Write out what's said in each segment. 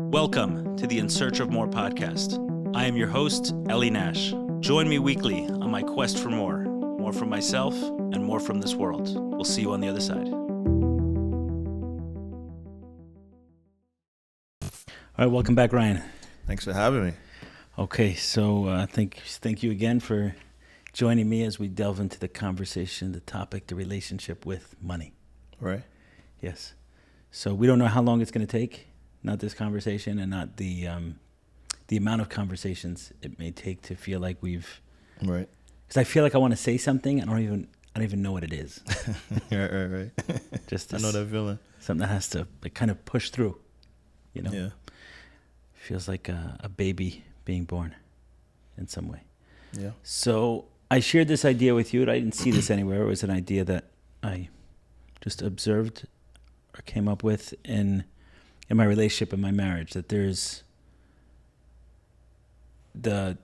Welcome to the In Search of More podcast. I am your host, Ellie Nash. Join me weekly on my quest for more from myself and more from this world. We'll see you on the other side. All right, welcome back, Ryan. Thanks for having me. Okay, so thank you again for joining me as we delve into the conversation, the topic, the relationship with money. Right. Yes. So we don't know how long it's going to take, not this conversation and not the amount of conversations it may take to feel like we've... Right. Because I feel like I want to say something, I don't even know what it is. Right. Just I know that feeling. Something that has to kind of push through, you know? Yeah. Feels like a baby being born in some way. Yeah. So I shared this idea with you. I didn't see this anywhere. It was an idea that I just observed or came up with in my relationship, in my marriage, that there's the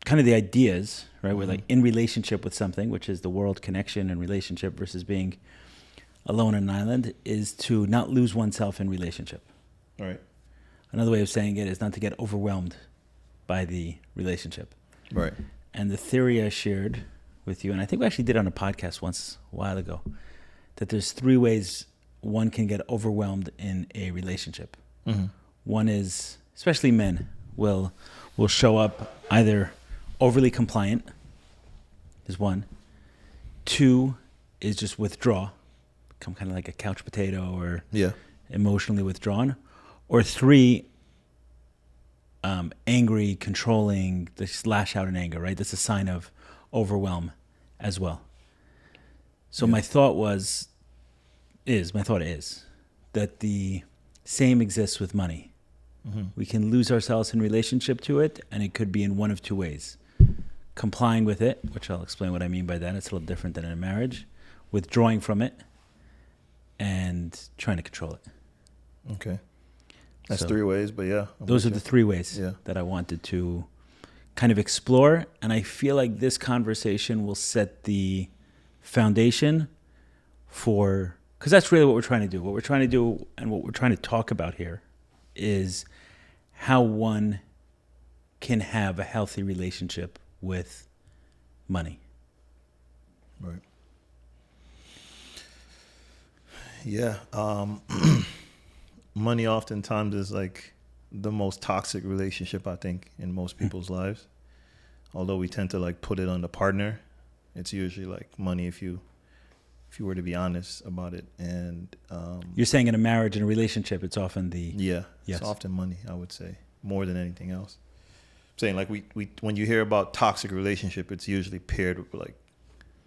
kind of the ideas, right? We're like in relationship with something, which is the world connection and relationship versus being alone on an island, is to not lose oneself in relationship. Right. Another way of saying it is not to get overwhelmed by the relationship. Right. And the theory I shared with you, and I think we actually did on a podcast once a while ago, that there's three ways one can get overwhelmed in a relationship. Mm-hmm. One is, especially men, will show up either overly compliant, is one. Two is just withdraw, become kind of like a couch potato or emotionally withdrawn. Or three, angry, controlling, just lash out in anger, right? That's a sign of overwhelm as well. So my thought is that the same exists with money. Mm-hmm. We can lose ourselves in relationship to it, and it could be in one of two ways. Complying with it, which I'll explain what I mean by that. It's a little different than in a marriage. Withdrawing from it, and trying to control it. Okay. That's three ways, but yeah. Those are the three ways that I wanted to kind of explore. And I feel like this conversation will set the foundation for, because that's really what we're trying to do. What we're trying to do and what we're trying to talk about here is how one can have a healthy relationship with money. Right. Yeah. Money oftentimes is like the most toxic relationship, I think, in most people's lives. Although we tend to like put it on the partner, it's usually like money if you were to be honest about it. And you're saying in a marriage and a relationship, it's often it's often money, I would say, more than anything else. I'm saying like we when you hear about toxic relationship, it's usually paired with like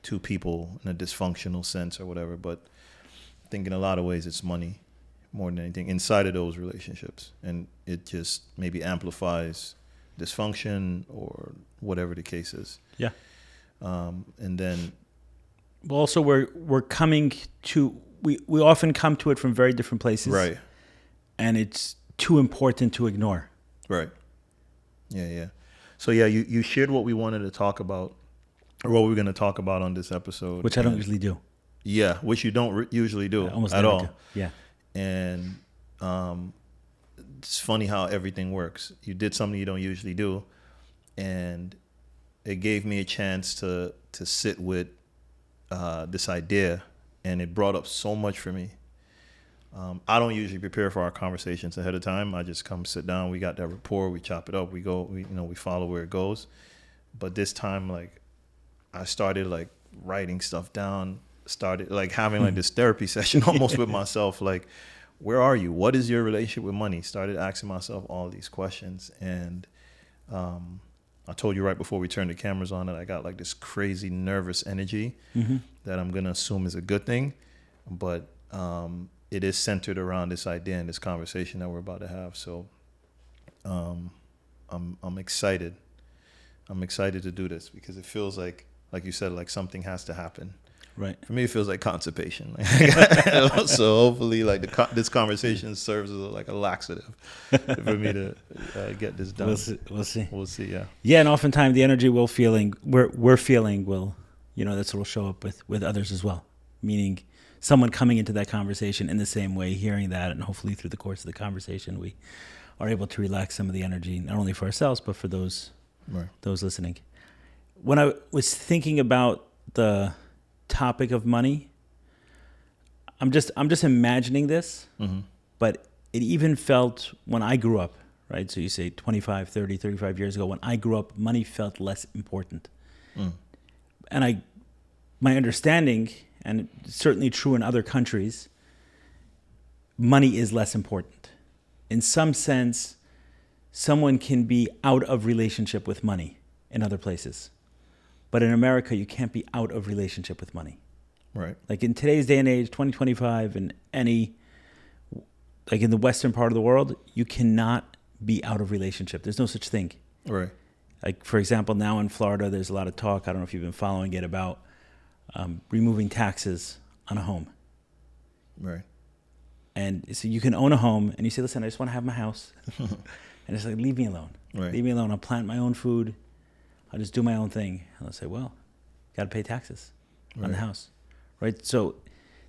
two people in a dysfunctional sense or whatever. But I think in a lot of ways it's money more than anything inside of those relationships, and it just maybe amplifies dysfunction or whatever the case is. Yeah. And then also we're coming to we often come to it from very different places, right? And it's too important to ignore, right? Yeah. So you shared what we wanted to talk about, or what we're going to talk about on this episode, which I don't usually do. Yeah, which you don't usually do at all. Do. Yeah. And it's funny how everything works. You did something you don't usually do, and it gave me a chance to sit with this idea, and it brought up so much for me. I don't usually prepare for our conversations ahead of time. I just come sit down. We got that rapport. We chop it up. We go. We follow where it goes. But this time, like, I started like writing stuff down. Started like having like this therapy session almost with myself. Like, where are you? What is your relationship with money? Started asking myself all these questions. And I told you right before we turned the cameras on that I got like this crazy nervous energy that I'm going to assume is a good thing. But it is centered around this idea and this conversation that we're about to have. So I'm excited. I'm excited to do this because it feels like you said, like something has to happen. Right. For me, it feels like constipation. So hopefully, like this conversation serves as like a laxative for me to get this done. We'll see. Yeah. Yeah, and oftentimes the energy we're feeling will, that's what will show up with others as well. Meaning, someone coming into that conversation in the same way, hearing that, and hopefully through the course of the conversation, we are able to relax some of the energy, not only for ourselves, but for those listening. When I was thinking about the topic of money, I'm just imagining this, but it even felt when I grew up, right? So you say 25, 30, 35 years ago, when I grew up, money felt less important. And my understanding, and it's certainly true in other countries, money is less important. In some sense, someone can be out of relationship with money in other places. But in America, you can't be out of relationship with money. Right. Like in today's day and age, 2025, in like in the Western part of the world, you cannot be out of relationship. There's no such thing. Right. Like, for example, now in Florida, there's a lot of talk, I don't know if you've been following it, about removing taxes on a home. Right. And so you can own a home and you say, listen, I just want to have my house. And it's like, leave me alone. Right. Leave me alone. I'll plant my own food. I'll just do my own thing. And I'll say, well, got to pay taxes on the house. Right. So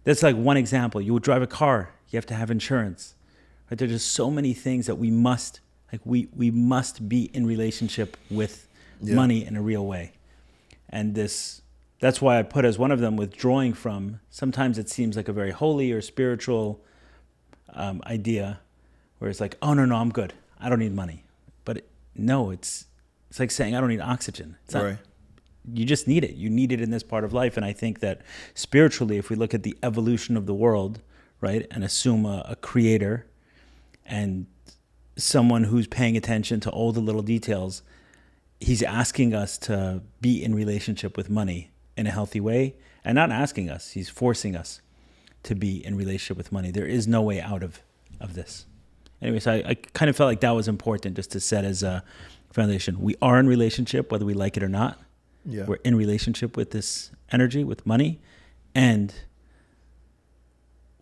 that's like one example. You would drive a car. You have to have insurance. Right. There's just so many things that we must, like we must be in relationship with money in a real way. And that's why I put as one of them withdrawing from, sometimes it seems like a very holy or spiritual idea where it's like, oh, no, I'm good. I don't need money. But no, it's like saying I don't need oxygen. It's not, you just need it. You need it in this part of life. And I think that spiritually, if we look at the evolution of the world, right, and assume a creator and someone who's paying attention to all the little details, he's asking us to be in relationship with money in a healthy way, and not asking us, he's forcing us to be in relationship with money. There is no way out of this. Anyway, so I kind of felt like that was important just to set as a foundation. We are in relationship, whether we like it or not. Yeah. We're in relationship with this energy, with money, and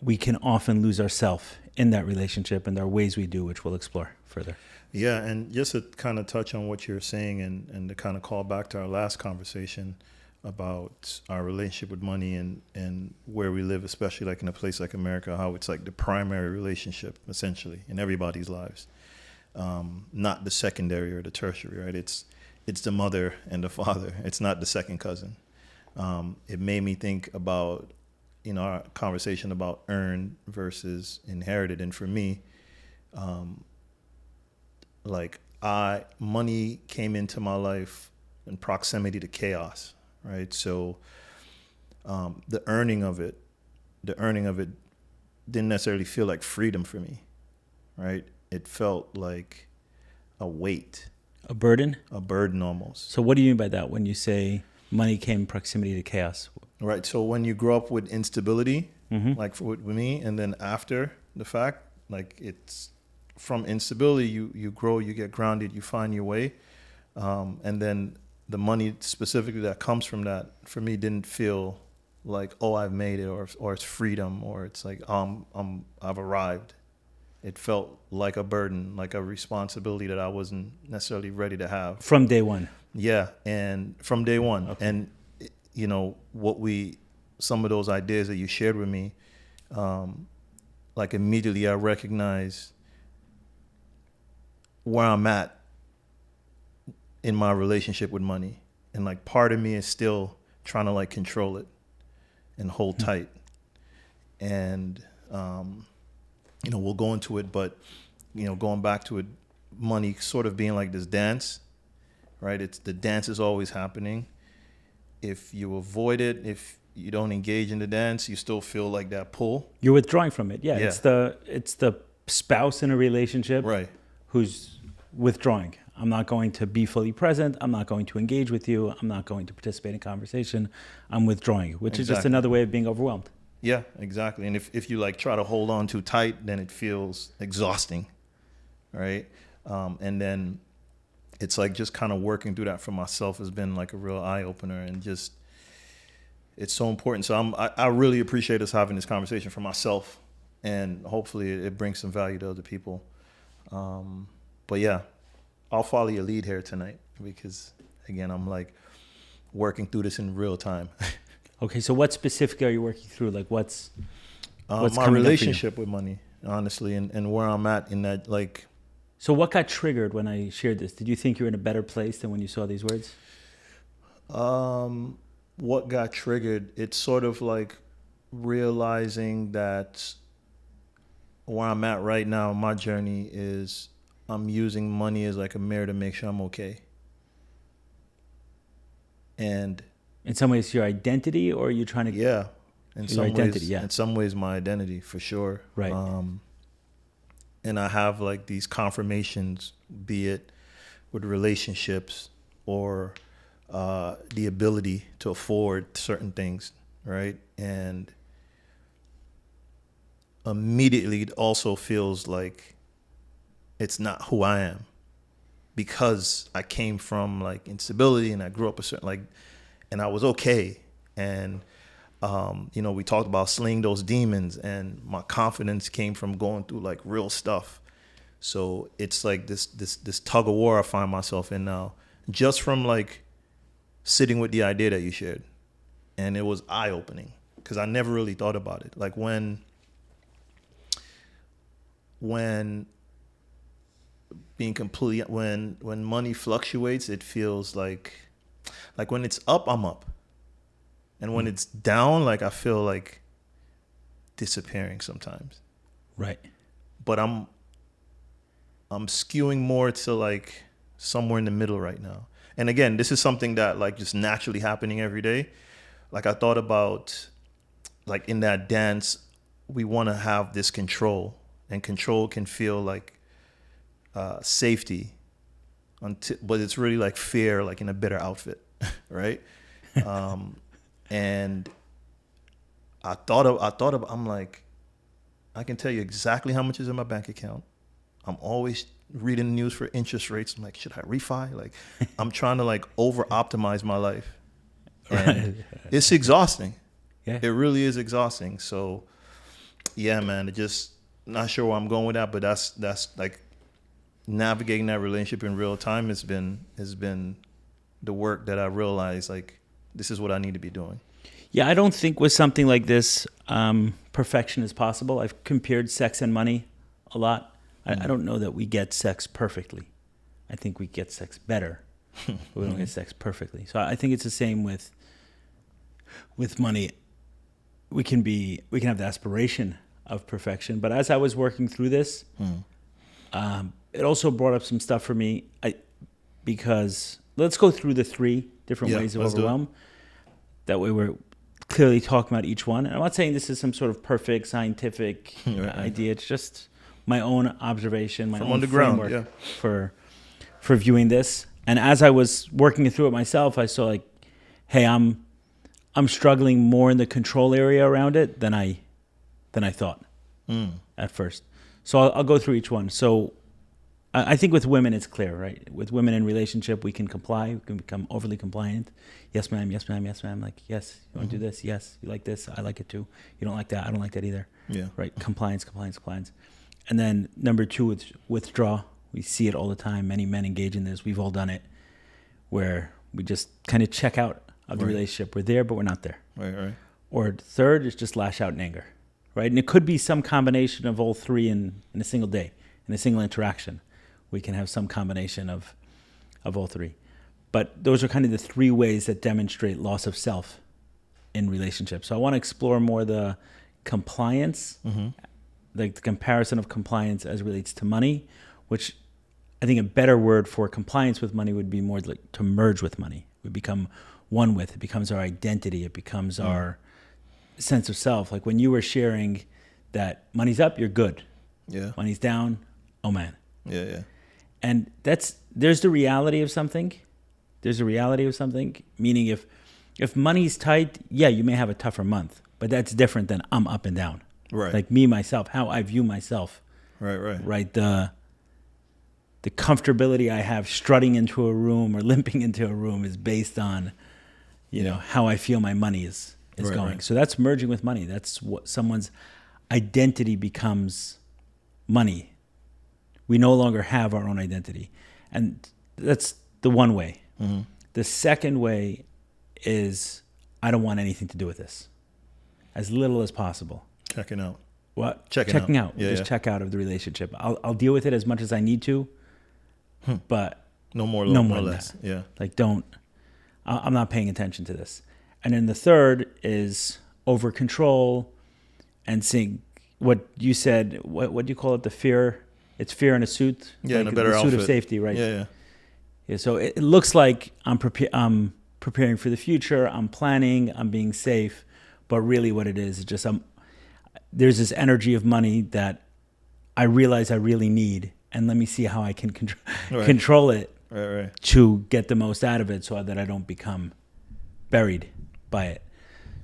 we can often lose ourselves in that relationship, and there are ways we do, which we'll explore further. Yeah, and just to kind of touch on what you're saying and to kind of call back to our last conversation about our relationship with money and where we live, especially like in a place like America, how it's like the primary relationship essentially in everybody's lives, not the secondary or the tertiary, right? It's the mother and the father. It's not the second cousin. It made me think about, our conversation about earned versus inherited. And for me, money came into my life in proximity to chaos, right? So the earning of it didn't necessarily feel like freedom for me, right? It felt like a weight. A burden? A burden almost. So what do you mean by that when you say money came in proximity to chaos? Right. So when you grow up with instability, like with me, and then after the fact, like it's from instability, you grow, you get grounded, you find your way. And then the money specifically that comes from that, for me, didn't feel like, oh, I've made it, or it's freedom, or it's like, I've arrived. It felt like a burden, like a responsibility that I wasn't necessarily ready to have. From day one. Yeah. And from day one. Okay. And, some of those ideas that you shared with me, like immediately I recognized where I'm at in my relationship with money. And like part of me is still trying to like control it and hold tight. And, we'll go into it, but, going back to it, money sort of being like this dance, right? The dance is always happening. If you avoid it, if you don't engage in the dance, you still feel like that pull. You're withdrawing from it. Yeah. It's the spouse in a relationship, right, who's withdrawing. I'm not going to be fully present. I'm not going to engage with you. I'm not going to participate in conversation. I'm withdrawing, which is just another way of being overwhelmed. Yeah, exactly. And if you like try to hold on too tight, then it feels exhausting, right? And then it's like just kind of working through that for myself has been like a real eye opener, and just it's so important. So I really appreciate us having this conversation for myself, and hopefully it brings some value to other people. But yeah, I'll follow your lead here tonight because again, I'm like working through this in real time. Okay, so what specifically are you working through? Like what's My coming up for you? relationship with money, honestly, and where I'm at in that, like, So what got triggered when I shared this? Did you think you were in a better place than when you saw these words? what got triggered, it's sort of like realizing that where I'm at right now, my journey is I'm using money as like a mirror to make sure I'm okay. And In some ways, your identity, or are you trying to yeah, in your some identity? ways, Yeah, in some ways, my identity for sure. right. And I have like these confirmations, be it with relationships or the ability to afford certain things, right? And immediately it also feels like it's not who I am because I came from like instability and I grew up a certain like, and I was okay. And we talked about slaying those demons, and my confidence came from going through like real stuff. So it's like this tug of war I find myself in now, just from like sitting with the idea that you shared, and it was eye opening because I never really thought about it. Like when being completely when money fluctuates, it feels like when it's up, I'm up, and when it's down, like I feel like disappearing sometimes. Right. But I'm skewing more to like somewhere in the middle right now. And again, this is something that like just naturally happening every day. Like I thought about like in that dance, we want to have this control, and control can feel like safety, but it's really like fear, like in a better outfit, right? And I thought of, I'm like, I can tell you exactly how much is in my bank account. I'm always reading the news for interest rates. I'm like, should I refi? Like, I'm trying to like over optimize my life. And Right. it's exhausting. Yeah. It really is exhausting. So yeah, man, it just not sure where I'm going with that, but that's like navigating that relationship in real time has been the work that I realized like this is what I need to be doing. Yeah, I don't think with something like this, perfection is possible. I've compared sex and money a lot. I don't know that we get sex perfectly. I think we get sex better, but we don't get sex perfectly. So I think it's the same with money. We can have the aspiration of perfection, but as I was working through this, it also brought up some stuff for me. Because let's go through the 3 different ways of overwhelm. That way we're clearly talking about each one. And I'm not saying this is some sort of perfect scientific idea. It's just my own observation, my From own underground, framework for viewing this. And as I was working through it myself, I saw like, hey, I'm struggling more in the control area around it than I thought at first. So I'll go through each one. So I think with women, it's clear, right? With women in relationship, we can comply. We can become overly compliant. Yes, ma'am. Yes, ma'am. Yes, ma'am. Like, yes, you want to do this? Yes. You like this? I like it too. You don't like that? I don't like that either. Yeah. Right? Compliance. And then number 2, it's withdraw. We see it all the time. Many men engage in this. We've all done it, where we just kind of check out of the relationship. We're there, but we're not there. Right. Or third is just lash out in anger, right? And it could be some combination of all 3 in a single day, in a single interaction. We can have some combination of all 3. But those are kind of the 3 ways that demonstrate loss of self in relationships. So I want to explore more the compliance, like the comparison of compliance as it relates to money, which I think a better word for compliance with money would be more like to merge with money. We become one with it. Becomes our identity. It becomes our sense of self. Like when you were sharing that money's up, you're good. Yeah. Money's down, oh man. Yeah. And there's the reality of something. There's a reality of something, meaning if money's tight, yeah, you may have a tougher month, but that's different than I'm up and down. Right. Like me, myself, how I view myself. Right. Right. The comfortability I have strutting into a room or limping into a room is based on, how I feel my money is going. Right. So that's merging with money. That's what someone's identity becomes money. We no longer have our own identity. And that's the one way. The second way is I don't want anything to do with this. As little as possible. Checking out. What? Checking out. Yeah, Just check out of the relationship. I'll deal with it as much as I need to, but no more than less. that. Yeah. Like, I'm not paying attention to this. And then the third is over control and seeing what you said. What do you call it? The fear. It's fear in a suit. Yeah, like in a better outfit. Suit of safety, right? Yeah. Yeah. So it looks like I'm preparing for the future. I'm planning. I'm being safe. But really, what it is just there's this energy of money that I realize I really need, and let me see how I can control it to get the most out of it, so that I don't become buried by it.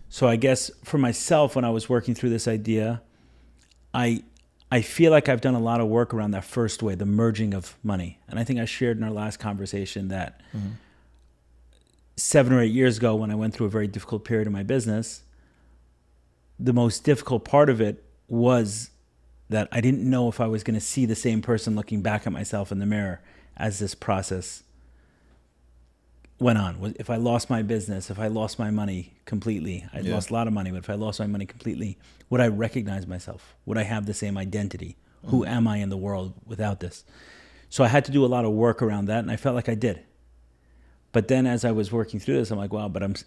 So I guess for myself, when I was working through this idea, I feel like I've done a lot of work around that first way, the merging of money. And I think I shared in our last conversation that 7 or 8 years ago, when I went through a very difficult period in my business, the most difficult part of it was that I didn't know if I was going to see the same person looking back at myself in the mirror as this process went on. If I lost my business, if I lost my money completely, I lost a lot of money, but if I lost my money completely, would I recognize myself? Would I have the same identity? Who am I in the world without this? So I had to do a lot of work around that, and I felt like I did. But then as I was working through this, I'm like, wow, but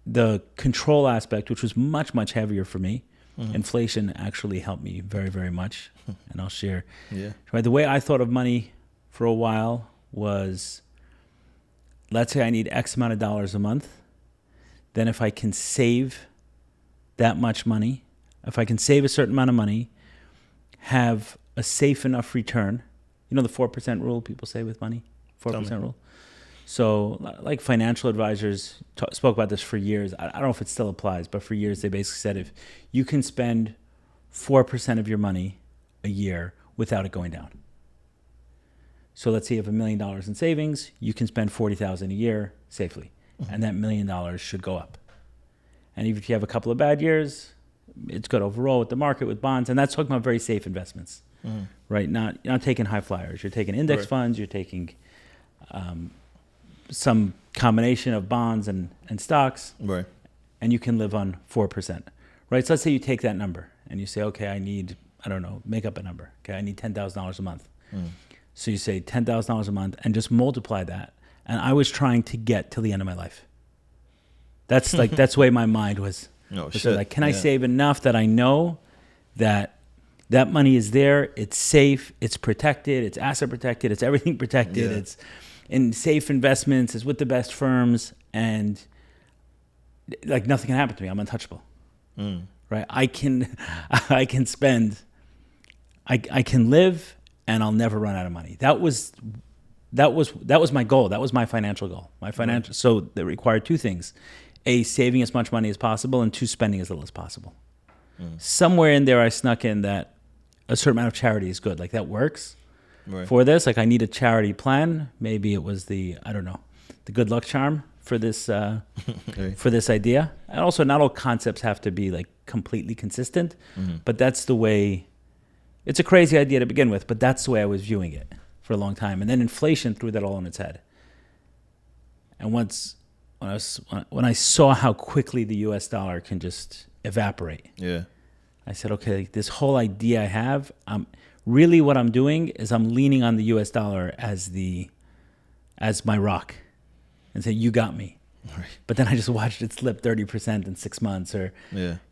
the control aspect, which was much, much heavier for me, inflation actually helped me very, very much. And I'll share. Yeah. Right, the way I thought of money for a while was, let's say I need X amount of dollars a month. Then if I can save that much money, if I can save a certain amount of money, have a safe enough return, you know the 4% rule people say with money? 4% rule. So like financial advisors spoke about this for years. I don't know if it still applies, but for years they basically said if you can spend 4% of your money a year without it going down. So let's say you have $1 million in savings, you can spend $40,000 a year safely, and that $1 million should go up. And even if you have a couple of bad years, it's good overall with the market, with bonds, and that's talking about very safe investments, right? You're not taking high flyers. You're taking index funds. You're taking some combination of bonds and stocks, Right. and you can live on 4%, right? So let's say you take that number and you say, okay, I need, I don't know, make up a number. Okay, I need $10,000 a month. So you say $10,000 a month and just multiply that. And I was trying to get till the end of my life. That's like, that's the way my mind was. Like, can I save enough that I know that that money is there, it's safe, it's protected, it's asset protected, it's everything protected, it's in safe investments, it's with the best firms, and like nothing can happen to me. I'm untouchable, right? I can spend, I can live, and I'll never run out of money. That was my goal. That was my financial goal. So that required two things: A, saving as much money as possible, and 2, spending as little as possible. Somewhere in there, I snuck in that a certain amount of charity is good. Like that works. For this, like I need a charity plan. Maybe it was the good luck charm for this for this idea. And also, not all concepts have to be like completely consistent, but that's the way. It's a crazy idea to begin with, but that's the way I was viewing it for a long time. And then inflation threw that all on its head. And when I saw how quickly the U.S. dollar can just evaporate, I said, okay, this whole idea I have. Really what I'm doing is I'm leaning on the US dollar as my rock and say, you got me. Right. But then I just watched it slip 30% in 6 months or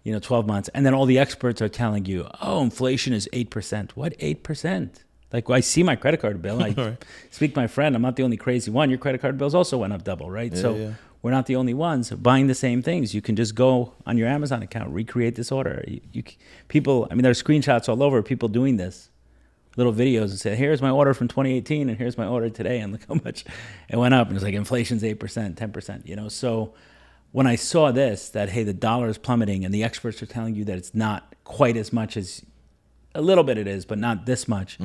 12 months. And then all the experts are telling you, oh, inflation is 8%. What 8%? Like I see my credit card bill. I speak to my friend. I'm not the only crazy one. Your credit card bills also went up double, right? We're not the only ones buying the same things. You can just go on your Amazon account, recreate this order. People, I mean, there are screenshots all over people doing this. Little videos and say, here's my order from 2018 and here's my order today, and look how much it went up. And it's like inflation's 8%, 10%, So when I saw this, that, hey, the dollar is plummeting and the experts are telling you that it's not quite as much as a little bit it is, but not this much.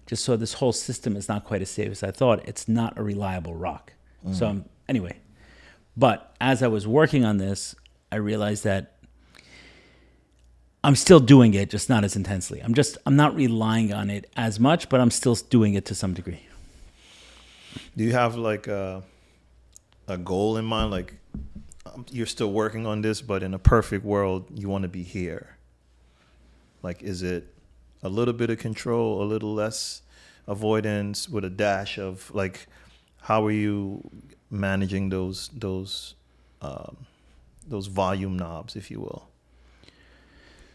Just so this whole system is not quite as safe as I thought. It's not a reliable rock. So anyway, but as I was working on this, I realized that I'm still doing it, just not as intensely. I'm not relying on it as much, but I'm still doing it to some degree. Do you have like a goal in mind? Like you're still working on this, but in a perfect world, you want to be here. Like, is it a little bit of control, a little less avoidance with a dash of like, how are you managing those volume knobs, if you will?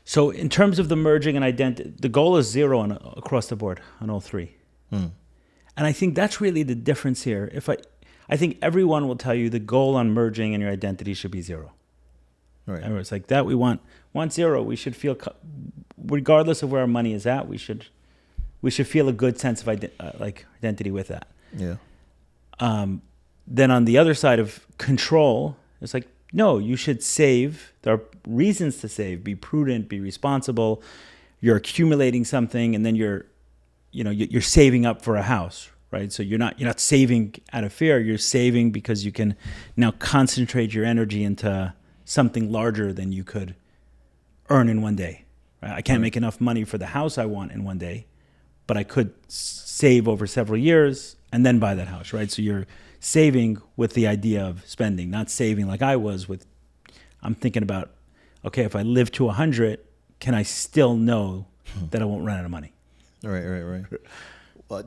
So in terms of the merging and identity, the goal is 0 across the board on all three. And I think that's really the difference here. I think everyone will tell you the goal on merging and your identity should be 0. Right. And it's like that. We want 0. We should feel, regardless of where our money is at, we should feel a good sense of identity with that. Yeah. Then on the other side of control, it's like, no, you should save. There are reasons to save. Be prudent. Be responsible. You're accumulating something, and then you're saving up for a house, right? So you're not saving out of fear. You're saving because you can now concentrate your energy into something larger than you could earn in one day. Right? I can't make enough money for the house I want in one day, but I could save over several years and then buy that house, right? So you're saving with the idea of spending, not saving like I was with. I'm thinking about, okay, if I live to 100, can I still know that I won't run out of money? Right.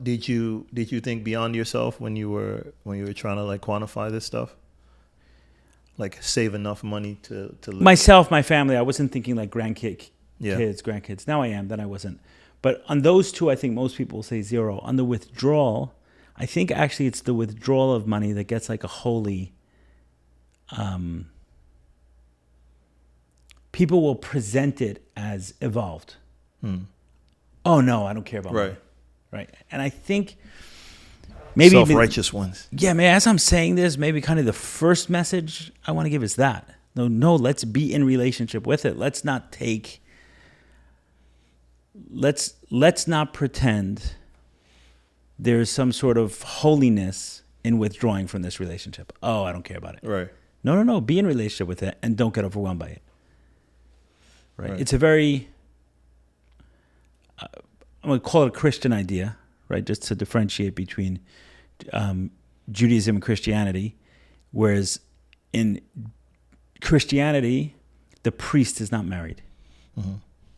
Did you think beyond yourself when you were trying to like quantify this stuff? Like save enough money to live? Myself, my family, I wasn't thinking like grandkids. Now I am, then I wasn't. But on those two, I think most people will say 0. On the withdrawal, I think actually it's the withdrawal of money that gets like a holy. People will present it as evolved. Oh no, I don't care about money. Right. And I think maybe self-righteous ones. Yeah, man, as I'm saying this, maybe kind of the first message I want to give is that. No, let's be in relationship with it. Let's not pretend there's some sort of holiness in withdrawing from this relationship. Oh, I don't care about it. Right. No. Be in relationship with it and don't get overwhelmed by it. Right. It's a very, I'm going to call it a Christian idea, right? Just to differentiate between Judaism and Christianity. Whereas in Christianity, the priest is not married.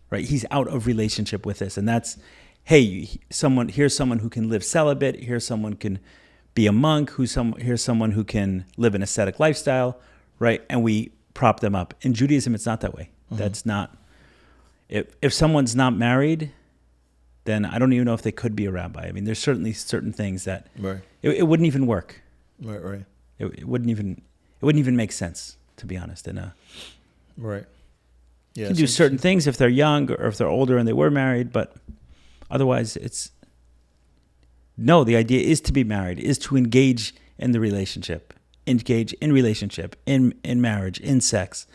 Right? He's out of relationship with this. And that's, hey, here's someone who can live celibate. Here's someone who can be a monk. Here's someone who can live an ascetic lifestyle, right? And we prop them up. In Judaism, it's not that way. That's not, if someone's not married, then I don't even know if they could be a rabbi. I mean, there's certainly certain things that it wouldn't even work. Right. It wouldn't even make sense, to be honest. Right. Yeah. You can do certain things if they're young or if they're older and they were married, but otherwise the idea is to be married, is to engage in the relationship, in marriage, in sex,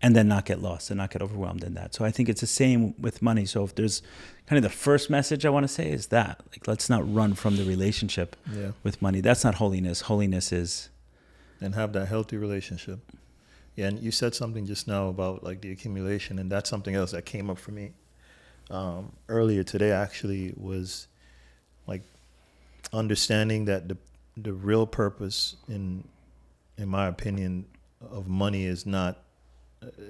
and then not get lost and not get overwhelmed in that. So I think it's the same with money. So if there's kind of the first message I want to say is that, like, let's not run from the relationship with money. That's not holiness. Holiness is... And have that healthy relationship. Yeah, and you said something just now about like the accumulation, and that's something else that came up for me earlier today. Actually, was like understanding that the real purpose, in my opinion, of money is not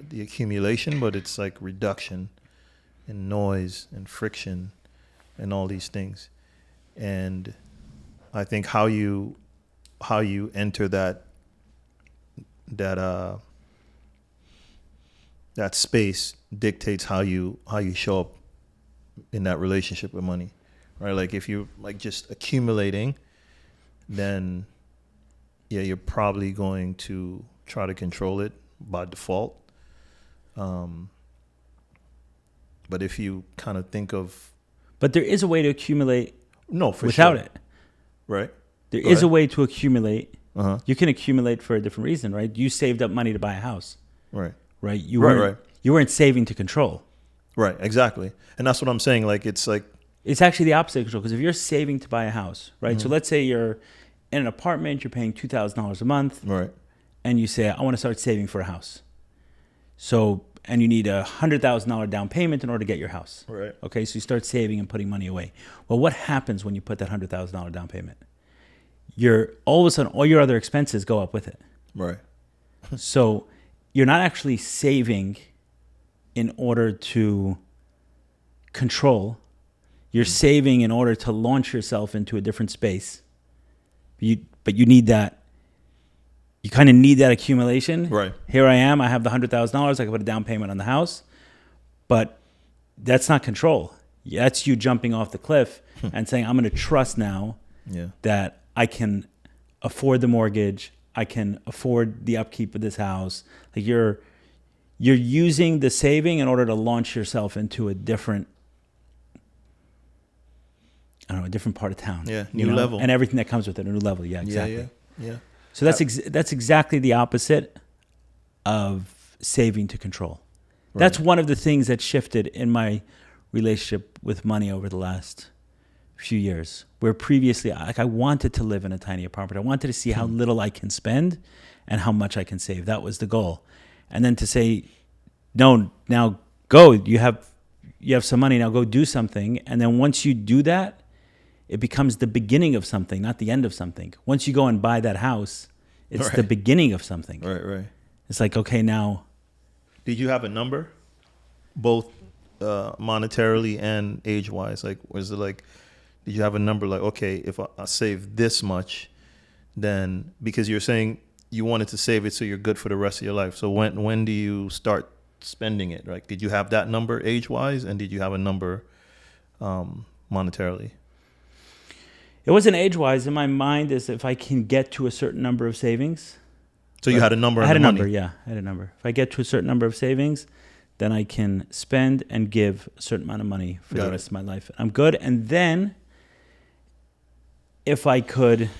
the accumulation, but it's like reduction and noise and friction and all these things. And I think how you enter that space dictates how you show up in that relationship with money, right? Like if you're like just accumulating, then you're probably going to try to control it by default. But if you kind of think of... But there is a way to accumulate without it. Right. There is a way to accumulate. You can accumulate for a different reason, right? You saved up money to buy a house. Right. Right. You weren't saving to control. Right. Exactly. And that's what I'm saying. Like, it's actually the opposite of control, because if you're saving to buy a house, right? So let's say you're in an apartment, you're paying $2,000 a month. Right. And you say, I want to start saving for a house. So, and you need $100,000 down payment in order to get your house. Right. Okay. So you start saving and putting money away. Well, what happens when you put that $100,000 down payment? All of a sudden, all your other expenses go up with it. Right. So you're not actually saving in order to control. You're saving in order to launch yourself into a different space. But you need that. You kind of need that accumulation. Right. Here I am. I have the $100,000. I can put a down payment on the house. But that's not control. That's you jumping off the cliff and saying, I'm going to trust now that I can afford the mortgage. I can afford the upkeep of this house. Like you're using the saving in order to launch yourself into a different, I don't know, a different part of town. Yeah, new level. And everything that comes with it, a new level. Yeah, exactly. Yeah. So that's exactly the opposite of saving to control. Right. That's one of the things that shifted in my relationship with money over the last few years. Where previously, I wanted to live in a tiny apartment. I wanted to see how little I can spend and how much I can save. That was the goal. And then to say, no, now go. You have some money. Now go do something. And then once you do that, it becomes the beginning of something, not the end of something. Once you go and buy that house, it's the beginning of something. Right. It's like, okay, now. Did you have a number, both monetarily and age-wise? Like, was it like, did you have a number like, okay, if I save this much, then, because you're saying you wanted to save it so you're good for the rest of your life. So when do you start spending it? Like, did you have that number age-wise, and did you have a number monetarily? It wasn't age-wise. In my mind, is if I can get to a certain number of savings. So you had a number. I had a number. Yeah, I had a number. If I get to a certain number of savings, then I can spend and give a certain amount of money for the rest of my life. I'm good. And then, if I could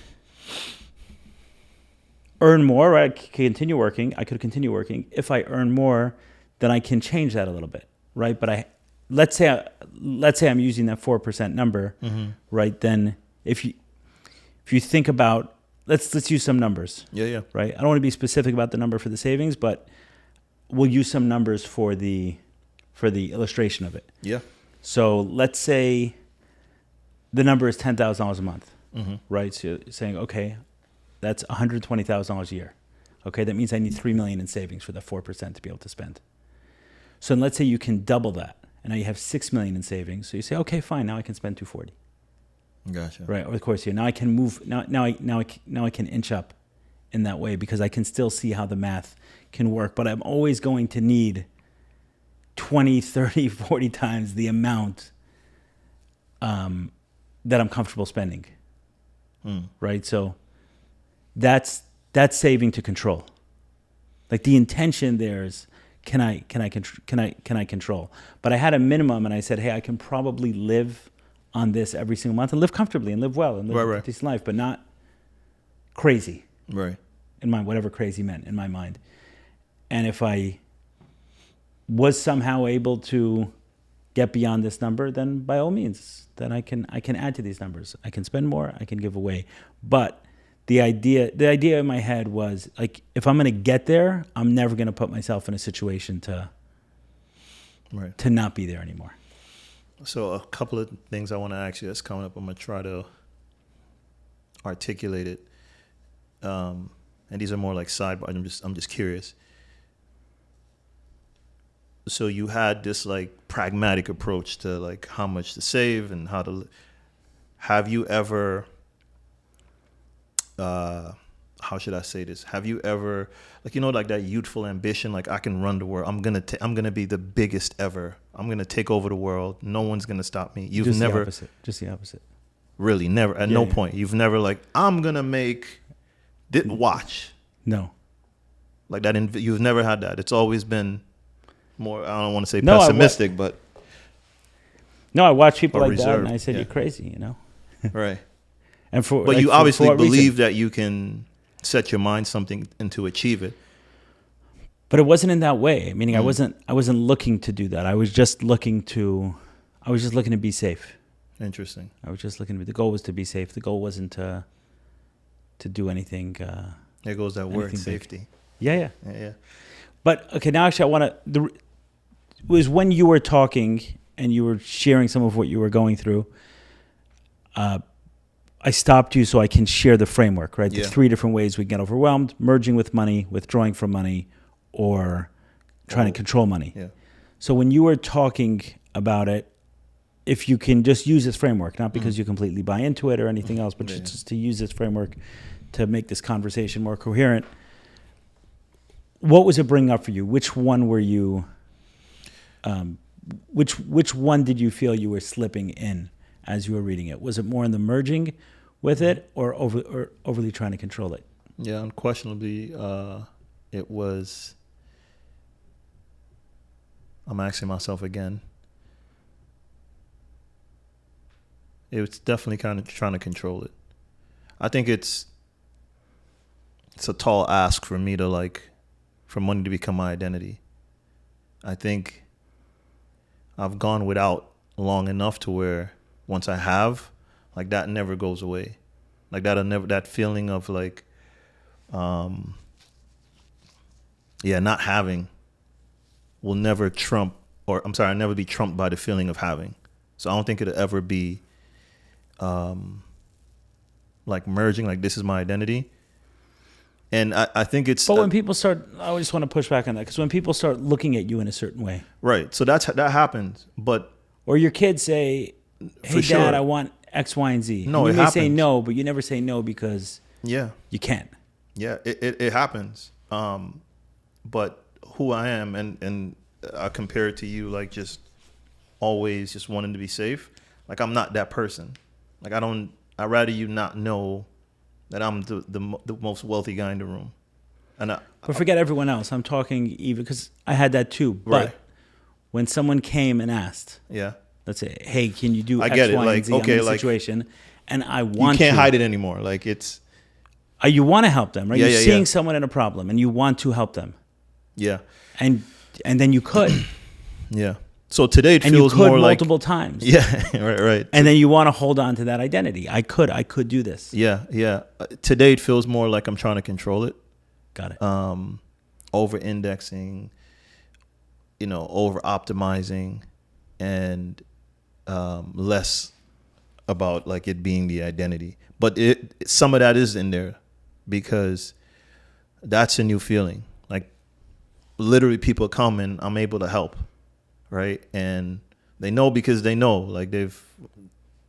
earn more, right, I could continue working. If I earn more, then I can change that a little bit, right? But let's say I'm using that 4% number, right? Then if you think about, let's use some numbers. Yeah. Right. I don't want to be specific about the number for the savings, but we'll use some numbers for the illustration of it. Yeah. So let's say the number is $10,000 a month, right? So you're saying, okay, that's $120,000 a year. Okay, that means I need $3 million in savings for the 4% to be able to spend. So let's say you can double that, and now you have $6 million in savings. So you say, okay, fine, now I can spend $240. Gotcha. Right, over the course of the year. Now I can move. Now I can inch up in that way because I can still see how the math can work. But I'm always going to need 20, 30, 40 times the amount that I'm comfortable spending. Right, so that's saving to control. Like the intention there is, can I control? But I had a minimum, and I said, hey, I can probably live on this every single month and live comfortably and live well and live a decent life, but not crazy. Right. In my, whatever crazy meant in my mind. And if I was somehow able to get beyond this number, then by all means, then I can add to these numbers. I can spend more, I can give away. But the idea in my head was like, if I'm going to get there, I'm never going to put myself in a situation to not be there anymore. So a couple of things I want to ask you that's coming up. I'm going to try to articulate it. And these are more like sidebar. I'm just curious. So you had this like pragmatic approach to like how much to save and how to. Have you ever? How should I say this? Have you ever, like, like that youthful ambition, like I can run the world. I'm gonna be the biggest ever. I'm gonna take over the world. No one's gonna stop me. You've never. Just the opposite. Really, never. At no point. You've never like, I'm gonna make. Watch. No. Like that. You've never had that. It's always been more. I don't want to say pessimistic, but. No, I watch people like reserved. That, and I said, "You're crazy," Right. And but you obviously believe that you can set your mind something and to achieve it. But it wasn't in that way. Meaning, I wasn't looking to do that. I was just looking to be safe. Interesting. I was just looking to. The goal was to be safe. The goal wasn't to do anything. There goes that word, safety. Yeah. But okay, now actually, I want to. It was when you were talking and you were sharing some of what you were going through. I stopped you so I can share the framework, right? Yeah. The 3 different ways we can get overwhelmed: merging with money, withdrawing from money, or trying to control money. Yeah. So when you were talking about it, if you can just use this framework, not because you completely buy into it or anything else, but just to use this framework to make this conversation more coherent, what was it bringing up for you? Which one were you, which one did you feel you were slipping in as you were reading it? Was it more in the merging with it or overly trying to control it? Yeah, unquestionably, it was. I'm asking myself again. It was definitely kind of trying to control it. I think it's a tall ask for me to for money to become my identity. I think I've gone without long enough to where once I have, that never goes away. That feeling of not having will never trump, never be trumped by the feeling of having. So I don't think it'll ever be merging, this is my identity. And I think it's... But when people start, I just want to push back on that, because when people start looking at you in a certain way. Right. So that happens. But... Or your kids say, hey, sure. Dad, I want X, Y, and Z. No, and it you may happens. say no, but you never say no because you can't. Yeah, it happens. But who I am, and I compare it to you, just always just wanting to be safe. I'm not that person. I'd rather you not know that I'm the most wealthy guy in the room. But forget everyone else. I'm talking even because I had that too. But right. When someone came and asked, let's say, hey, can you do X, Y, and Z on this situation? And I want you can't hide it anymore. It's you want to help them, right? Yeah, You're seeing someone in a problem and you want to help them. Yeah. And then you could. Yeah. So today it and feels you could more multiple times. Yeah, right. And then you want to hold on to that identity. I could do this. Yeah. Today it feels more like I'm trying to control it. Got it. Over indexing, over optimizing, and less about it being the identity. But some of that is in there because that's a new feeling. Literally people come and I'm able to help. Right. And they know because they know, they've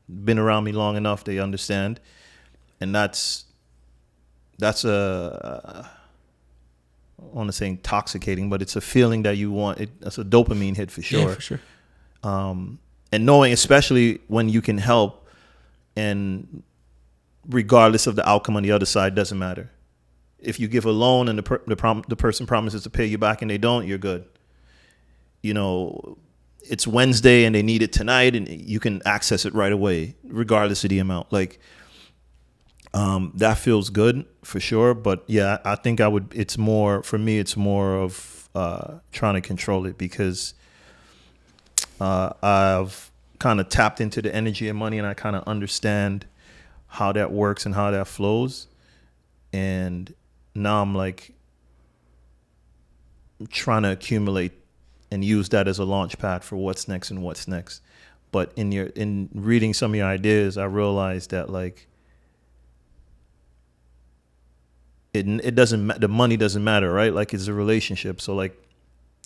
been around me long enough. They understand. And that's I want to say intoxicating, but it's a feeling that you want. It's a dopamine hit for sure. Yeah, for sure. And knowing, especially when you can help, and regardless of the outcome on the other side, doesn't matter. If you give a loan and the person promises to pay you back and they don't, you're good. It's Wednesday and they need it tonight and you can access it right away, regardless of the amount. That feels good for sure. But yeah, I think it's more of trying to control it because I've kind of tapped into the energy and money and I kind of understand how that works and how that flows. And now I'm trying to accumulate and use that as a launch pad for what's next and what's next. But in reading some of your ideas, I realized that it doesn't, the money doesn't matter, right? It's a relationship. So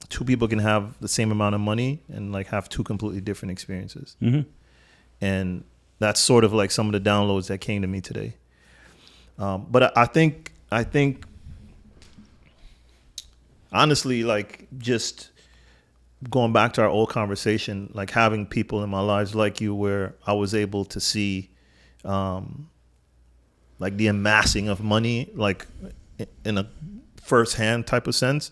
two people can have the same amount of money and have two completely different experiences. Mm-hmm. And that's sort of some of the downloads that came to me today. But I think honestly, just going back to our old conversation, having people in my lives like you, where I was able to see, the amassing of money, in a firsthand type of sense.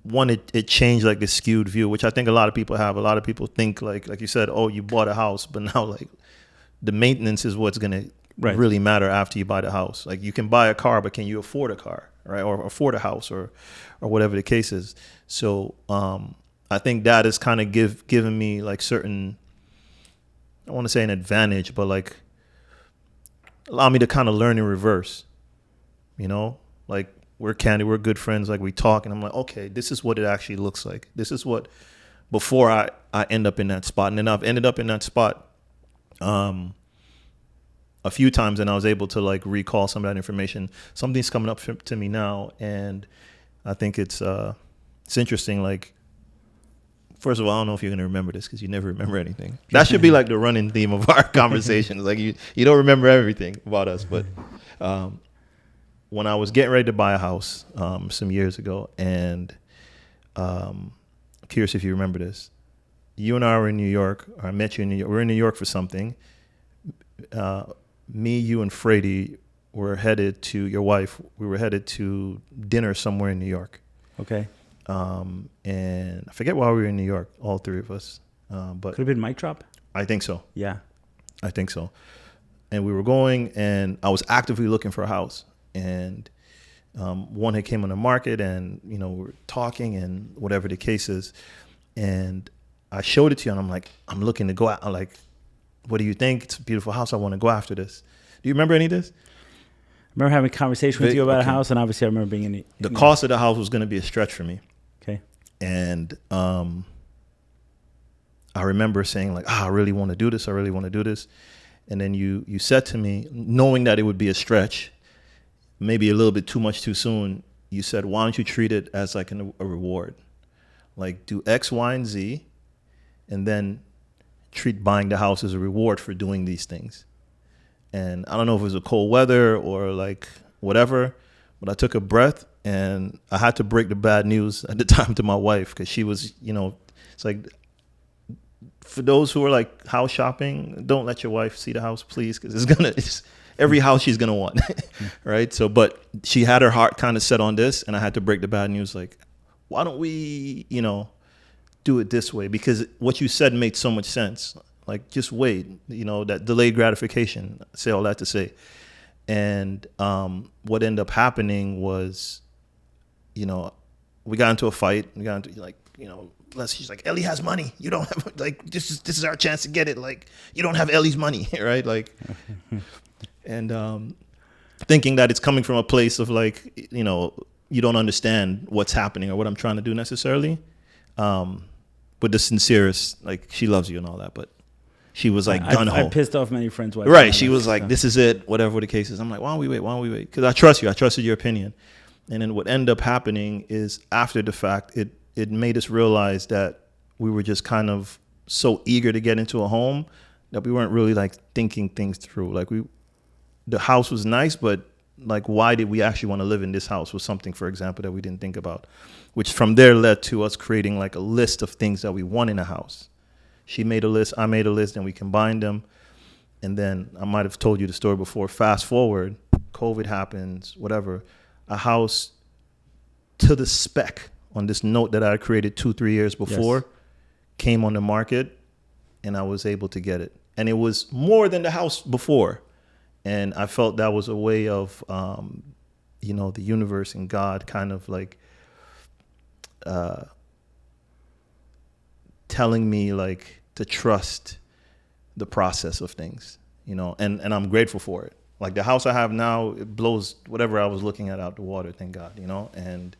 One, it changed the skewed view, which I think a lot of people have. A lot of people think like you said, oh, you bought a house, but now the maintenance is what's going to really matter after you buy the house. You can buy a car, but can you afford a car, right? Or afford a house or whatever the case is. So I think that has kind of given me certain, I want to say an advantage, but allow me to kind of learn in reverse, we're candid, we're good friends, we talk and I'm okay, this is what it actually looks like. This is what, before I end up in that spot. And then I've ended up in that spot a a few times, and I was able to like recall some of that information. Something's coming up to me now, and I think it's interesting. Like, first of all, I don't know if you're going to remember this because you never remember anything. That should be like the running theme of our conversations. Like you don't remember everything about us. But when I was getting ready to buy a house some years ago, and curious if you remember this, you and I were in New York. Or I met you in New York. We were in New York for something. Me, you, and Freddie were headed to your wife. We were headed to dinner somewhere in New York. Okay. And I forget why we were in New York, all three of us. But Could have been mic drop. I think so. Yeah. I think so. And we were going, and I was actively looking for a house. And one had came on the market, and we were talking, and whatever the case is. And I showed it to you, and I'm like, I'm looking to go out. I'm like, what do you think? It's a beautiful house. I want to go after this. Do you remember any of this? I remember having a conversation with you about a house, and obviously I remember being in the cost of the house was going to be a stretch for me. Okay. And I remember saying like, I really want to do this. I really want to do this. And then you said to me, knowing that it would be a stretch, maybe a little bit too much too soon, you said, why don't you treat it as like a reward? Like do X, Y, and Z, and then treat buying the house as a reward for doing these things. And I don't know if it was a cold weather or like whatever, but I took a breath, and I had to break the bad news at the time to my wife, because she was, it's like, for those who are like house shopping, don't let your wife see the house, please, because it's every house she's gonna want, right? So, but she had her heart kind of set on this, and I had to break the bad news, like, why don't we, do it this way? Because what you said made so much sense. Like, just wait, that delayed gratification. I say all that to say. And what ended up happening was, we got into a fight. We got into she's like, Ellie has money. You don't have, like, this is our chance to get it. Like, you don't have Ellie's money, right? Like, and thinking that it's coming from a place of like, you don't understand what's happening or what I'm trying to do necessarily. But the sincerest, like, she loves you and all that, but she was like gun ho. I pissed off many friends. Right. She was like, this is it, whatever the case is. I'm like, why don't we wait? Because I trust you. I trusted your opinion. And then what ended up happening is, after the fact, it made us realize that we were just kind of so eager to get into a home that we weren't really like thinking things through. Like, the house was nice, but like, why did we actually want to live in this house was something, for example, that we didn't think about, which from there led to us creating like a list of things that we want in a house. She made a list, I made a list, and we combined them. And then I might have told you the story before. Fast forward, COVID happens, whatever. A house to the spec on this note that I had created 2-3 years before came on the market, and I was able to get it. And it was more than the house before. And I felt that was a way of, the universe and God kind of like telling me like to trust the process of things, and I'm grateful for it. Like, the house I have now, it blows whatever I was looking at out the water, thank God, and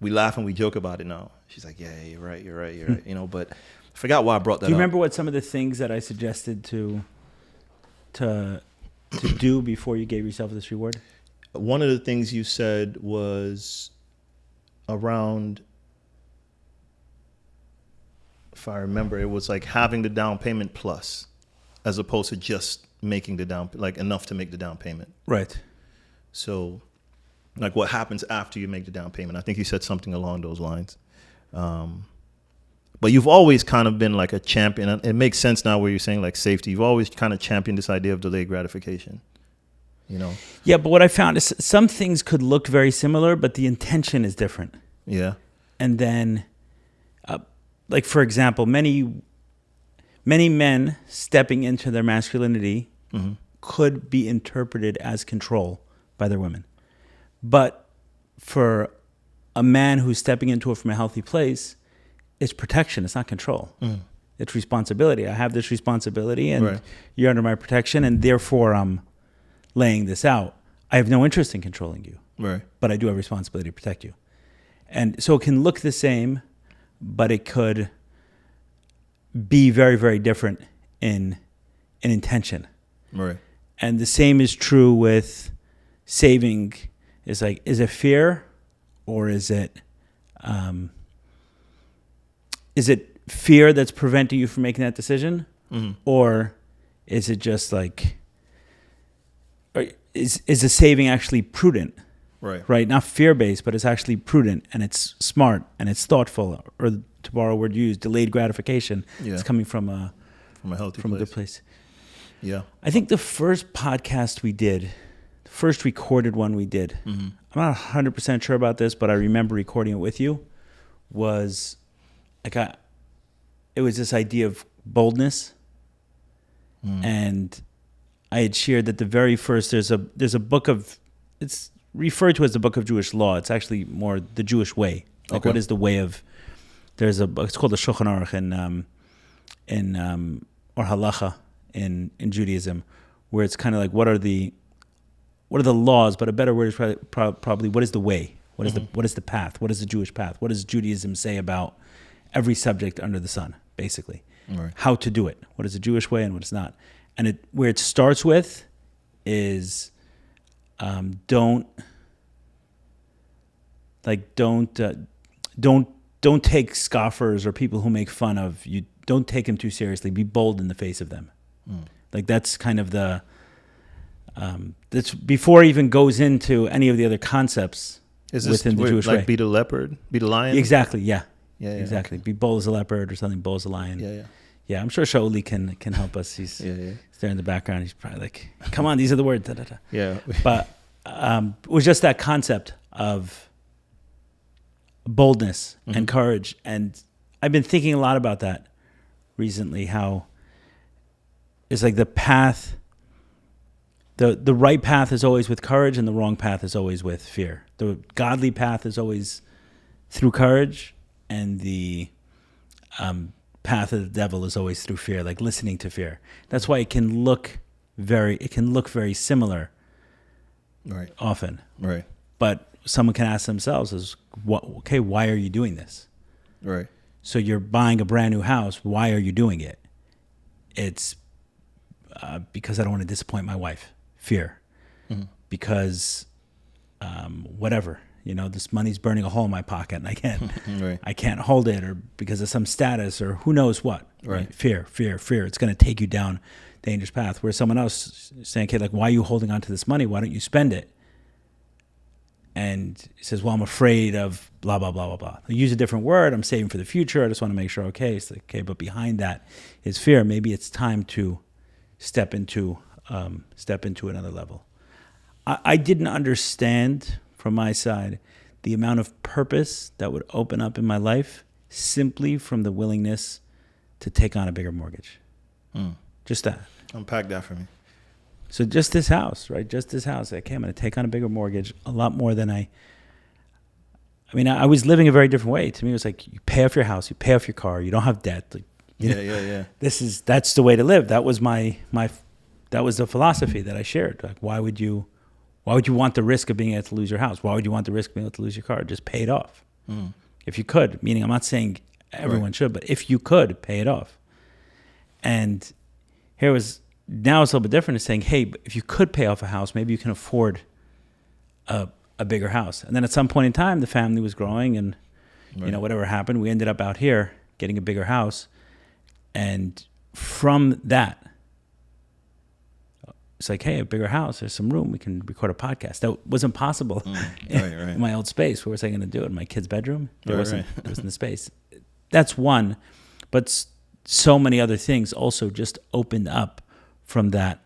we laugh and we joke about it now. She's like, yeah, you're right, but I forgot why I brought that up. Do you remember what some of the things that I suggested to do before you gave yourself this reward? One of the things you said was around, if I remember, it was like having the down payment plus, as opposed to just making the down, like enough to make the down payment. Right. So, like, what happens after you make the down payment? I think you said something along those lines. But you've always kind of been like a champion. And it makes sense now where you're saying like safety. You've always kind of championed this idea of delayed gratification. Yeah, but what I found is some things could look very similar, but the intention is different. Yeah. And then, like, for example, many men stepping into their masculinity could be interpreted as control by their women. But for a man who's stepping into it from a healthy place, it's protection. It's not control. It's responsibility. I have this responsibility, and you're under my protection, and therefore I'm laying this out. I have no interest in controlling you, but I do have responsibility to protect you. And so it can look the same, but it could be very, very different in intention. Right. And the same is true with saving. Is like, is it fear, or is it fear that's preventing you from making that decision, or is it just like, or is the saving actually prudent? Right, not fear-based, but it's actually prudent, and it's smart, and it's thoughtful, or to borrow a word used, delayed gratification. Yeah. It's coming from a healthy a place. good place. Yeah. I think the first podcast we did, the first recorded one we did, I'm not 100% sure about this, but I remember recording it with you, was like it was this idea of boldness, and I had shared that the very first, there's a book of, it's referred to as the book of Jewish law. It's actually more the Jewish way. Like, Okay. what is the way of? There's a book. It's called the Shulchan Aruch or Halacha in Judaism, where it's kind of like what are the laws? But a better word is probably what is the way? What is the path? What is the Jewish path? What does Judaism say about every subject under the sun? Basically, Right. how to do it. What is the Jewish way and what is not? And where it starts with is don't take scoffers or people who make fun of you. Don't take them too seriously. Be bold in the face of them. Like, that's kind of the that's before it even goes into any of the other concepts within the Jewish way. Be the leopard, be the lion. Exactly. Yeah. Yeah. Exactly. Be bold as a leopard or something. Bold as a lion. Yeah. Yeah, I'm sure Shaoli can help us. He's there in the background. He's probably like, "Come on, these are the words." Da, da, da. Yeah. But it was just that concept of boldness and courage, and I've been thinking a lot about that recently. How it's like the path, the right path is always with courage, and the wrong path is always with fear. The godly path is always through courage, and the path of the devil is always through fear, like listening to fear. That's why it can look very similar, Right. often. Right. But someone can ask themselves why are you doing this? Right. So you're buying a brand new house. Why are you doing it? It's because I don't want to disappoint my wife. Fear. Because whatever. This money's burning a hole in my pocket, and I can't, Right. I can't hold it, or because of some status, or who knows what. Right. Fear. It's going to take you down a dangerous path. Where someone else is saying, "Okay, like, why are you holding on to this money? Why don't you spend it?" And he says, "Well, I'm afraid of blah blah blah blah blah." I use a different word. I'm saving for the future. I just want to make sure. Okay, it's like, okay, but behind that is fear. Maybe it's time to step into another level. I didn't understand, from my side, the amount of purpose that would open up in my life simply from the willingness to take on a bigger mortgage. Just that. Unpack that for me. So just this house, right? Just this house. Okay, I'm going to take on a bigger mortgage, a lot more than I was living a very different way. To me, it was like, you pay off your house, you pay off your car, you don't have debt. Like, Yeah. That's the way to live. That was that was the philosophy that I shared. Like, why would you want the risk of being able to lose your house? Why would you want the risk of being able to lose your car? Just pay it off. If you could, meaning I'm not saying everyone should, but if you could, pay it off. And now it's a little bit different. It's saying, hey, if you could pay off a house, maybe you can afford a bigger house. And then at some point in time, the family was growing, and whatever happened, we ended up out here getting a bigger house. And from that, it's like, hey, a bigger house, there's some room, we can record a podcast. That wasn't possible in my old space. Where was I going to do it? In my kid's bedroom? There wasn't the space. That's one. But so many other things also just opened up from that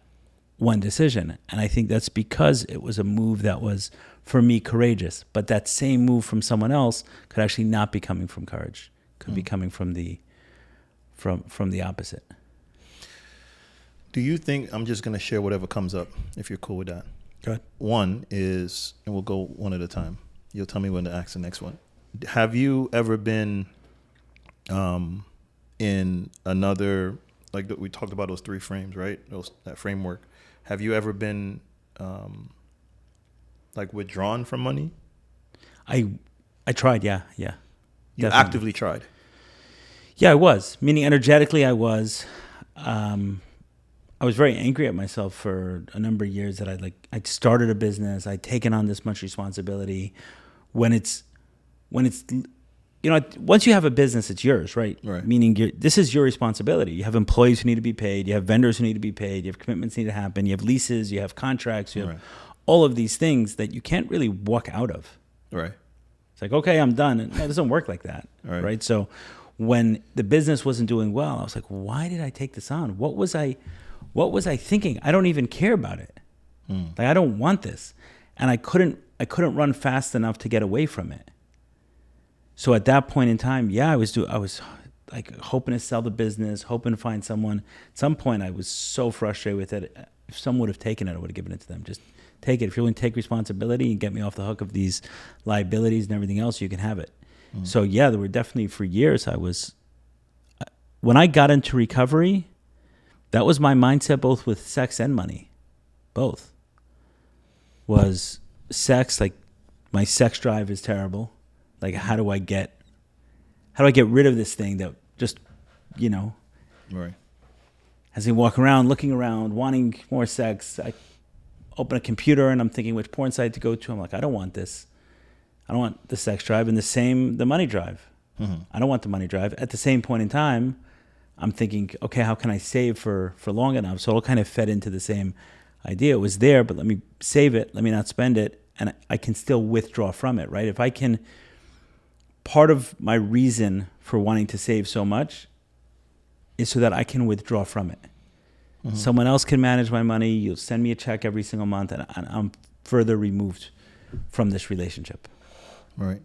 one decision. And I think that's because it was a move that was, for me, courageous. But that same move from someone else could actually not be coming from courage. Could be coming from the opposite. Do you think, I'm just going to share whatever comes up, if you're cool with that. Go ahead. One is, and we'll go one at a time. You'll tell me when to ask the next one. Have you ever been in another, like we talked about those three frames, right? That framework. Have you ever been like withdrawn from money? I tried, yeah. You Definitely. actively tried? Yeah, I was. Meaning energetically I was. I was very angry at myself for a number of years that I'd started a business, I'd taken on this much responsibility. When it's once you have a business, it's yours, right? Right. Meaning this is your responsibility. You have employees who need to be paid. You have vendors who need to be paid. You have commitments that need to happen. You have leases. You have contracts. You have Right. all of these things that you can't really walk out of. Right. It's like, okay, I'm done. And it doesn't work like that, right? So when the business wasn't doing well, I was like, why did I take this on? What was I thinking? I don't even care about it. Like, I don't want this. And I couldn't run fast enough to get away from it. So at that point in time, I was like hoping to sell the business, hoping to find someone. At some point, I was so frustrated with it. If someone would have taken it, I would have given it to them. Just take it. If you're willing to take responsibility and get me off the hook of these liabilities and everything else, you can have it. So there were definitely, for years, when I got into recovery, that was my mindset, both with sex and money. Both. Was sex, like my sex drive is terrible. Like, how do I get rid of this thing that just, Right. has me walking around, looking around, wanting more sex. I open a computer and I'm thinking which porn site to go to. I'm like, I don't want this. I don't want the sex drive. And the money drive. Mm-hmm. I don't want the money drive. At the same point in time, I'm thinking, okay, how can I save for long enough? So it all kind of fed into the same idea. It was there, but let me save it. Let me not spend it. And I can still withdraw from it, right? If I can, part of my reason for wanting to save so much is so that I can withdraw from it. Mm-hmm. Someone else can manage my money. You'll send me a check every single month, and I'm further removed from this relationship. Right.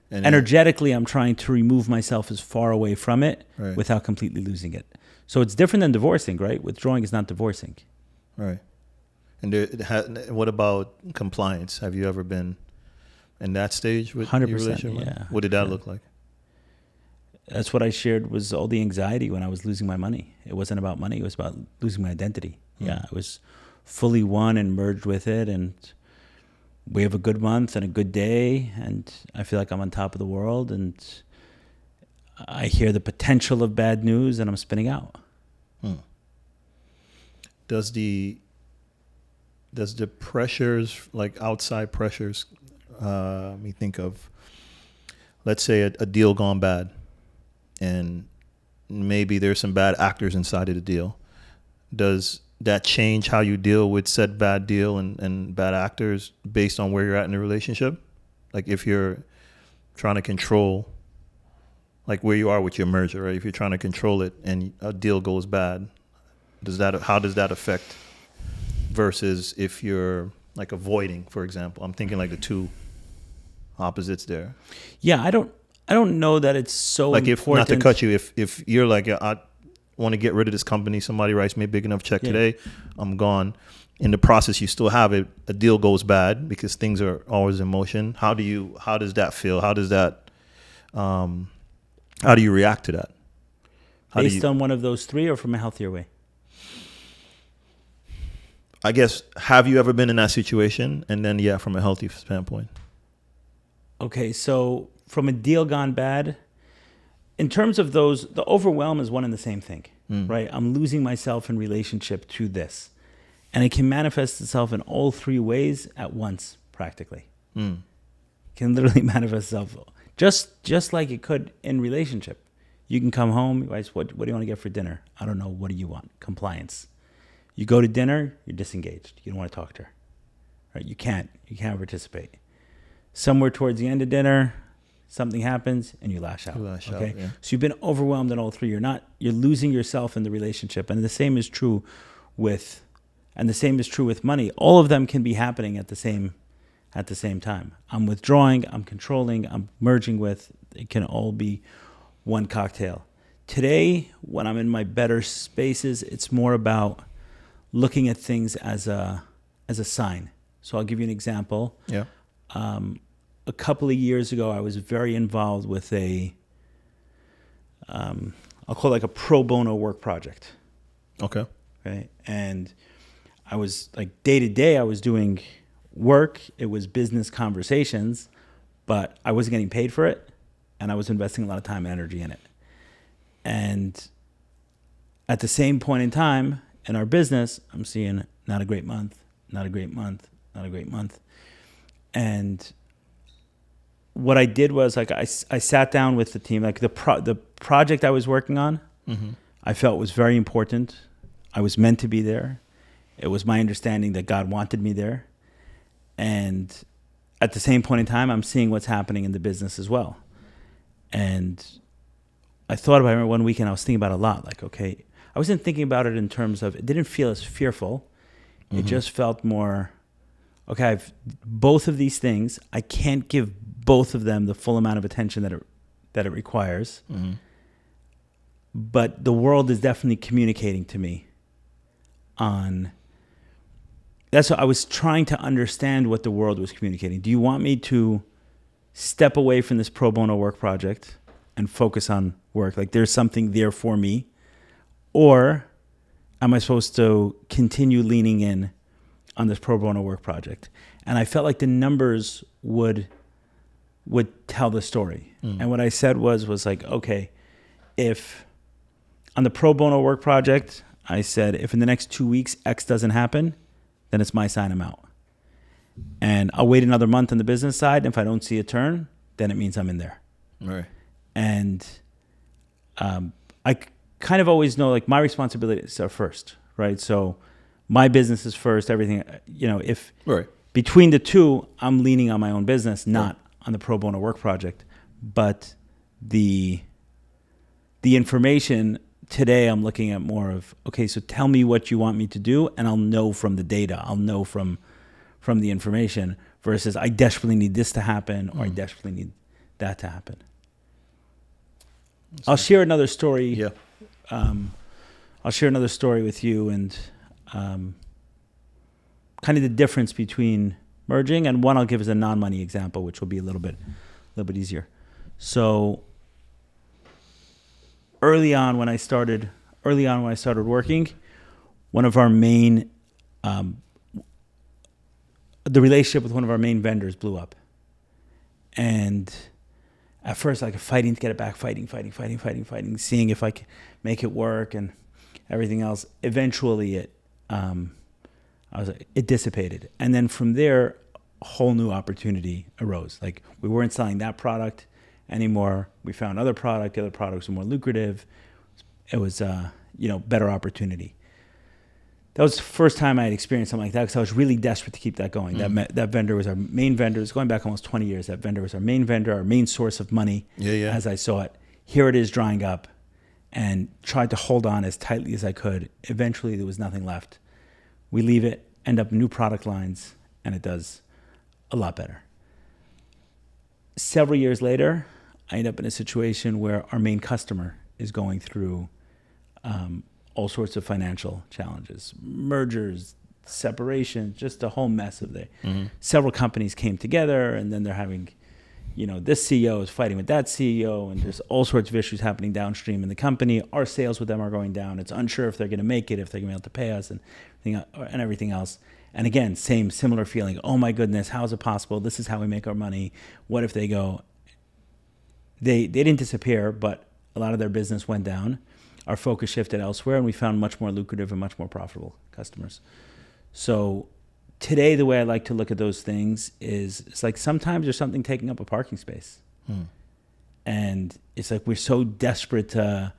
And energetically, I'm trying to remove myself as far away from it without completely losing it. So it's different than divorcing, right? Withdrawing is not divorcing. Right. And what about compliance? Have you ever been in that stage with 100%, your relationship? yeah. What did that look like? That's what I shared, was all the anxiety when I was losing my money. It wasn't about money. It was about losing my identity. Yeah, I was fully one and merged with it, and we have a good month and a good day, and I feel like I'm on top of the world, and I hear the potential of bad news, and I'm spinning out. Does the pressures, like outside pressures, me think of, let's say a deal gone bad, and maybe there's some bad actors inside of the deal. Does that change how you deal with said bad deal and bad actors based on where you're at in the relationship? Like, if you're trying to control, like where you are with your merger, right? If you're trying to control it and a deal goes bad, how does that affect versus if you're like avoiding, for example? I'm thinking like the two opposites there. Yeah, I don't know that it's so like important. If, not to cut you, if you're like, I want to get rid of this company, somebody writes me a big enough check today, I'm gone. In the process, you still have it. A deal goes bad because things are always in motion. How does that feel? How do you react to that? Based on one of those three, or from a healthier way? I guess, have you ever been in that situation? And then, from a healthy standpoint. Okay, so from a deal gone bad, in terms of those, the overwhelm is one and the same thing, right? I'm losing myself in relationship to this. And it can manifest itself in all three ways at once, practically. It can literally manifest itself just like it could in relationship. You can come home, your wife, what do you want to get for dinner? I don't know, what do you want? Compliance. You go to dinner, you're disengaged. You don't want to talk to her, right? You can't participate. Somewhere towards the end of dinner, something happens and you lash out. Okay. So you've been overwhelmed in all three. You're losing yourself in the relationship. And the same is true with money. All of them can be happening at the same time. I'm withdrawing, I'm controlling, I'm merging with. It can all be one cocktail. Today, when I'm in my better spaces, it's more about looking at things as a sign. So I'll give you an example. Yeah. A couple of years ago, I was very involved with I'll call it like a pro bono work project. Okay. Right. And I was like, day to day, I was doing work. It was business conversations, but I wasn't getting paid for it. And I was investing a lot of time and energy in it. And at the same point in time, in our business, I'm seeing not a great month, not a great month, not a great month. And what I did was like I sat down with the team, like the project I was working on, I felt was very important. I was meant to be there. It was my understanding that God wanted me there. And at the same point in time, I'm seeing what's happening in the business as well. And I thought about it one weekend, I was thinking about it a lot. Like, okay, I wasn't thinking about it in terms of, it didn't feel as fearful. It just felt more, okay, I've both of these things. I can't give both of them the full amount of attention that it requires. But the world is definitely communicating to me on, that's what I was trying to understand what the world was communicating. Do you want me to step away from this pro bono work project and focus on work? Like there's something there for me, or am I supposed to continue leaning in on this pro bono work project? And I felt like the numbers would tell the story. And what I said was like, okay, if on the pro bono work project, I said, if in the next 2 weeks X doesn't happen, then it's my sign I'm out. And I'll wait another month on the business side. And if I don't see a turn, then it means I'm in there. Right. And I kind of always know like my responsibilities are first, right? So my business is first, everything, if between the two, I'm leaning on my own business, not on the pro bono work project. But the information today, I'm looking at more of, okay, so tell me what you want me to do, and I'll know from the data. I'll know from the information versus I desperately need this to happen or I desperately need that to happen. I'll share another story. Yeah. I'll share another story with you and kind of the difference between merging, and one I'll give as a non-money example, which will be a little bit easier. So early on when I started working, one of our main, the relationship with one of our main vendors blew up. And at first, like fighting to get it back, fighting, seeing if I could make it work and everything else. Eventually it dissipated. And then from there, a whole new opportunity arose. Like we weren't selling that product anymore. We found other product. The other products were more lucrative. It was, better opportunity. That was the first time I had experienced something like that because I was really desperate to keep that going. That vendor was our main vendor. It's going back almost 20 years. That vendor was our main vendor, our main source of money as I saw it. Here it is drying up, and tried to hold on as tightly as I could. Eventually, there was nothing left. We leave it, end up new product lines, and it does a lot better. Several years later, I end up in a situation where our main customer is going through all sorts of financial challenges, mergers, separation, just a whole mess of it. Several companies came together, and then they're having, this CEO is fighting with that CEO, and there's all sorts of issues happening downstream in the company. Our sales with them are going down. It's unsure if they're going to make it, if they're going to be able to pay us, and everything else. And again, similar feeling. Oh my goodness, how is it possible? This is how we make our money. What if they go? They didn't disappear, but a lot of their business went down. Our focus shifted elsewhere, and we found much more lucrative and much more profitable customers. So today, the way I like to look at those things is it's like sometimes there's something taking up a parking space. And it's like we're so desperate to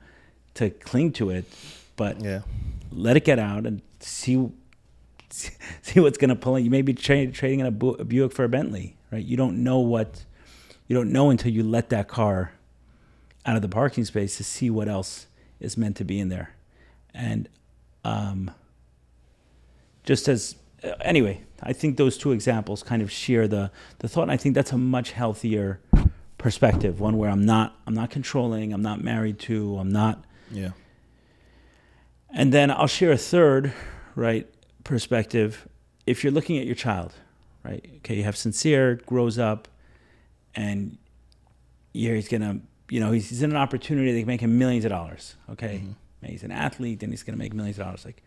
cling to it, but let it get out and see what's going to pull in. You may be trading in a Buick for a Bentley, right? You don't know until you let that car out of the parking space to see what else is meant to be in there. And I think those two examples kind of share the thought, and I think that's a much healthier perspective, one where I'm not controlling, I'm not married to, I'm not. Yeah. And then I'll share a third, right, perspective. If you're looking at your child, right? Okay, you have Sincere, grows up, and he's gonna, he's in an opportunity that can make him millions of dollars. Okay, he's an athlete, and he's gonna make millions of dollars. Like,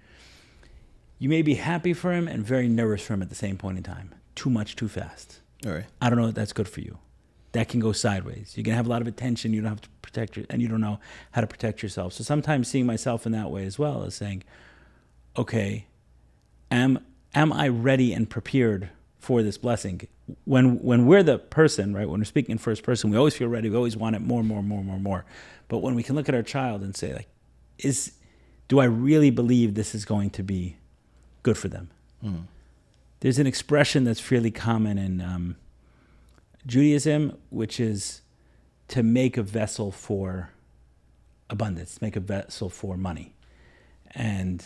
you may be happy for him and very nervous for him at the same point in time. Too much, too fast. All right. I don't know if that's good for you. That can go sideways. You're gonna have a lot of attention. You don't have to protect and you don't know how to protect yourself. So sometimes seeing myself in that way as well is saying, okay, am I ready and prepared for this blessing? When we're the person, right? When we're speaking in first person, we always feel ready. We always want it more, more, more, more, more. But when we can look at our child and say, like, do I really believe this is going to be good for them? Mm. There's an expression that's fairly common in Judaism, which is to make a vessel for abundance, make a vessel for money. And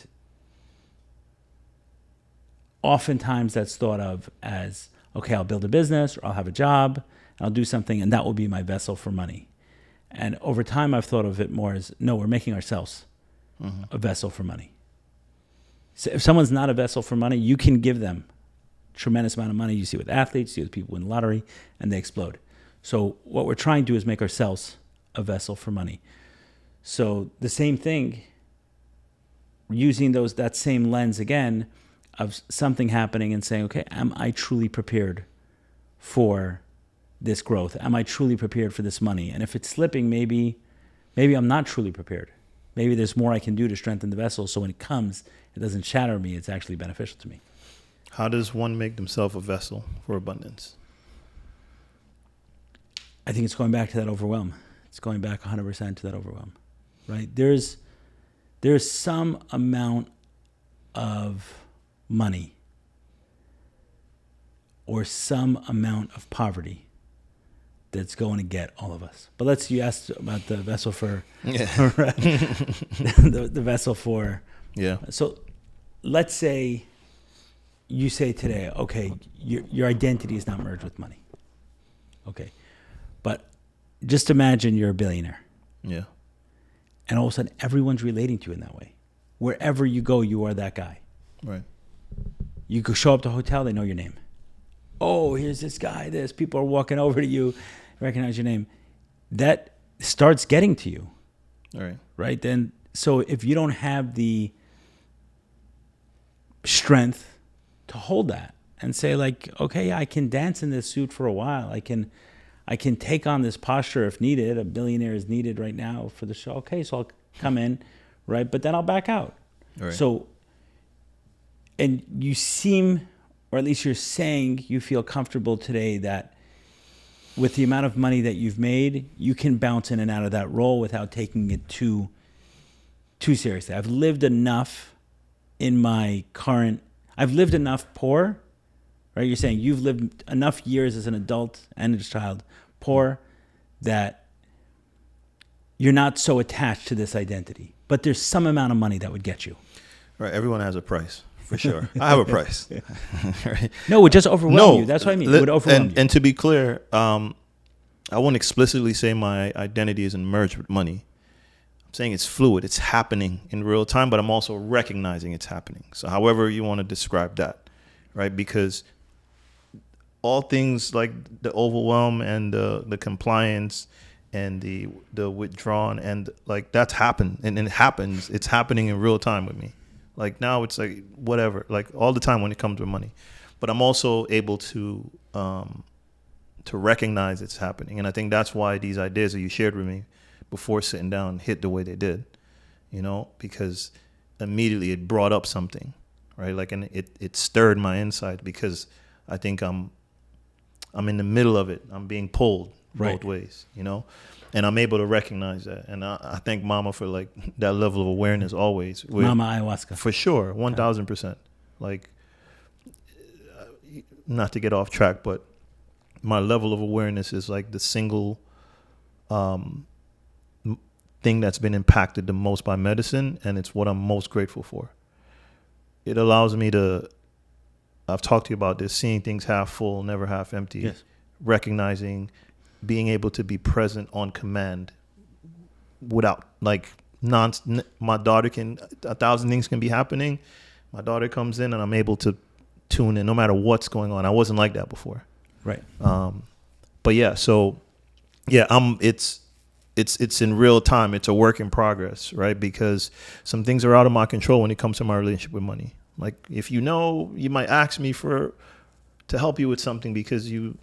oftentimes that's thought of as, okay, I'll build a business, or I'll have a job, I'll do something, and that will be my vessel for money. And over time, I've thought of it more as, no, we're making ourselves a vessel for money. So if someone's not a vessel for money, you can give them a tremendous amount of money. You see with athletes, you see with people win the lottery, and they explode. So what we're trying to do is make ourselves a vessel for money. So the same thing, using that same lens again of something happening and saying, okay, am I truly prepared for this growth? Am I truly prepared for this money? And if it's slipping, maybe I'm not truly prepared. Maybe there's more I can do to strengthen the vessel, so when it comes, it doesn't shatter me. It's actually beneficial to me. How does one make themselves a vessel for abundance? I think it's going back to that overwhelm. It's going back 100% to that overwhelm, right? There's some amount of money or some amount of poverty that's going to get all of us. But you asked about the vessel for, the vessel for. Yeah. So let's say you say today, okay, your identity is not merged with money. Okay. But just imagine you're a billionaire. Yeah. And all of a sudden, everyone's relating to you in that way. Wherever you go, you are that guy. Right. You could show up to a hotel, they know your name. Oh, here's this guy, people are walking over to you, recognize your name. That starts getting to you. All right. Right? Then, so if you don't have the strength to hold that and say, like, okay, I can dance in this suit for a while. I can take on this posture if needed. A billionaire is needed right now for the show. Okay, so I'll come in, right? But then I'll back out. Right. So, and you seem, or at least you're saying you feel comfortable today that with the amount of money that you've made, you can bounce in and out of that role without taking it too seriously. I've lived enough poor, right? You're saying you've lived enough years as an adult and as a child poor that you're not so attached to this identity. But there's some amount of money that would get you. Right. Everyone has a price, for sure. I have a price. Right. No, it would just overwhelm you. That's what I mean. It would overwhelm you. And to be clear, I won't explicitly say my identity isn't merged with money. I'm saying it's fluid. It's happening in real time, but I'm also recognizing it's happening. So however you want to describe that, right? Because all things like the overwhelm and the compliance and the withdrawn and like that's happened and it happens. It's happening in real time with me. Like now it's like whatever, like all the time when it comes to money. But I'm also able to recognize it's happening. And I think that's why these ideas that you shared with me before sitting down hit the way they did, because immediately it brought up something, right? Like, and it stirred my inside because I think I'm in the middle of it. I'm being pulled both ways, and I'm able to recognize that. And I thank Mama for like that level of awareness always. Mama ayahuasca. For sure. 1,000%. Like, not to get off track, but my level of awareness is like the single thing that's been impacted the most by medicine, and it's what I'm most grateful for. It allows me to, I've talked to you about this, seeing things half full, never half empty, yes. Recognizing, being able to be present on command without like my daughter can, 1,000 things can be happening. My daughter comes in and I'm able to tune in no matter what's going on. I wasn't like that before. Right. But yeah, so yeah, it's in real time. It's a work in progress, right? Because some things are out of my control when it comes to my relationship with money. Like if you might ask me to help you with something because you've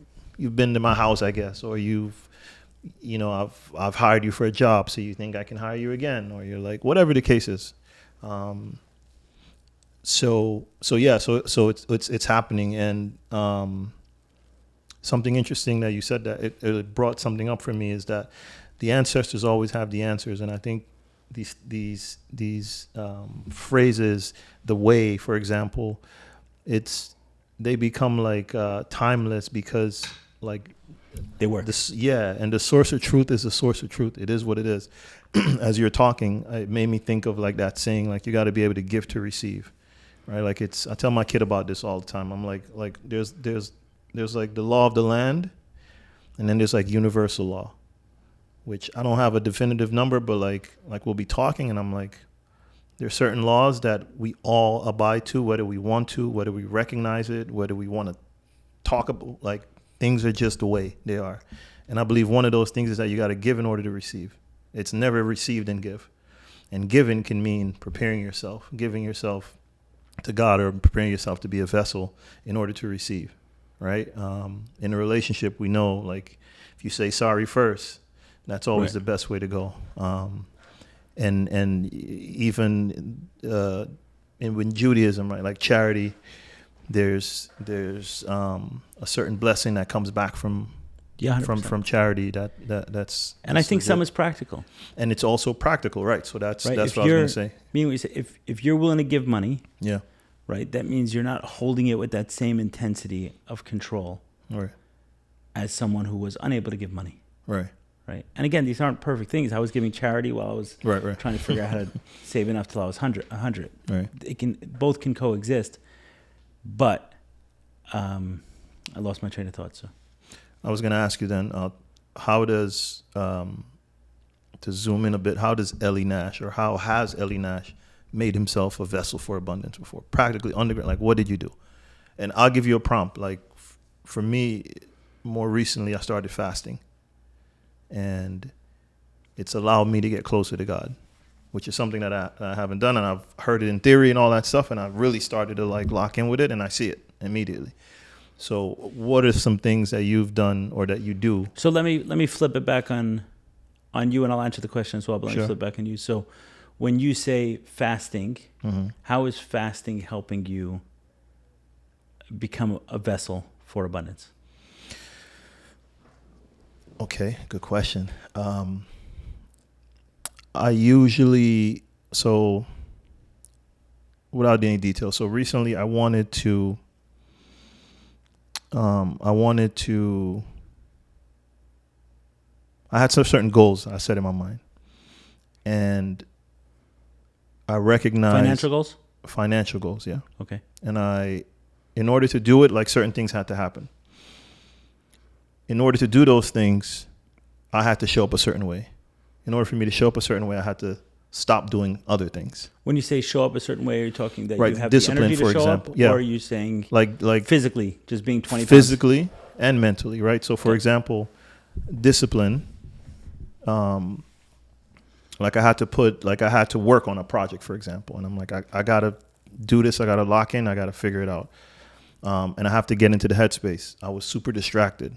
been to my house, I guess, or I've hired you for a job, so you think I can hire you again, or you're like, whatever the case is. so it's happening. And something interesting that you said, that it brought something up for me, is that the ancestors always have the answers. And I think these phrases, the way, for example, they become like timeless, because like They work. and the source of truth is the source of truth. It is what it is. As you're talking, it made me think of like that saying, like, you got to be able to give to receive, right? Like, I tell my kid about this all the time. I'm like there's like the law of the land, and then there's like universal law, which I don't have a definitive number, but like we'll be talking, and I'm like, there's certain laws that we all abide to, whether we want to, whether we recognize it, whether we want to talk about, like, things are just the way they are. And I believe one of those things is that you got to give in order to receive. It's never received and give. And giving can mean preparing yourself, giving yourself to God, or preparing yourself to be a vessel in order to receive, right? In a relationship, we know, like, if you say sorry first, that's always Right. the best way to go. And even in Judaism, right, like charity, there's a certain blessing that comes back from Yeah, 100%. from charity that's And I think legit. some is practical. And it's also practical, right? So that's Right. what If I was you're, going to say. meaning what you say, if you're willing to give money, Yeah, right, that means you're not holding it with that same intensity of control right, as someone who was unable to give money. right, Right. And again, these aren't perfect things. I was giving charity while I was right, trying to figure out how to save enough till I was 100. right. Both can coexist. But I lost my train of thought. So I was going to ask you then, how does, to zoom in a bit, how does Ellie Nash, or how has Ellie Nash made himself a vessel for abundance before? Practically underground, like, what did you do? And I'll give you a prompt. Like, for me, more recently, I started fasting. And it's allowed me to get closer to God, which is something that I haven't done. And I've heard it in theory and all that stuff. And I've really started to like lock in with it, and I see it immediately. So what are some things that you've done or that you do? So let me flip it back on you, and I'll answer the question as well. But let me Sure. flip back on you. So when you say fasting, Mm-hmm. how is fasting helping you become a vessel for abundance? Okay, good question. I usually, so without any detail, so recently I wanted to I had some certain goals I set in my mind, and I recognized Financial goals? yeah. Okay. And in order to do it, like, certain things had to happen. In order to do those things, I had to show up a certain way. In order for me to show up a certain way, I had to stop doing other things. When you say show up a certain way, are you talking that Right, you have discipline, the energy to for show example. up, Yeah. or are you saying Like physically, just being 20 pounds? physically and mentally, right? So, for Okay. example, discipline. Like, I had to work on a project, for example, and I'm like, I gotta do this. I gotta lock in. I gotta figure it out, and I have to get into the headspace. I was super distracted.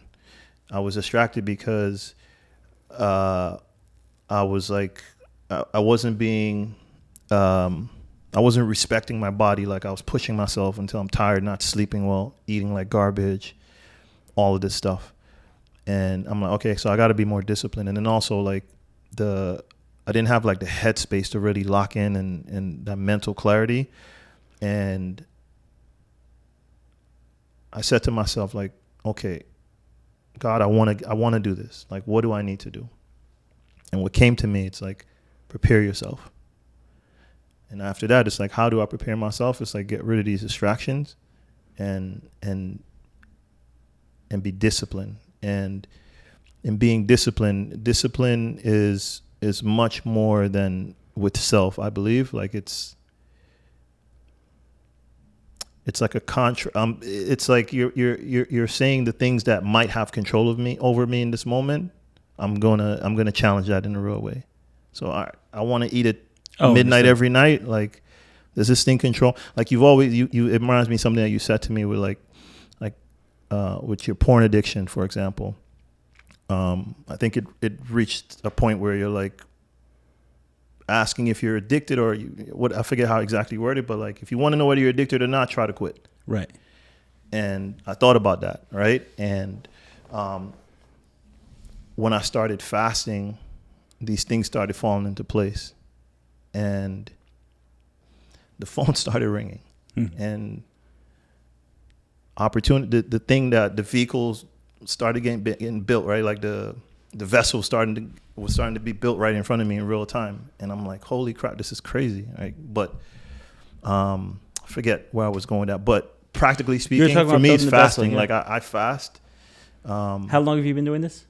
I was distracted because I was like, I wasn't being, I wasn't respecting my body. Like, I was pushing myself until I'm tired, not sleeping well, eating like garbage, all of this stuff. And I'm like, okay, so I got to be more disciplined. And then also, like, I didn't have like the headspace to really lock in and that mental clarity. And I said to myself, like, okay, God, I want to do this. Like, what do I need to do? And what came to me, it's like, prepare yourself. And after that, it's like, how do I prepare myself? It's like, get rid of these distractions and be disciplined. And in being disciplined is much more than with self, I believe. Like, it's like a it's like you're saying the things that might have control over me in this moment. I'm gonna challenge that in a real way. So I want to eat at midnight understood. every night. Like, does this thing control? Like, you've always it reminds me of something that you said to me with like with your porn addiction, for example. I think it reached a point where you're like, asking if you're addicted or I forget how exactly worded, but like if you want to know whether you're addicted or not, try to quit. Right. And I thought about that, right? And when I started fasting, these things started falling into place, and the phone started ringing, and opportunity, the thing that the vehicles started getting built, right? Like the vessel was starting to be built right in front of me in real time, and I'm like, holy crap, this is crazy, right? But I forget where I was going with that, but practically speaking, for me, it's fasting. Vessel, yeah. Like I fast. How long have you been doing this?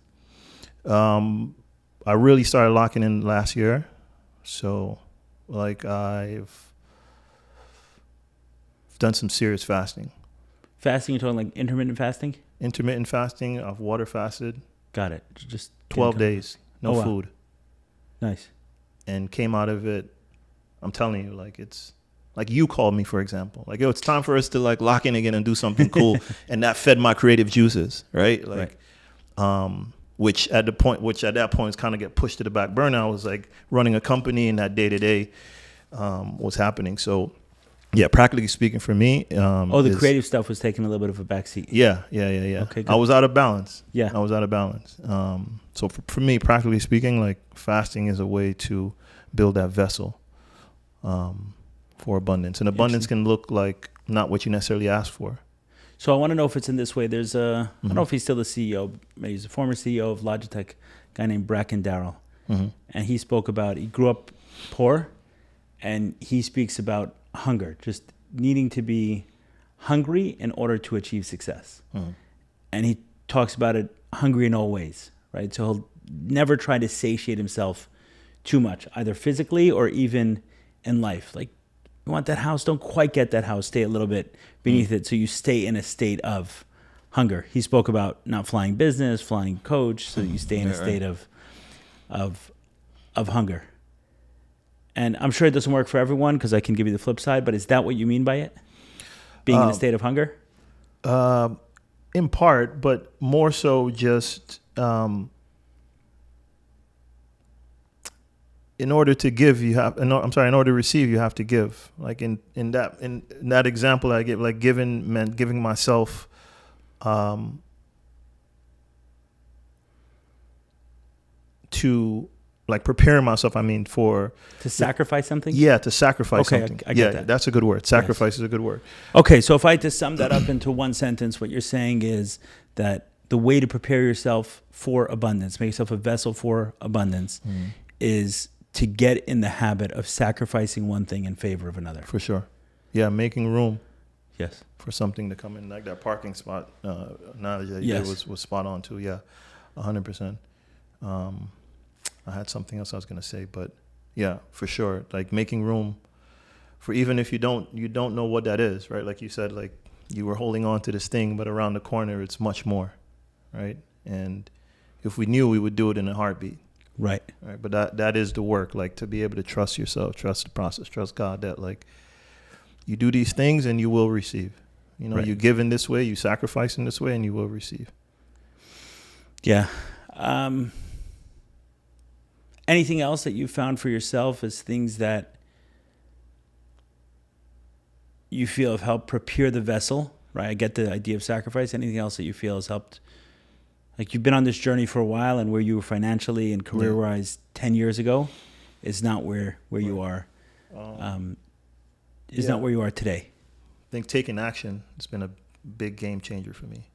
I really started locking in last year, so like I've done some serious fasting. Fasting, you're talking like intermittent fasting? Intermittent fasting. I've water fasted. Got it. Just 12 days, no food. Nice. And came out of it, I'm telling you, like it's like you called me, for example. Like, yo, it's time for us to like lock in again and do something cool. And that fed my creative juices, right? Like, which at that point is kind of get pushed to the back burner. I was like running a company and that day to day was happening. So yeah, practically speaking for me. The creative stuff was taking a little bit of a backseat. Yeah. Okay, good. I was out of balance. Yeah. I was out of balance. So for me, practically speaking, like fasting is a way to build that vessel for abundance. And abundance can look like not what you necessarily ask for. So I want to know if it's in this way. There's I don't know if he's still the CEO. Maybe he's a former CEO of Logitech, a guy named Bracken Darrell. And he spoke about, he grew up poor, and he speaks about hunger, just needing to be hungry in order to achieve success. And he talks about it hungry in all ways, right? So he'll never try to satiate himself too much, either physically or even in life. Like, you want that house, don't quite get that house, stay a little bit beneath it, so you stay in a state of hunger. He spoke about not flying business, flying coach, so you stay in a state of hunger. And I'm sure it doesn't work for everyone, because I can give you the flip side, but is that what you mean by it? Being in a state of hunger? In part, but more so just in order to give, in order to receive, you have to give. Like in that example I give, like giving meant giving myself to like preparing myself, to sacrifice something? Yeah, to sacrifice something. I get that. That's a good word. Sacrifice is a good word. Okay, so if I had to sum that up into one sentence, what you're saying is that the way to prepare yourself for abundance, make yourself a vessel for abundance, is to get in the habit of sacrificing one thing in favor of another. For sure. Yeah, making room. Yes. For something to come in, like that parking spot analogy that you did was spot on too. Yeah, 100%. I had something else I was going to say, but yeah, for sure. Like making room for, even if you don't know what that is, right? Like you said, like you were holding on to this thing, but around the corner, it's much more, right? And if we knew, we would do it in a heartbeat. Right. But that is the work, like to be able to trust yourself, trust the process, trust God, that like you do these things and you will receive. You give in this way, you sacrifice in this way, and you will receive. Yeah. Anything else that you found for yourself as things that you feel have helped prepare the vessel, right? I get the idea of sacrifice. Anything else that you feel has helped? Like, you've been on this journey for a while, and where you were financially and career-wise 10 years ago is not where you are. Not where you are today. I think taking action has been a big game changer for me.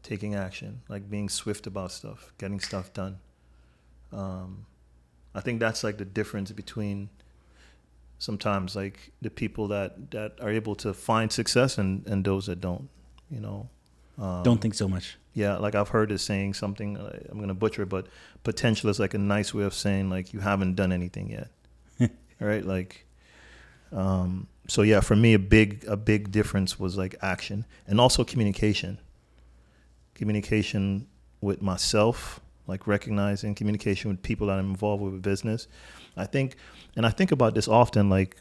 Taking action, like being swift about stuff, getting stuff done. I think that's like the difference between sometimes like the people that are able to find success and those that don't, don't think so much. Yeah, like I've heard this saying something, I'm going to butcher it, but potential is like a nice way of saying like you haven't done anything yet. Right? Like, so yeah, for me, a big difference was like action, and also communication with myself, like recognizing communication with people that I'm involved with business. I think about this often, like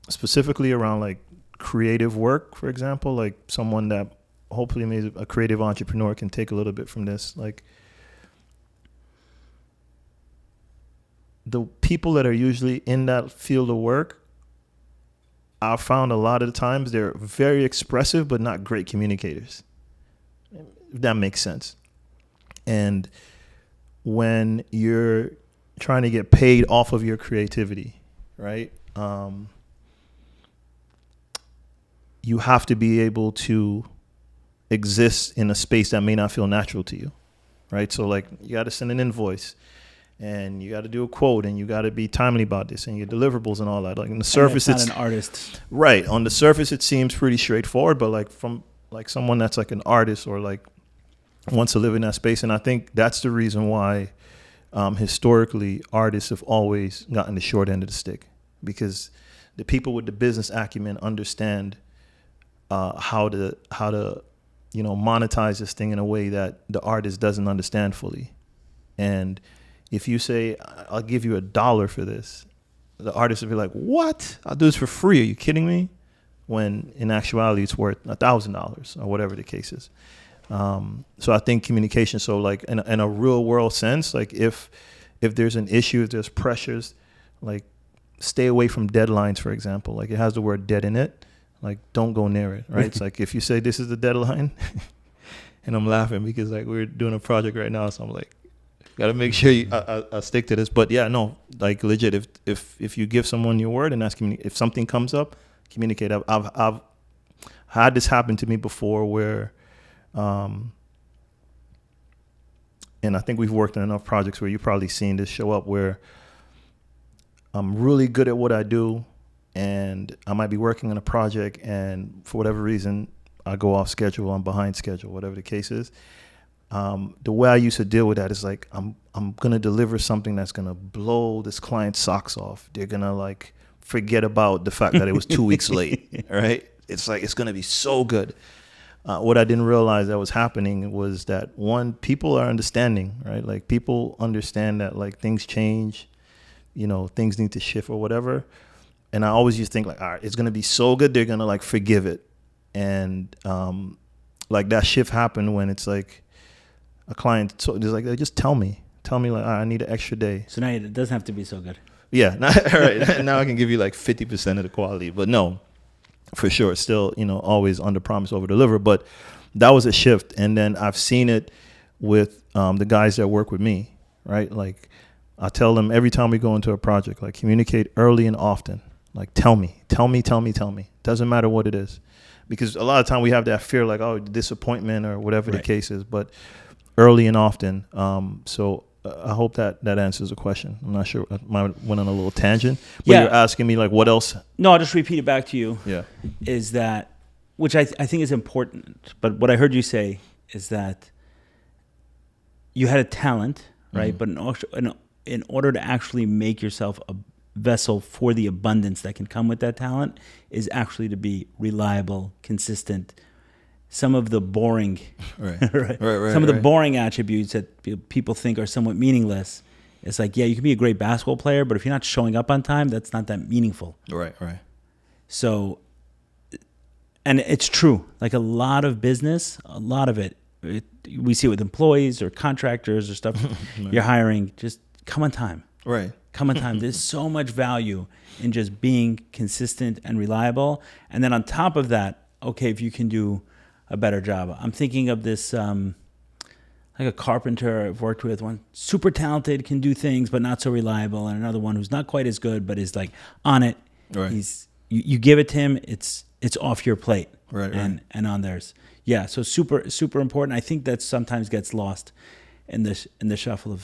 specifically around like creative work, for example, like someone that hopefully maybe a creative entrepreneur can take a little bit from this. Like the people that are usually in that field of work, I've found a lot of the times they're very expressive, but not great communicators. If that makes sense. And when you're trying to get paid off of your creativity, right? You have to be able to exist in a space that may not feel natural to you, right? So like you got to send an invoice and you got to do a quote and you got to be timely about this and your deliverables and all that. Like on the surface, it's not an artist. Right. On the surface, it seems pretty straightforward, but like from like someone that's like an artist or like wants to live in that space. And I think that's the reason why historically artists have always gotten the short end of the stick, because the people with the business acumen understand how to monetize this thing in a way that the artist doesn't understand fully. And if you say, I'll give you $1 for this, the artist will be like, what? I'll do this for free. Are you kidding me? When in actuality, it's worth $1,000 or whatever the case is. So I think communication, so like in a real world sense, like if there's an issue, if there's pressures, like stay away from deadlines, for example. Like it has the word dead in it. Like, don't go near it, right? It's like if you say this is the deadline, and I'm laughing because like we're doing a project right now, so I'm like, gotta make sure I stick to this. But yeah, no, like legit, if you give someone your word and that's if something comes up, communicate. I've had this happen to me before where, and I think we've worked on enough projects where you've probably seen this show up, where I'm really good at what I do. And I might be working on a project and for whatever reason, I go off schedule, I'm behind schedule, whatever the case is. The way I used to deal with that is like, I'm going to deliver something that's going to blow this client's socks off. They're going to like forget about the fact that it was 2 weeks late, right? It's like, it's going to be so good. What I didn't realize that was happening was that one, people are understanding, right? Like people understand that like things change, things need to shift or whatever. And I always used to think like, all right, it's going to be so good. They're going to like forgive it. And like that shift happened when it's like a client just like, just tell me like, I need an extra day. So now it doesn't have to be so good. Yeah. All right. Now I can give you like 50% of the quality, but no, for sure. It's still, always under promise, over deliver. But that was a shift. And then I've seen it with the guys that work with me, right? Like I tell them every time we go into a project, like communicate early and often. Like, tell me. Doesn't matter what it is. Because a lot of time we have that fear, like, oh, disappointment or whatever the case is, but early and often. So I hope that answers the question. I'm not sure. I went on a little tangent. But you're asking me, like, what else? No, I'll just repeat it back to you. Yeah. Is that, which I think is important, but what I heard you say is that you had a talent, right? Mm-hmm. But in order to actually make yourself a vessel for the abundance that can come with that talent is actually to be reliable, consistent. Some of the boring, the boring attributes that people think are somewhat meaningless. It's like, yeah, you can be a great basketball player, but if you're not showing up on time, that's not that meaningful. Right. So, and it's true. Like a lot of business, a lot of it we see it with employees or contractors or stuff. You're hiring, just come on time. Right. Come on time. There's so much value in just being consistent and reliable. And then on top of that, okay, if you can do a better job. I'm thinking of this, like a carpenter I've worked with, one super talented, can do things, but not so reliable. And another one who's not quite as good, but is like on it. Right. You give it to him, it's off your plate. Right. And on theirs. Yeah. So super, super important. I think that sometimes gets lost in the shuffle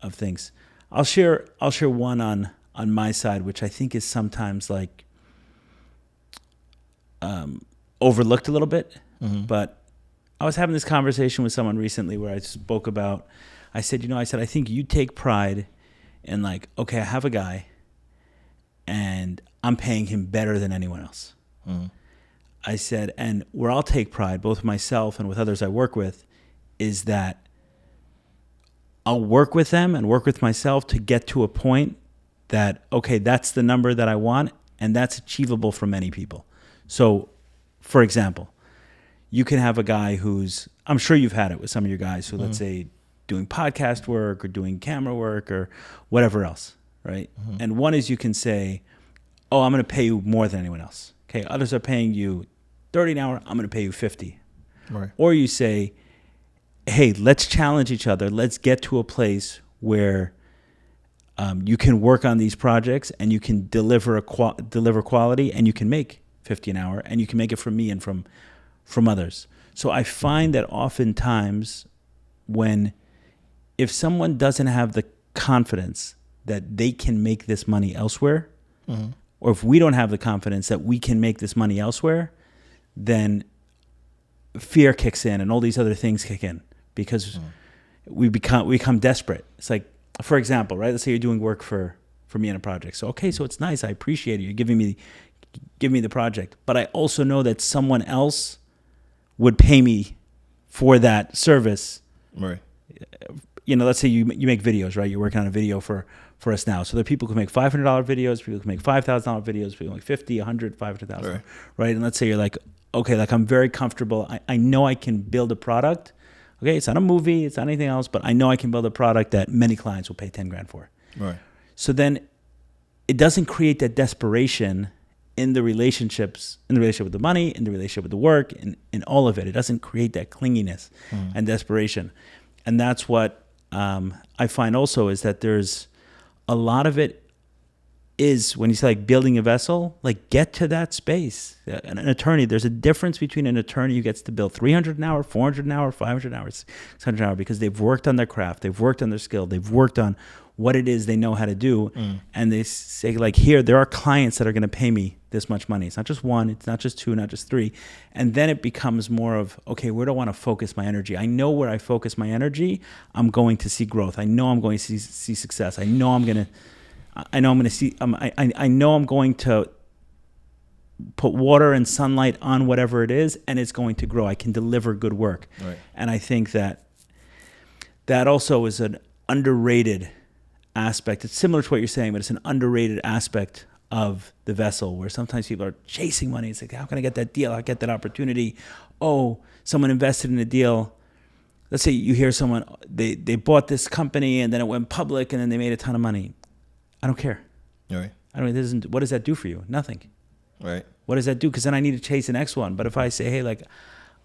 of things. I'll share one on my side, which I think is sometimes like overlooked a little bit. Mm-hmm. But I was having this conversation with someone recently where I spoke about, I said, I think you take pride in like, okay, I have a guy and I'm paying him better than anyone else. Mm-hmm. I said, and where I'll take pride, both myself and with others I work with, is that I'll work with them and work with myself to get to a point that, okay, that's the number that I want, and that's achievable for many people. So, for example, you can have a guy who's, I'm sure you've had it with some of your guys who, let's say, doing podcast work or doing camera work or whatever else, right? And one is you can say, oh, I'm going to pay you more than anyone else. Okay, others are paying you 30 an hour. I'm going to pay you 50. Right. Or you say, hey, let's challenge each other. Let's get to a place where you can work on these projects and you can deliver quality, and you can make 50 an hour, and you can make it from me and from others. So I find that oftentimes if someone doesn't have the confidence that they can make this money elsewhere, or if we don't have the confidence that we can make this money elsewhere, then fear kicks in and all these other things kick in, because we become desperate. It's like, for example, right? Let's say you're doing work for me in a project. So, okay, so it's nice. I appreciate it. You're giving me the project. But I also know that someone else would pay me for that service. Right. Let's say you make videos, right? You're working on a video for us now. So there are people who make $500 videos, people who make $5,000 videos, people who make 50, 100, 500,000, right? And let's say you're like, okay, like I'm very comfortable. I know I can build a product. Okay, it's not a movie, it's not anything else, but I know I can build a product that many clients will pay 10 grand for. Right. So then it doesn't create that desperation in the relationships, in the relationship with the money, in the relationship with the work, in all of it. It doesn't create that clinginess and desperation. And that's what I find also, is that there's a lot of it is, when you say like building a vessel, like get to that space. An attorney, there's a difference between an attorney who gets to bill 300 an hour, 400 an hour, 500 an hour, 600 an hour, because they've worked on their craft, they've worked on their skill, they've worked on what it is they know how to do. And they say like, here, there are clients that are going to pay me this much money. It's not just one, it's not just two, not just three. And then it becomes more of, okay, where do I want to focus my energy? I know where I focus my energy, I'm going to see growth. I know I'm going to see success. I know I'm going to put water and sunlight on whatever it is, and it's going to grow. I can deliver good work. Right. And I think that also is an underrated aspect. It's similar to what you're saying, but it's an underrated aspect of the vessel, where sometimes people are chasing money. It's like, how can I get that deal? How can I get that opportunity? Oh, someone invested in a deal. Let's say you hear someone, they bought this company and then it went public and then they made a ton of money. I don't care. Right. What does that do for you? Nothing. Right. What does that do? Because then I need to chase the next one. But if I say, hey, like,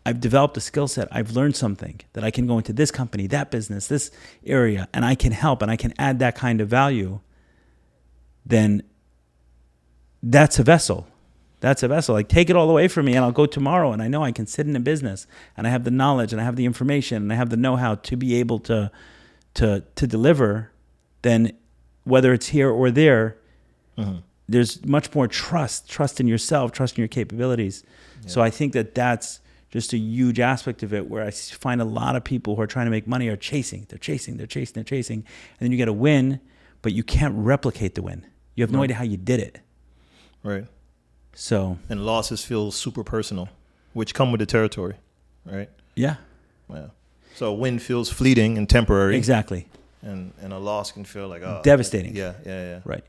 I've developed a skill set, I've learned something that I can go into this company, that business, this area, and I can help and I can add that kind of value, then that's a vessel. That's a vessel. Like, take it all away from me and I'll go tomorrow, and I know I can sit in a business and I have the knowledge and I have the information and I have the know-how to be able to deliver. Then whether it's here or there, there's much more trust in yourself, trust in your capabilities. Yeah. So I think that that's just a huge aspect of it, where I find a lot of people who are trying to make money are chasing. They're chasing. And then you get a win, but you can't replicate the win. You have no idea how you did it. Right. So. And losses feel super personal, which come with the territory, right? Yeah. Yeah. So a win feels fleeting and temporary. Exactly. And a loss can feel like, devastating. Yeah. Right.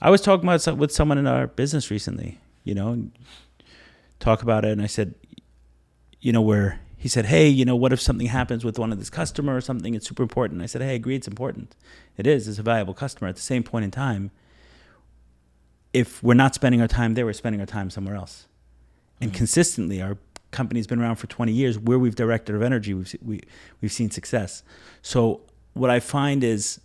I was talking about with someone in our business recently, talk about it, and I said, where he said, hey, what if something happens with one of this customer or something? It's super important. I said, hey, I agree, it's important. It is. It's a valuable customer. At the same point in time, if we're not spending our time there, we're spending our time somewhere else. And consistently, our company's been around for 20 years. Where we've directed our energy, we've seen success. So what I find is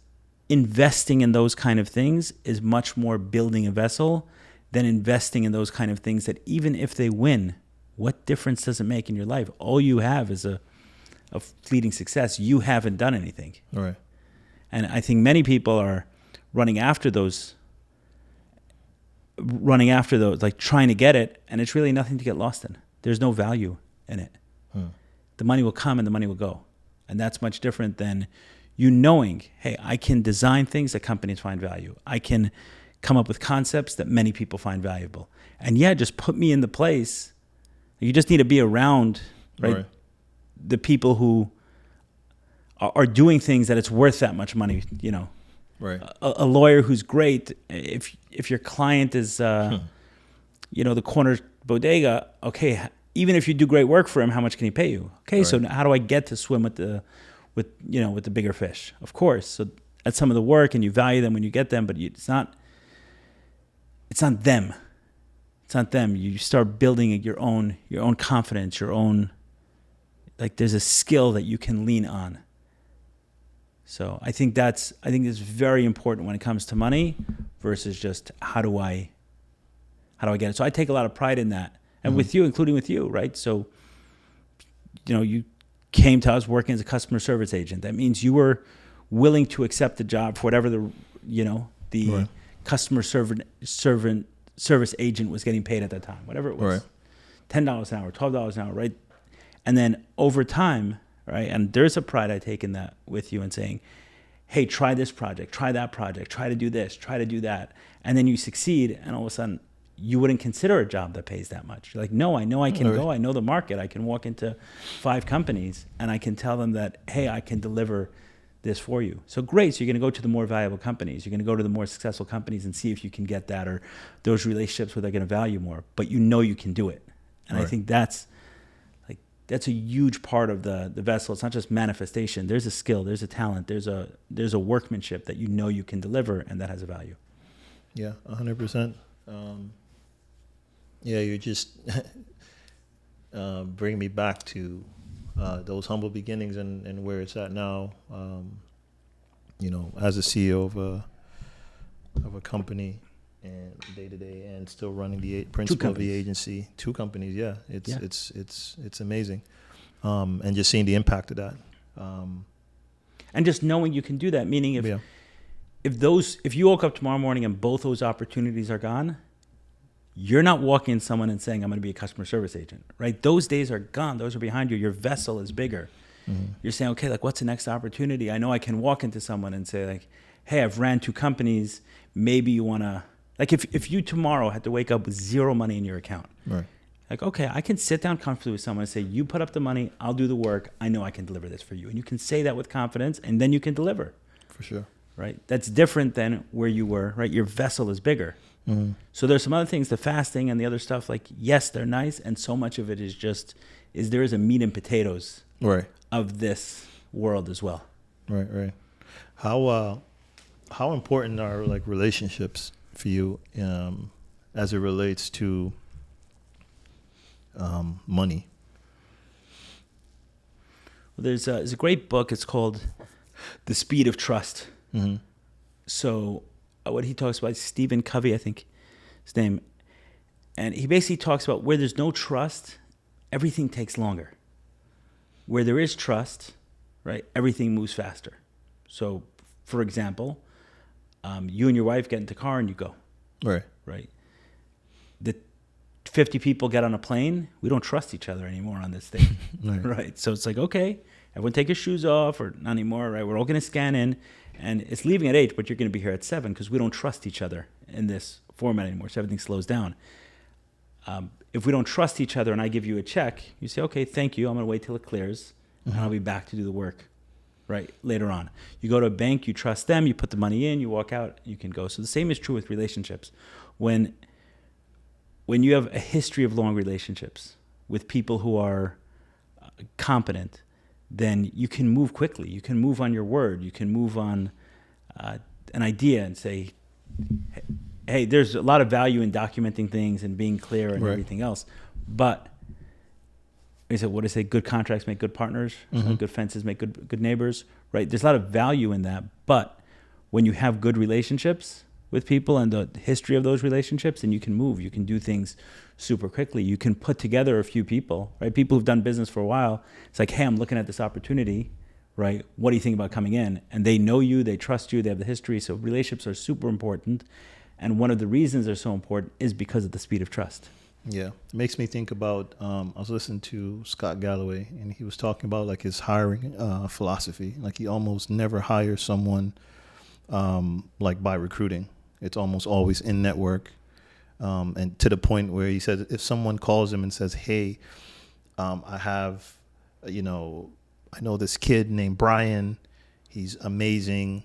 investing in those kind of things is much more building a vessel than investing in those kind of things that, even if they win, what difference does it make in your life? All you have is a fleeting success. You haven't done anything. Right. And I think many people are running after those, like trying to get it, and it's really nothing to get lost in. There's no value in it. The money will come and the money will go. And that's much different than you knowing, hey, I can design things that companies find value. I can come up with concepts that many people find valuable. And just put me in the place. You just need to be around, right? The people who are doing things that it's worth that much money, Right. A lawyer who's great, if your client is, the corner bodega, okay, even if you do great work for him, how much can he pay you? Okay, so how do I get to swim with the bigger fish? Of course. So at some of the work and you value them when you get them, but it's not them. It's not them. You start building your own confidence, your own, like there's a skill that you can lean on. So I think it's very important when it comes to money versus just how do I get it. So I take a lot of pride in that. And with you, including with you, right? So, you came to us working as a customer service agent. That means you were willing to accept the job for whatever the right. customer service agent was getting paid at that time, whatever it was, right. $10 an hour, $12 an hour, right? And then over time, right? And there's a pride I take in that with you and saying, hey, try this project, try that project, try to do this, try to do that. And then you succeed, and all of a sudden, you wouldn't consider a job that pays that much. You're like, no, I know I can go. I know the market. I can walk into 5 companies and I can tell them that, hey, I can deliver this for you. So great. So you're going to go to the more valuable companies. You're going to go to the more successful companies and see if you can get that or those relationships where they're going to value more. But you can do it. And I think that's a huge part of the vessel. It's not just manifestation. There's a skill. There's a talent. There's a workmanship that you can deliver, and that has a value. Yeah, 100%. Yeah, you're just bringing me back to those humble beginnings and where it's at now. As a CEO of a company and day to day, and still running the principal of the agency, 2 companies. Yeah, it's amazing, and just seeing the impact of that, and just knowing you can do that. Meaning, if you woke up tomorrow morning and both those opportunities are gone, you're not walking in someone and saying, I'm going to be a customer service agent, right? Those days are gone. Those are behind you. Your vessel is bigger. Mm-hmm. You're saying, okay, like what's the next opportunity? I know I can walk into someone and say like, hey, I've ran 2 companies. Maybe you want to, like if you tomorrow had to wake up with 0 money in your account, right? Like, okay, I can sit down comfortably with someone and say, you put up the money, I'll do the work. I know I can deliver this for you. And you can say that with confidence, and then you can deliver. For sure. Right? That's different than where you were, right? Your vessel is bigger. Mm-hmm. So there's some other things, the fasting and the other stuff, like, yes, they're nice. And so much of it is there is a meat and potatoes of this world as well. Right. How important are like relationships for you as it relates to money? Well, there's a great book. It's called The Speed of Trust. Mm-hmm. So what he talks about, Stephen Covey, I think his name, and he basically talks about where there's no trust, everything takes longer. Where there is trust, right, everything moves faster. So, for example, you and your wife get into the car and you go. Right. The 50 people get on a plane. We don't trust each other anymore on this thing. Right. So it's like, okay, everyone take your shoes off, or not anymore, right? We're all going to scan in, and it's leaving at 8, but you're going to be here at 7 because we don't trust each other in this format anymore. So everything slows down. If we don't trust each other and I give you a check, you say, okay, thank you. I'm going to wait till it clears, and I'll be back to do the work. Right, later on. You go to a bank, you trust them, you put the money in, you walk out, you can go. So the same is true with relationships. When you have a history of long relationships with people who are competent, then you can move quickly. You can move on your word. You can move on an idea and say, hey, there's a lot of value in documenting things and being clear and everything else. But what do they say? Good contracts make good partners. Mm-hmm. Good fences make good neighbors. Right? There's a lot of value in that. But when you have good relationships with people and the history of those relationships, then you can move. You can do things super quickly. You can put together a few people. Right? People who've done business for a while. It's like, hey, I'm looking at this opportunity. Right? What do you think about coming in? And they know you. They trust you. They have the history. So relationships are super important. And one of the reasons they're so important is because of the speed of trust. Yeah, it makes me think about, I was listening to Scott Galloway, and he was talking about like his hiring philosophy. Like he almost never hires someone like by recruiting. It's almost always in network. And to the point where he said, if someone calls him and says, hey, I have, I know this kid named Brian, he's amazing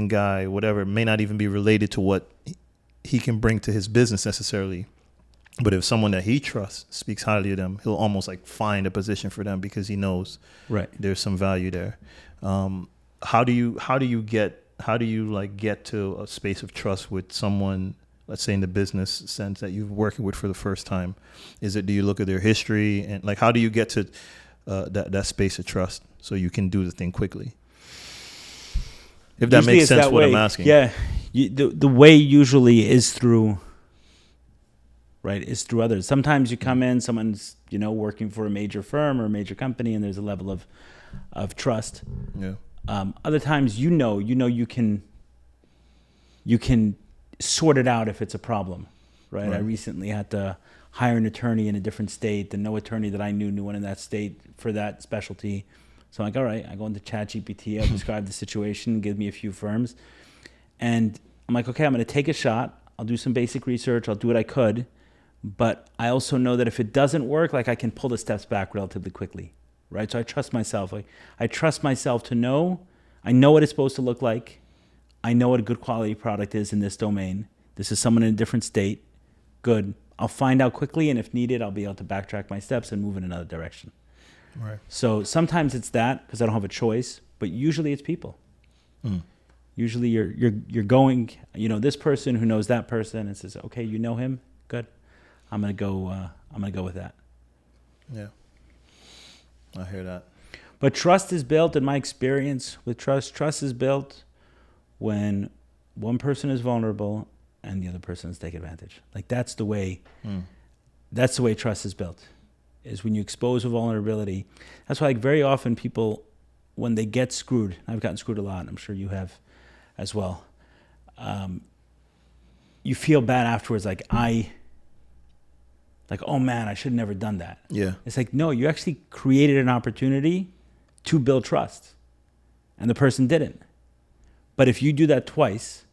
guy, whatever, it may not even be related to what he can bring to his business necessarily. But if someone that he trusts speaks highly of them, he'll almost like find a position for them because he knows there's some value there. how do you like get to a space of trust with someone, let's say in the business sense, that you're working with for the first time? Do you look at their history, and like how do you get to that space of trust so you can do the thing quickly? If that Usually makes it's sense, that what way. I'm asking. Yeah, the way usually is through. Right, is through others. Sometimes you come in, someone's working for a major firm or a major company, and there's a level of trust. Yeah. Other times, you can sort it out if it's a problem, right? I recently had to hire an attorney in a different state, and no attorney that I knew one in that state for that specialty. So I'm like, all right, I go into ChatGPT, I'll describe the situation, give me a few firms, and I'm like, okay, I'm going to take a shot. I'll do some basic research. I'll do what I could, but I also know that if it doesn't work, like I can pull the steps back relatively quickly. Right, so I trust myself. I trust myself to know. I know what it's supposed to look like. I know what a good quality product is in this domain. This is someone in a different state. Good. I'll find out quickly, and if needed, I'll be able to backtrack my steps and move in another direction. Right. So sometimes it's that because I don't have a choice, but usually it's people. Usually you're going. This person who knows that person and says, okay, you know him. Good. I'm gonna go with that. Yeah. I hear that. But trust is built, in my experience with trust is built when one person is vulnerable and the other person is taking advantage. Like that's the way trust is built, is when you expose a vulnerability. That's why very often people, when they get screwed, I've gotten screwed a lot, I'm sure you have as well, you feel bad afterwards, like, oh man, I should have never done that. Yeah. It's like, no, you actually created an opportunity to build trust, and the person didn't. But if you do that twice,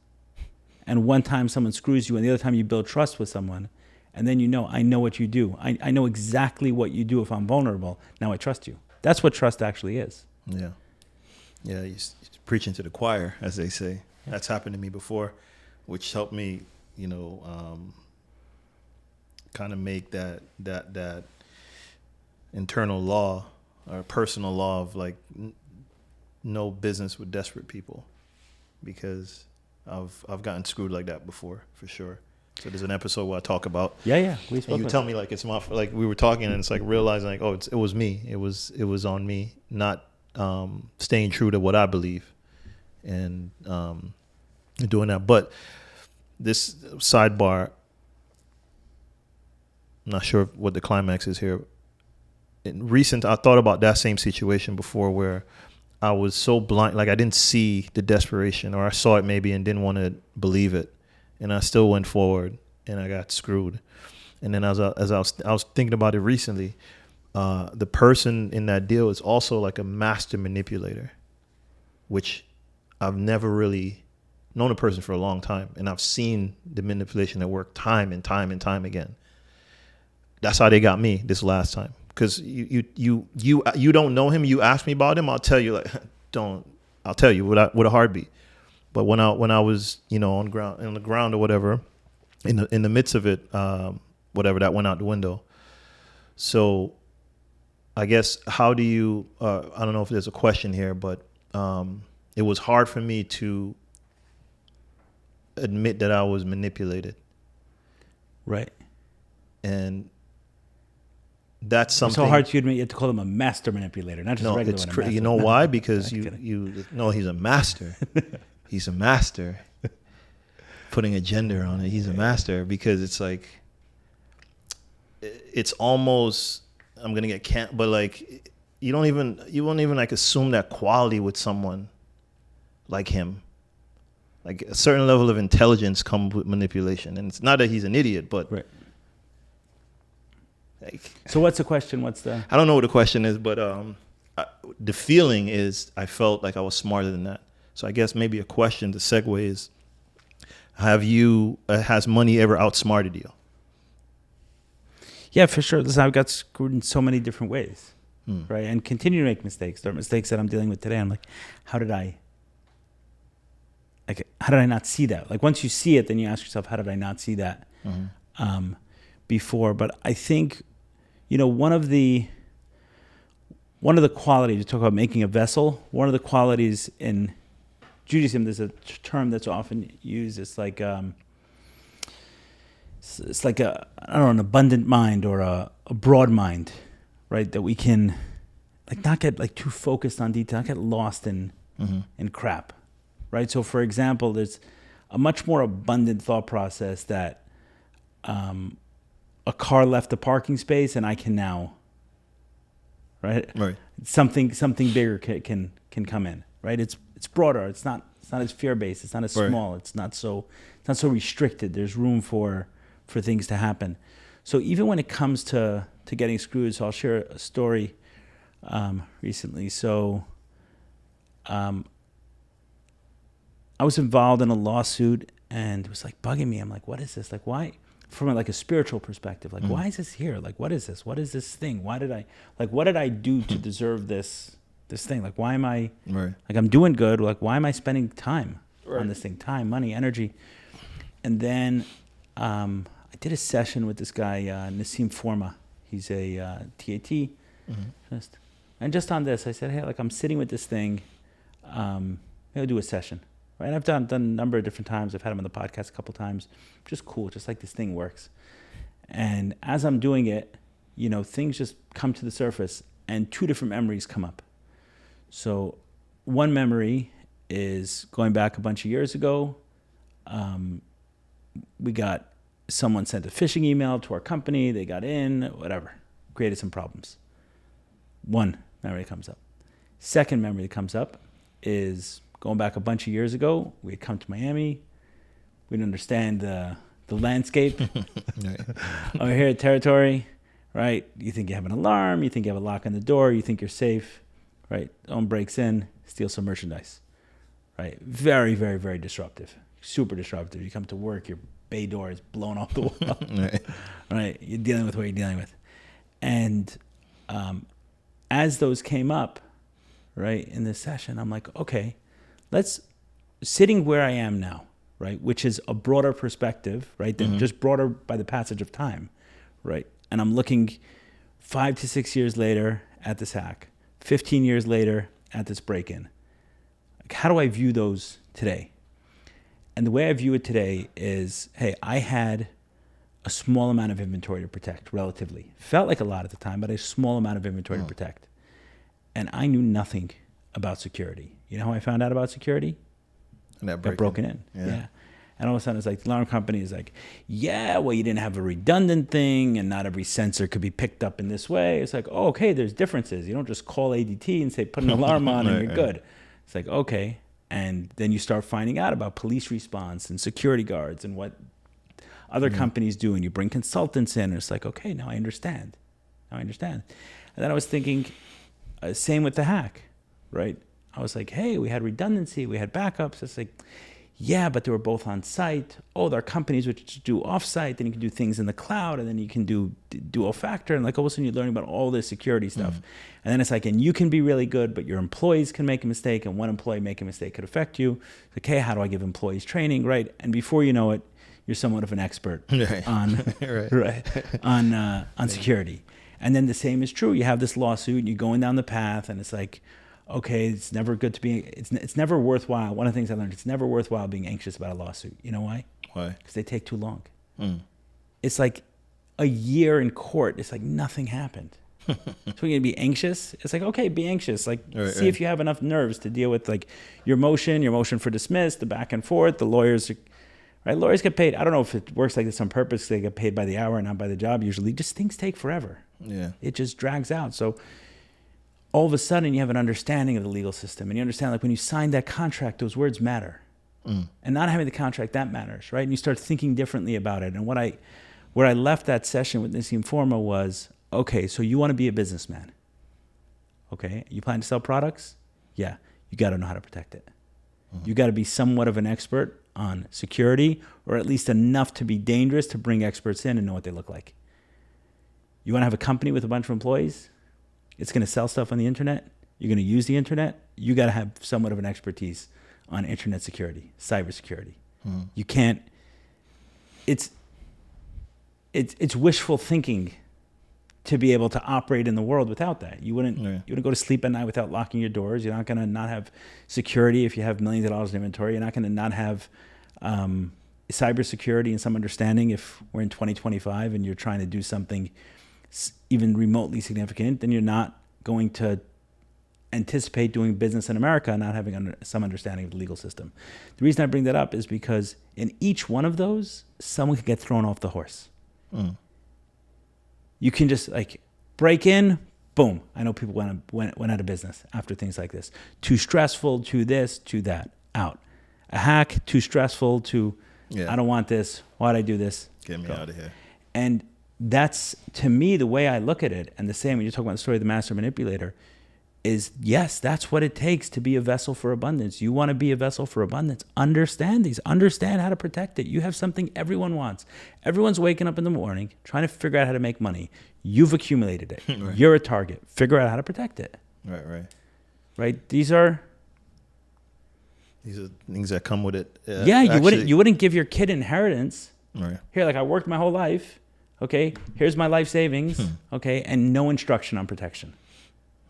and one time someone screws you, and the other time you build trust with someone, and then I know what you do. I know exactly what you do if I'm vulnerable. Now I trust you. That's what trust actually is. Yeah. Yeah, you're preaching to the choir, as they say. That's happened to me before, which helped me, kind of make that internal law or personal law of like no business with desperate people, because I've gotten screwed like that before, for sure. So there's an episode where I talk about We spoke. and you tell me like it's my, like we were talking and it's like realizing like, oh, it was me, it was on me, not staying true to what I believe and doing that. But this sidebar, I'm not sure what the climax is here. I thought about that same situation before where I was so blind, like I didn't see the desperation, or I saw it maybe and didn't want to believe it, and I still went forward and I got screwed. And then as I was thinking about it recently, the person in that deal is also like a master manipulator, which I've never really known a person for a long time, and I've seen the manipulation at work time and time and time again. That's how they got me this last time. Because you don't know him. You ask me about him, I'll tell you I'll tell you with a heartbeat. But when I was on the ground or whatever, in the midst of it, whatever, that went out the window. So I guess how do you? I don't know if there's a question here, but it was hard for me to admit that I was manipulated. Right. And that's something. It's so hard to admit. You have to call him a master manipulator, not just a regular one. You know why? Because you know he's a master. He's a master. Putting a gender on it, he's a master, because it's like, it's almost, I'm gonna get can't, but like you won't even like assume that quality with someone like him. Like a certain level of intelligence comes with manipulation, and it's not that he's an idiot, but. Right. Like, so what's the question? I don't know what the question is, but the feeling is I felt like I was smarter than that. So I guess maybe a question to segue is, has money ever outsmarted you? Yeah, for sure. Listen, I've got screwed in so many different ways, right? And continue to make mistakes. There are mistakes that I'm dealing with today. I'm like, how did I not see that? Like once you see it, then you ask yourself, how did I not see that before? But I think, one of the one of the qualities, you talk about making a vessel, one of the qualities in Judaism, there's a term that's often used. It's like a, I don't know, an abundant mind or a broad mind, right? That we can like not get like too focused on detail, not get lost in crap, right? So for example, there's a much more abundant thought process that a car left the parking space and I can now, right? Right. Something bigger can come in, right? It's broader. It's not as fear based. It's not as small. It's not so restricted. There's room for things to happen. So even when it comes to getting screwed, so I'll share a story recently. So I was involved in a lawsuit and it was like bugging me. I'm like, what is this? Like, why? From like a spiritual perspective, like, why is this here? Like, what is this? What is this thing? What did I do to deserve this thing? Like, why am I, like, I'm doing good. Like, why am I spending time on this thing? Time, money, energy. And then I did a session with this guy, Nassim Forma. He's a TAT. And just on this, I said, hey, like, I'm sitting with this thing. Maybe I'll do a session. Right? And I've done a number of different times. I've had him on the podcast a couple times. Just cool, just like this thing works. And as I'm doing it, you know, things just come to the surface and two different memories come up. So one memory is going back a bunch of years ago. Someone sent a phishing email to our company. They got in, whatever, created some problems. One memory comes up. Second memory that comes up is going back a bunch of years ago. We had come to Miami. We didn't understand the landscape. Over here at territory, right? You think you have an alarm. You think you have a lock on the door. You think you're safe, right? Someone breaks in, steals some merchandise, right? Very, very, very disruptive. Super disruptive. You come to work, your bay door is blown off the wall. Right? You're dealing with what you're dealing with. And as those came up, right, in this session, I'm like, okay, sitting where I am now, right, which is a broader perspective, right, than just broader by the passage of time, right? And I'm looking 5 to 6 years later at this hack, 15 years later at this break-in. Like, how do I view those today? And the way I view it today is, hey, I had a small amount of inventory to protect, relatively. Felt like a lot at the time, but a small amount of inventory to protect. And I knew nothing about security. You know how I found out about security? Got broken in. Yeah. And all of a sudden it's like the alarm company is like, yeah, well, you didn't have a redundant thing and not every sensor could be picked up in this way. It's like, oh, okay, there's differences. You don't just call ADT and say, put an alarm on and you're good. It's like, okay. And then you start finding out about police response and security guards and what other companies do. And you bring consultants in and it's like, okay, now I understand. And then I was thinking, same with the hack, right? I was like, hey, we had redundancy, we had backups. It's like, yeah, but they were both on site. Oh, there are companies which do off site, then you can do things in the cloud, and then you can do dual factor. And like all of a sudden you're learning about all this security stuff. And then it's like, and you can be really good, but your employees can make a mistake, and one employee making a mistake could affect you. It's like, hey, how do I give employees training, right? And before you know it, you're somewhat of an expert on on security. And then the same is true. You have this lawsuit, and you're going down the path, and it's like, okay, it's never good to be. It's never worthwhile. One of the things I learned, it's never worthwhile being anxious about a lawsuit. You know why? Why? Because they take too long. It's like a year in court. It's like nothing happened. So you're gonna be anxious. It's like, okay, be anxious. Like, see if you have enough nerves to deal with like your motion for dismiss, the back and forth. The lawyers, right? Lawyers get paid. I don't know if it works like this on purpose. They get paid by the hour, not by the job. Usually, just things take forever. Yeah, it just drags out. So all of a sudden, you have an understanding of the legal system, and you understand like when you sign that contract, those words matter, and not having the contract that matters, right? And you start thinking differently about it. And where I left that session with Nassim Forma was, okay, so you want to be a businessman. Okay, you plan to sell products? Yeah, you got to know how to protect it. You got to be somewhat of an expert on security, or at least enough to be dangerous to bring experts in and know what they look like. You want to have a company with a bunch of employees? It's going to sell stuff on the internet. You're going to use the internet. You got to have somewhat of an expertise on internet security, cybersecurity. You can't. It's wishful thinking to be able to operate in the world without that. You wouldn't Right. you wouldn't go to sleep at night without locking your doors. You're not going to not have security if you have millions of dollars in inventory. You're not going to not have cybersecurity and some understanding if we're in 2025 and you're trying to do something even remotely significant. Then you're not going to anticipate doing business in America and not having some understanding of the legal system. The reason I bring that up is because in each one of those, someone can get thrown off the horse. You can just like break in, boom. I know people went out of business after things like this. Too stressful, to this, to that, out. A hack, too stressful, to I don't want this. Why'd I do this? Get me out of here. And that's, to me, the way I look at it. And the same when you talk about the story of the master manipulator is, yes, that's what it takes to be a vessel for abundance. You want to be a vessel for abundance. Understand these. Understand how to protect it. You have something everyone wants. Everyone's waking up in the morning trying to figure out how to make money. You've accumulated it. Right. You're a target. Figure out how to protect it. Right. Right? These are things that come with it. You wouldn't give your kid inheritance. Right. Here, like I worked my whole life. Okay, here's my life savings. Okay, and no instruction on protection.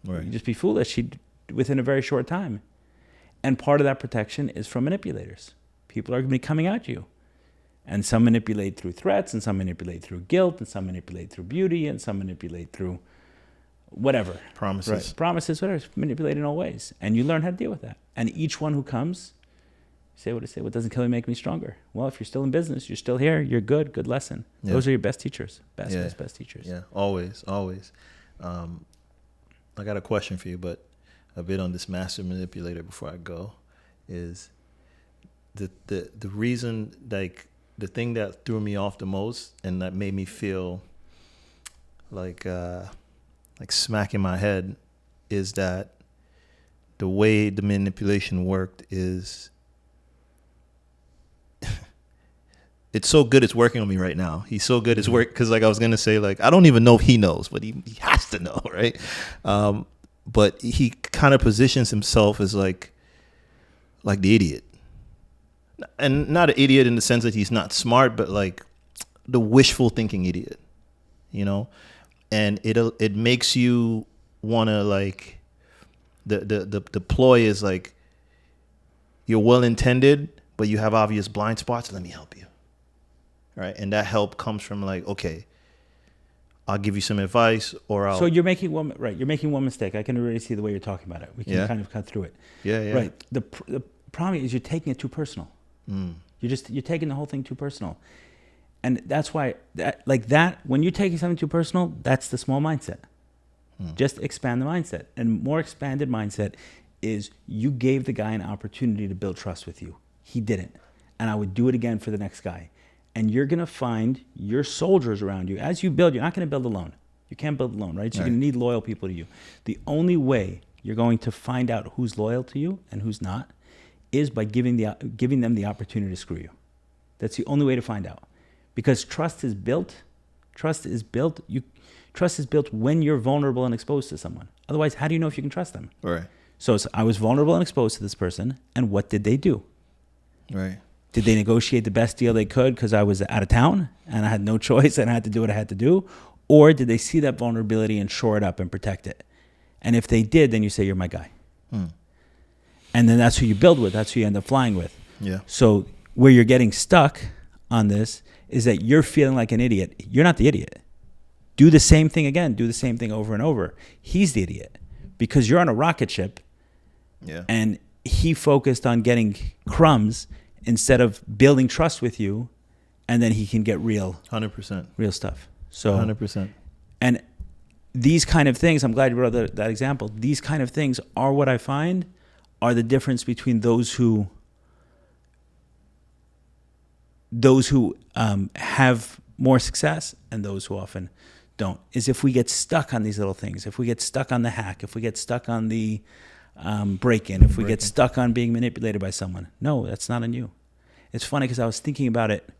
Right. You'd just be foolish within a very short time. And part of that protection is from manipulators. People are going to be coming at you. And some manipulate through threats, and some manipulate through guilt, and some manipulate through beauty, and some manipulate through whatever. Promises. Right. Promises, whatever. Manipulate in all ways. And you learn how to deal with that. And each one who comes, say what doesn't kill me make me stronger. Well, if you're still in business, you're still here, you're good lesson. Yeah. Those are your best teachers. Best teachers. Yeah, always. I got a question for you, but a bit on this master manipulator before I go is the reason, like the thing that threw me off the most and that made me feel like smacking my head is that the way the manipulation worked is it's so good it's working on me right now. He's so good it's work because like I was gonna say, like I don't even know if he knows, but he has to know, right? But he kind of positions himself as like the idiot, and not an idiot in the sense that he's not smart, but like the wishful thinking idiot, you know. And it makes you want to like the ploy is like you're well intended, but you have obvious blind spots. Let me help you. Right. And that help comes from like, okay, I'll give you some advice or I'll. So you're making one, right. You're making one mistake. I can already see the way you're talking about it. We can kind of cut through it. Yeah. Right. The problem is you're taking it too personal. You're taking the whole thing too personal. And that's why when you're taking something too personal, that's the small mindset. Just expand the mindset. And more expanded mindset is you gave the guy an opportunity to build trust with you. He didn't. And I would do it again for the next guy. And you're going to find your soldiers around you. As you build, you're not going to build alone. You can't build alone, right? So you're going to need loyal people to you. The only way you're going to find out who's loyal to you and who's not is by giving them the opportunity to screw you. That's the only way to find out. Because trust is built when you're vulnerable and exposed to someone. Otherwise, how do you know if you can trust them? Right. So I was vulnerable and exposed to this person, and what did they do? Right. Did they negotiate the best deal they could because I was out of town and I had no choice and I had to do what I had to do? Or did they see that vulnerability and shore it up and protect it? And if they did, then you say, you're my guy. And then that's who you build with. That's who you end up flying with. Yeah. So where you're getting stuck on this is that you're feeling like an idiot. You're not the idiot. Do the same thing again. Do the same thing over and over. He's the idiot because you're on a rocket ship. Yeah. And he focused on getting crumbs instead of building trust with you, and then he can get 100%, real stuff. So 100%. And these kind of things, I'm glad you brought up that example. These kind of things are what I find are the difference between those who have more success and those who often don't. Is if we get stuck on these little things, if we get stuck on the hack, if we get stuck on the break-in, if we get stuck on being manipulated by someone. No, that's not on you. It's funny because I was thinking about it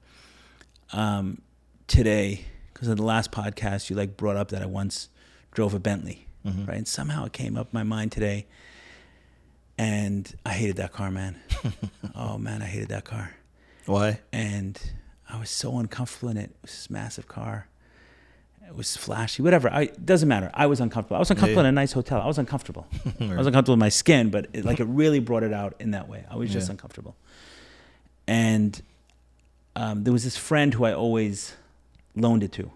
today because in the last podcast you brought up that I once drove a Bentley, right? And somehow it came up in my mind today, and I hated that car, man. Oh man, I hated that car. Why? And I was so uncomfortable in it. It was this massive car, It was flashy, whatever. It doesn't matter. I was uncomfortable. I was uncomfortable in a nice hotel. I was uncomfortable. Right. I was uncomfortable in my skin, but it really brought it out in that way. I was just uncomfortable. And there was this friend who I always loaned it to.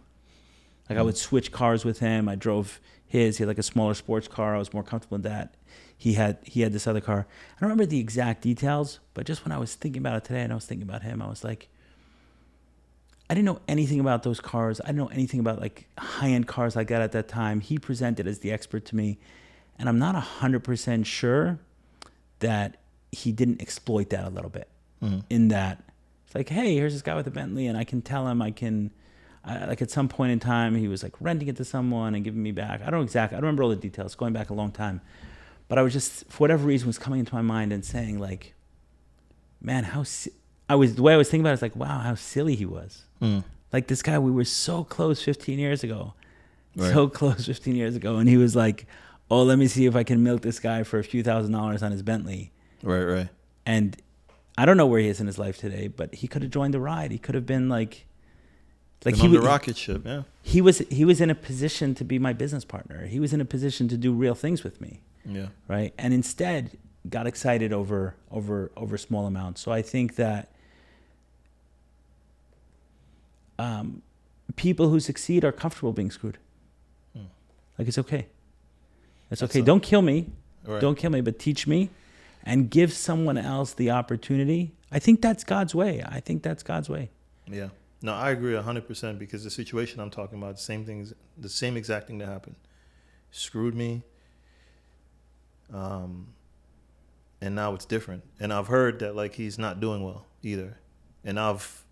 Like I would switch cars with him. I drove his. He had like a smaller sports car. I was more comfortable in that. He had this other car. I don't remember the exact details, but just when I was thinking about it today and I was thinking about him, I was like, I didn't know anything about those cars. I didn't know anything about like high-end cars like that at that time. He presented as the expert to me, and I'm not 100% sure that he didn't exploit that a little bit. In that, it's like, hey, here's this guy with a Bentley, and I can tell him like at some point in time, he was like renting it to someone and giving me back. I don't remember all the details, going back a long time. But I was just, for whatever reason, was coming into my mind and saying like, man, the way I was thinking about it is like, wow, how silly he was. Like this guy, we were so close 15 years ago. Right. So close 15 years ago. And he was like, oh, let me see if I can milk this guy for a few $1,000s on his Bentley. Right. And I don't know where he is in his life today, but he could have joined the ride. He could have been like he was the rocket ship, yeah. He was in a position to be my business partner. He was in a position to do real things with me. Yeah. Right. And instead got excited over small amounts. So I think that people who succeed are comfortable being screwed. Like it's okay. It's okay. Don't kill me. Right. Don't kill me, but teach me and give someone else the opportunity. I think that's God's way. Yeah. No, I agree 100% because the situation I'm talking about, the same exact thing that happened. Screwed me. And now it's different. And I've heard that like he's not doing well either. And I've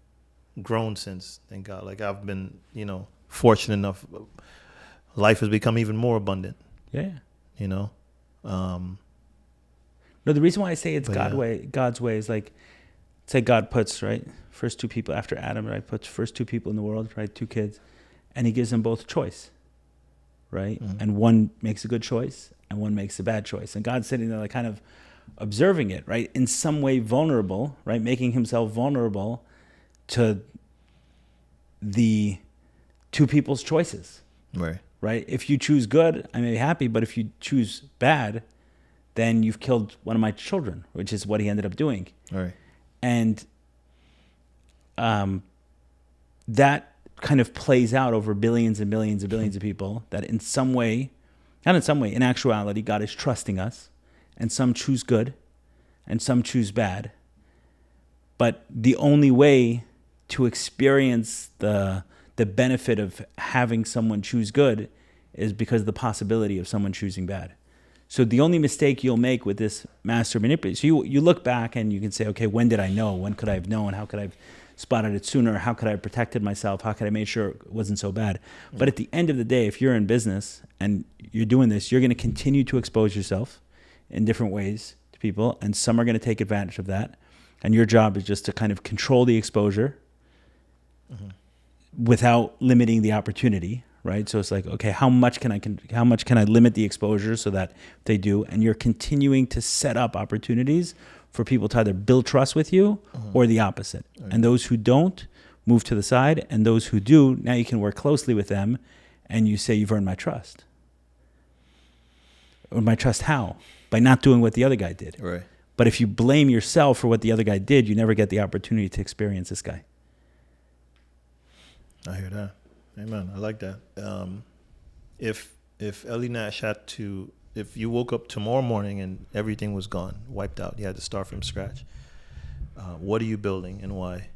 grown since, thank God. Like I've been, fortunate enough. Life has become even more abundant. Yeah. No, the reason why I say it's God's way is like, say God puts, right, first two people after Adam, right, puts first two people in the world, right, two kids, and he gives them both choice, right? And one makes a good choice and one makes a bad choice. And God's sitting there like kind of observing it, right, in some way vulnerable, right, making himself vulnerable to the two people's choices. Right? If you choose good, I may be happy, but if you choose bad, then you've killed one of my children, which is what he ended up doing. Right. And that kind of plays out over billions and billions and billions of people, that in some way, in actuality, God is trusting us, and some choose good and some choose bad. But the only way to experience the benefit of having someone choose good is because of the possibility of someone choosing bad. So the only mistake you'll make with this master manipulator, so you look back and you can say, okay, when did I know? When could I have known? How could I have spotted it sooner? How could I have protected myself? How could I make sure it wasn't so bad? But at the end of the day, if you're in business and you're doing this, you're going to continue to expose yourself in different ways to people, and some are going to take advantage of that. And your job is just to kind of control the exposure without limiting the opportunity, right? So it's like, okay, how much can I limit the exposure so that they do? And you're continuing to set up opportunities for people to either build trust with you or the opposite. Right. And those who don't, move to the side. And those who do, now you can work closely with them and you say, you've earned my trust. Earned my trust how? By not doing what the other guy did. Right. But if you blame yourself for what the other guy did, you never get the opportunity to experience this guy. I hear that. Amen. I like that. If Ellie Nash if you woke up tomorrow morning and everything was gone, wiped out, you had to start from scratch, what are you building and why?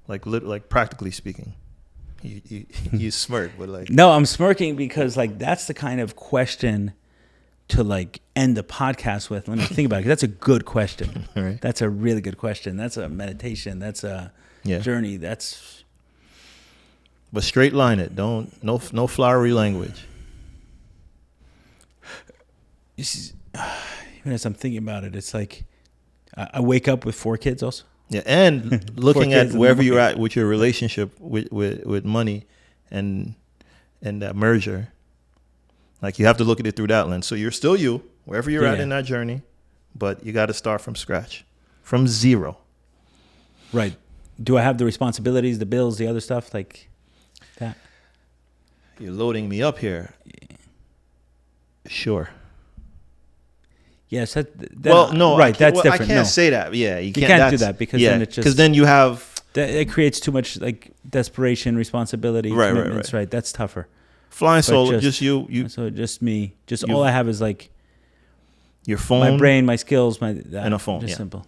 Like practically speaking. You smirk, but like. No, I'm smirking because like that's the kind of question to like end the podcast with. Let me think about it, 'cause that's a good question. Right. That's a really good question. That's a meditation. That's a journey. But straight line it. No flowery language. Even as I'm thinking about it, it's like I wake up with 4 kids also. Yeah, and looking at wherever you're at with your relationship with money and that merger, like you have to look at it through that lens. So you're still you, wherever you're at in that journey, but you got to start from scratch, from zero. Right. Do I have the responsibilities, the bills, the other stuff like that? You're loading me up here. Sure. Yes. Well, no. Right. That's I different. can't No. say that. Yeah, you can't. Can't do that because yeah, then it just because then you have it creates too much like desperation, responsibility, Right, commitments. right. Right. That's tougher. flying But solo. Just you, So just me. Just you- all I have is like your phone, my brain, my skills, and a phone, Just yeah. simple.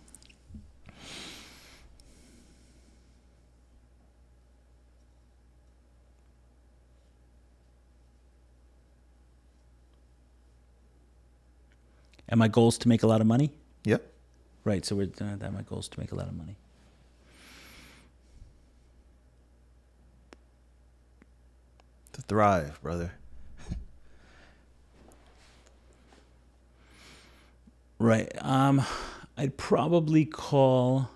And my goal is to make a lot of money. Yep. Right. So that my goal is to make a lot of money. To thrive, brother. Right. I'd probably call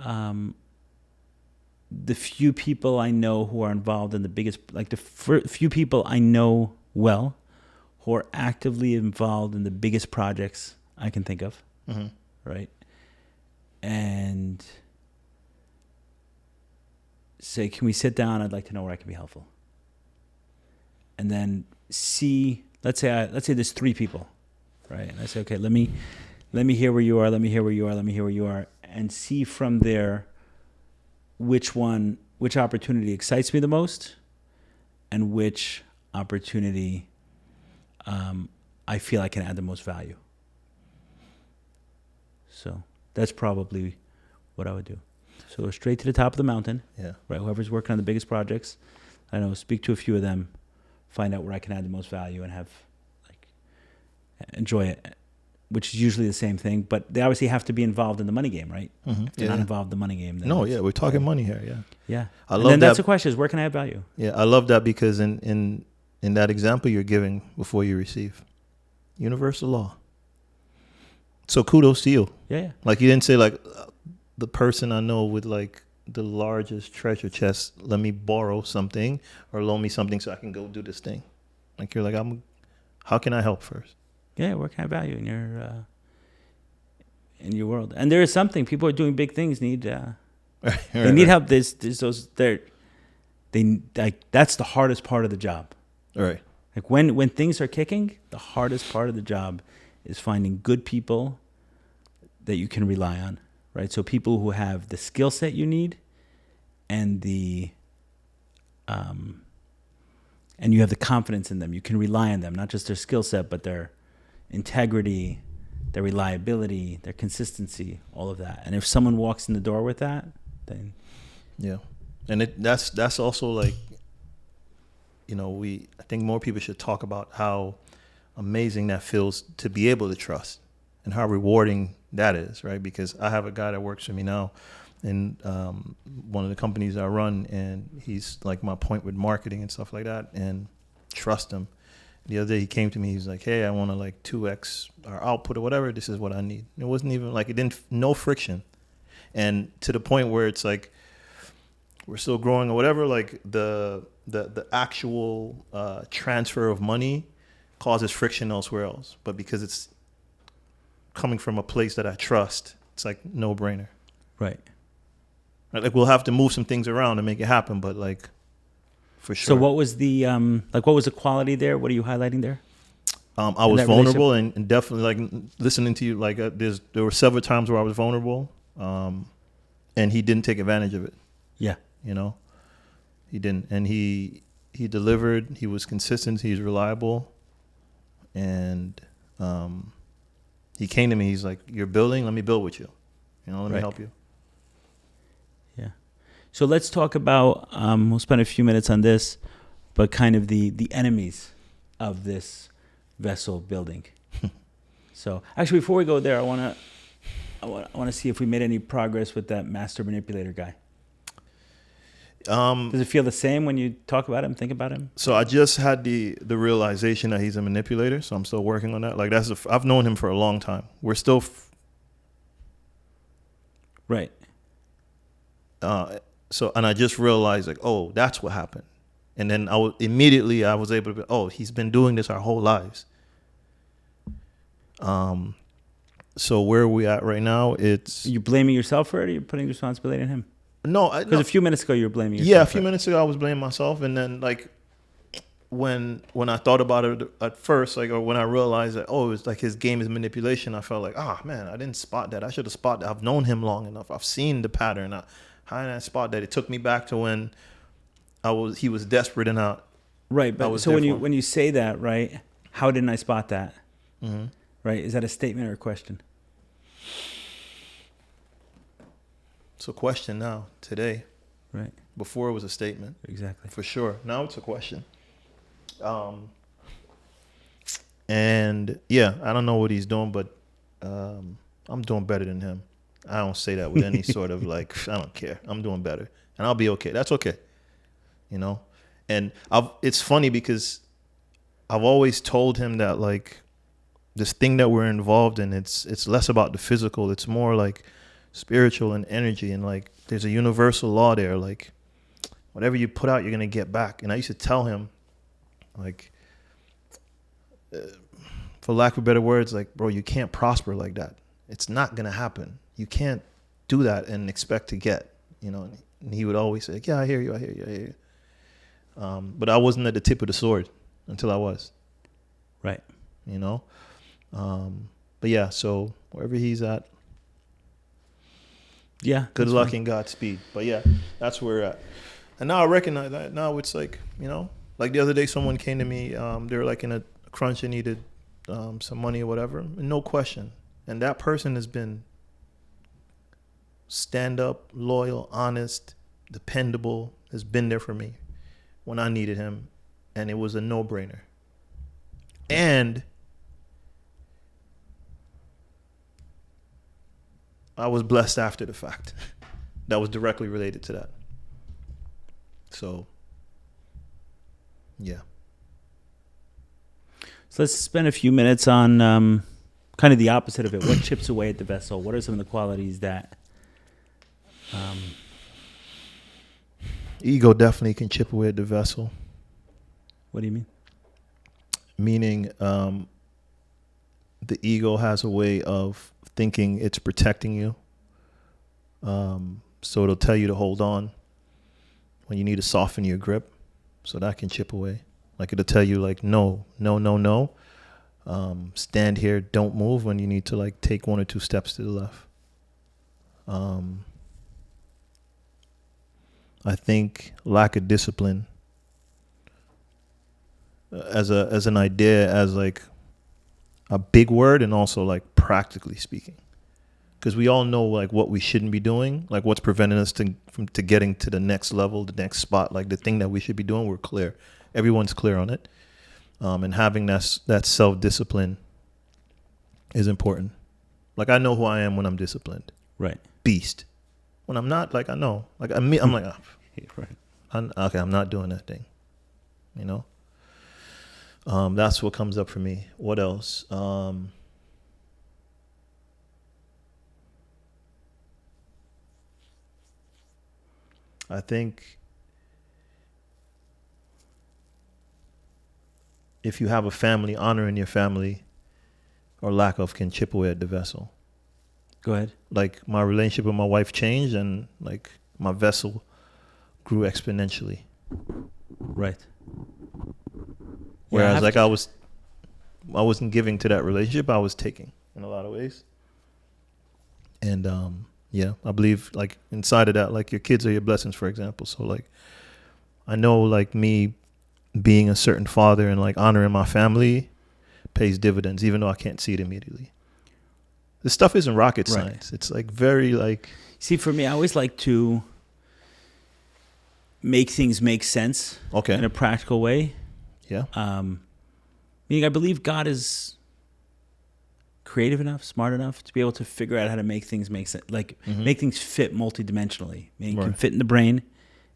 the few people I know who are involved in the biggest, like the few people I know well, who are actively involved in the biggest projects I can think of. Mm-hmm. Right. And say, can we sit down? I'd like to know where I can be helpful. And then see, let's say there's 3 people, right? And I say, okay, let me hear where you are, let me hear where you are, let me hear where you are, and see from there which opportunity excites me the most and which opportunity I feel I can add the most value. So that's probably what I would do. So straight to the top of the mountain. Yeah. Right. Whoever's working on the biggest projects, I know, speak to a few of them, find out where I can add the most value and have enjoy it, which is usually the same thing. But they obviously have to be involved in the money game, right? Mm-hmm. If they're not involved in the money game. Then we're talking money here. Yeah. Yeah. I love then that. That's the question: is where can I add value? Yeah, I love that because in that example you're giving before you receive, universal law. So kudos to you. Yeah. Like you didn't say like the person I know with like the largest treasure chest, let me borrow something or loan me something so I can go do this thing. Like you're like, how can I help first? Yeah, where can I add value in your world? And there is something people are doing big things need. They need help. There's those they like that's the hardest part of the job. Right. Like when things are kicking, the hardest part of the job is finding good people that you can rely on, right? So people who have the skill set you need and and you have the confidence in them. You can rely on them, not just their skill set, but their integrity, their reliability, their consistency, all of that. And if someone walks in the door with that, then yeah. And that's also like, I think more people should talk about how amazing that feels to be able to trust and how rewarding that is, right? Because I have a guy that works for me now in one of the companies I run, and he's like my point with marketing and stuff like that, and trust him. The other day he came to me, he's like, hey, I want to like 2x our output or whatever. This is what I need. It wasn't even like, no friction. And to the point where it's like, we're still growing or whatever, like the actual transfer of money causes friction elsewhere else. But because it's coming from a place that I trust, it's like no brainer. right. Like we'll have to move some things around to make it happen, but like for sure. So what was the what was the quality there? What are you highlighting there? I was vulnerable and definitely like listening to you. Like there were several times where I was vulnerable, and he didn't take advantage of it. Yeah. He didn't, and he delivered. He was consistent. He's reliable, and he came to me. He's like, "You're building. Let me build with you. Let me help you." Yeah. So let's talk about. We'll spend a few minutes on this, but kind of the enemies of this vessel building. So actually, before we go there, I want to see if we made any progress with that master manipulator guy. Does it feel the same when you talk about him, think about him? So I just had the realization that he's a manipulator. So I'm still working on that. Like I've known him for a long time. We're still right. So and I just realized like, oh, that's what happened. And then I was able to be, oh, he's been doing this our whole lives. So where are we at right now? It's Are you blaming yourself for it, or are you putting responsibility on him? No, Because a few minutes ago you were blaming yourself. yeah, a few minutes ago I was blaming myself, and then like when I thought about it at first, like, or when I realized that, oh, it was like his game is manipulation, I felt like, ah, man, I didn't spot that. I should have spotted that. I've known him long enough. I've seen the pattern. How did I spot that? It took me back to when he was desperate and out. Right, but so when you say that, right, how didn't I spot that? Mm-hmm. Right, is that a statement or a question? It's a question now, today. Right. Before it was a statement. Exactly. For sure. Now it's a question. And yeah, I don't know what he's doing, but I'm doing better than him. I don't say that with any sort of like, I don't care. I'm doing better, and I'll be okay. That's okay, you know. And it's funny because I've always told him that like this thing that we're involved in, it's less about the physical. It's more like spiritual and energy, and like there's a universal law there. Like whatever you put out, you're gonna get back. And I used to tell him, like, for lack of better words, like, bro, you can't prosper like that. It's not gonna happen. You can't do that and expect to get, you know. And he would always say, yeah, I hear you. But I wasn't at the tip of the sword until I was. Right. You know. But yeah, so wherever he's at, yeah, good luck and Godspeed. But yeah, that's where we're at. And now I recognize that. Now it's like, you know, like the other day someone came to me, they were like in a crunch and needed some money or whatever, no question. And that person has been stand up, loyal, honest, dependable, has been there for me when I needed him, and it was a no-brainer. And I was blessed after the fact. That was directly related to that. So, yeah. So let's spend a few minutes on kind of the opposite of it. What chips away at the vessel? What are some of the qualities that... Ego definitely can chip away at the vessel. What do you mean? Meaning the ego has a way of thinking it's protecting you. So it'll tell you to hold on when you need to soften your grip. So that can chip away. Like it'll tell you like, no. Stand here, don't move, when you need to like take 1 or 2 steps to the left. I think lack of discipline as an idea, as like a big word, and also like practically speaking, because we all know like what we shouldn't be doing, like what's preventing us from getting to the next level, the next spot, like the thing that we should be doing. We're clear. Everyone's clear on it. And having that self-discipline is important. Like I know who I am when I'm disciplined. Right. Beast. When I'm not, like I know. Like I'm like, oh, right. I'm not doing that thing. You know? That's what comes up for me. What else? I think if you have a family, honoring your family or lack of can chip away at the vessel. Go ahead. Like my relationship with my wife changed, and like my vessel grew exponentially. Right. Whereas like I wasn't giving to that relationship, I was taking in a lot of ways. And yeah, I believe like inside of that, like your kids are your blessings, for example. So like I know like me being a certain father and like honoring my family pays dividends, even though I can't see it immediately. This stuff isn't rocket science. Right. It's like very like... See, for me, I always like to make things make sense in a practical way. Yeah. Meaning I believe God is creative enough, smart enough to be able to figure out how to make things make sense, like make things fit multidimensionally. Meaning it can fit in the brain,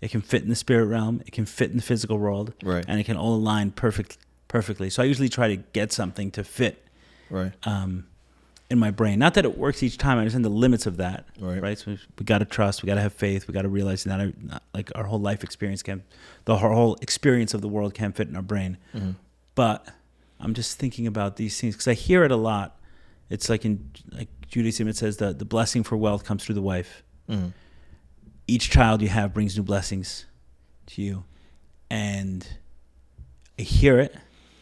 it can fit in the spirit realm, it can fit in the physical world, and it can all align perfectly. So I usually try to get something to fit in my brain. Not that it works each time. I understand the limits of that. Right. So we got to trust. We got to have faith. We got to realize that like our whole life experience our whole experience of the world can't fit in our brain. But I'm just thinking about these things because I hear it a lot. It's like in Judaism, it says that the blessing for wealth comes through the wife. each child you have brings new blessings to you. And I hear it,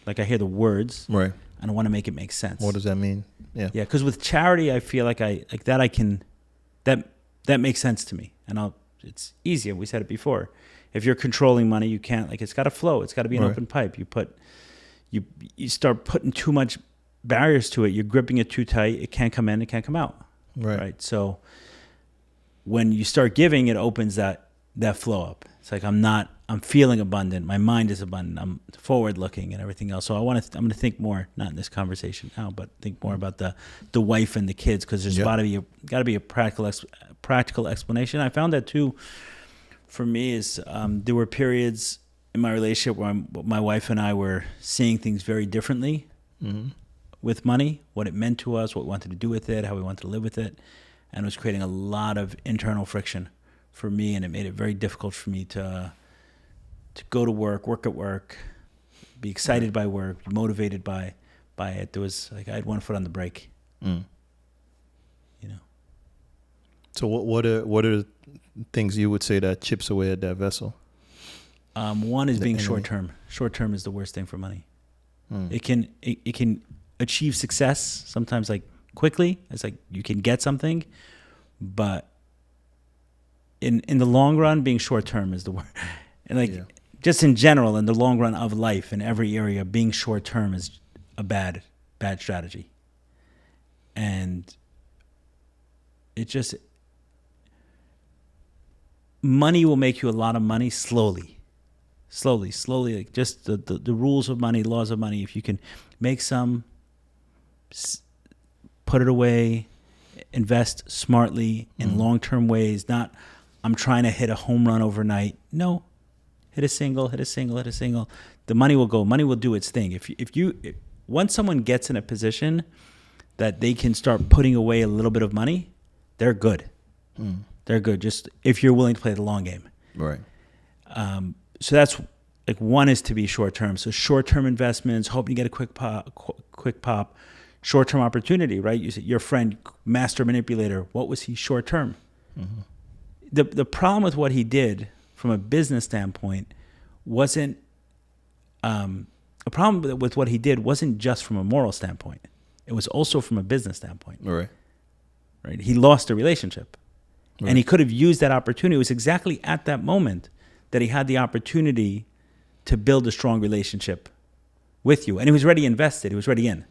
like I hear the words. Right. I don't want to make it make sense. What does that mean? Yeah. Yeah, because with charity, I feel like that makes sense to me, and it's easier. We said it before. If you're controlling money, you can't, like, it's got to flow. It's got to be an Right. open pipe. You start putting too much barriers to it. You're gripping it too tight. It can't come in. It can't come out. Right. So when you start giving, it opens that flow up. It's like I'm feeling abundant. My mind is abundant. I'm forward looking and everything else. So I'm going to think more, not in this conversation now, but think more about the wife and the kids, because there's got to be a practical explanation. I found that too. For me, is there were periods in my relationship where my wife and I were seeing things very differently with money, what it meant to us, what we wanted to do with it, how we wanted to live with it, and it was creating a lot of internal friction for me, and it made it very difficult for me to go to work at work, be excited by work, be motivated by it. There was, like, I had one foot on the brake. So what are things you would say that chips away at that vessel? One is being enemy. short term. Short term is the worst thing for money. It can achieve success sometimes, like, quickly. It's like you can get something, but in the long run, being short term is the worst. And just in general, in the long run of life, in every area, being short term is a bad strategy. And money will make you a lot of money slowly, like just the rules of money, laws of money. If you can make some, put it away, invest smartly in long-term ways, not I'm trying to hit a home run overnight. No, hit a single. The money will go. Money will do its thing. Once someone gets in a position that they can start putting away a little bit of money, they're good. They're good. Just if you're willing to play the long game. Right. So that's, like, one is to be short term. So short term investments, hoping to get a quick pop, short term opportunity. Right. You said your friend, master manipulator. What was he short term? The problem with what he did from a business standpoint wasn't a problem with what he did wasn't just from a moral standpoint. It was also from a business standpoint. Right. Right. He lost a relationship. Right. And he could have used that opportunity. It was exactly at that moment that he had the opportunity to build a strong relationship with you. And he was already invested. He was already in.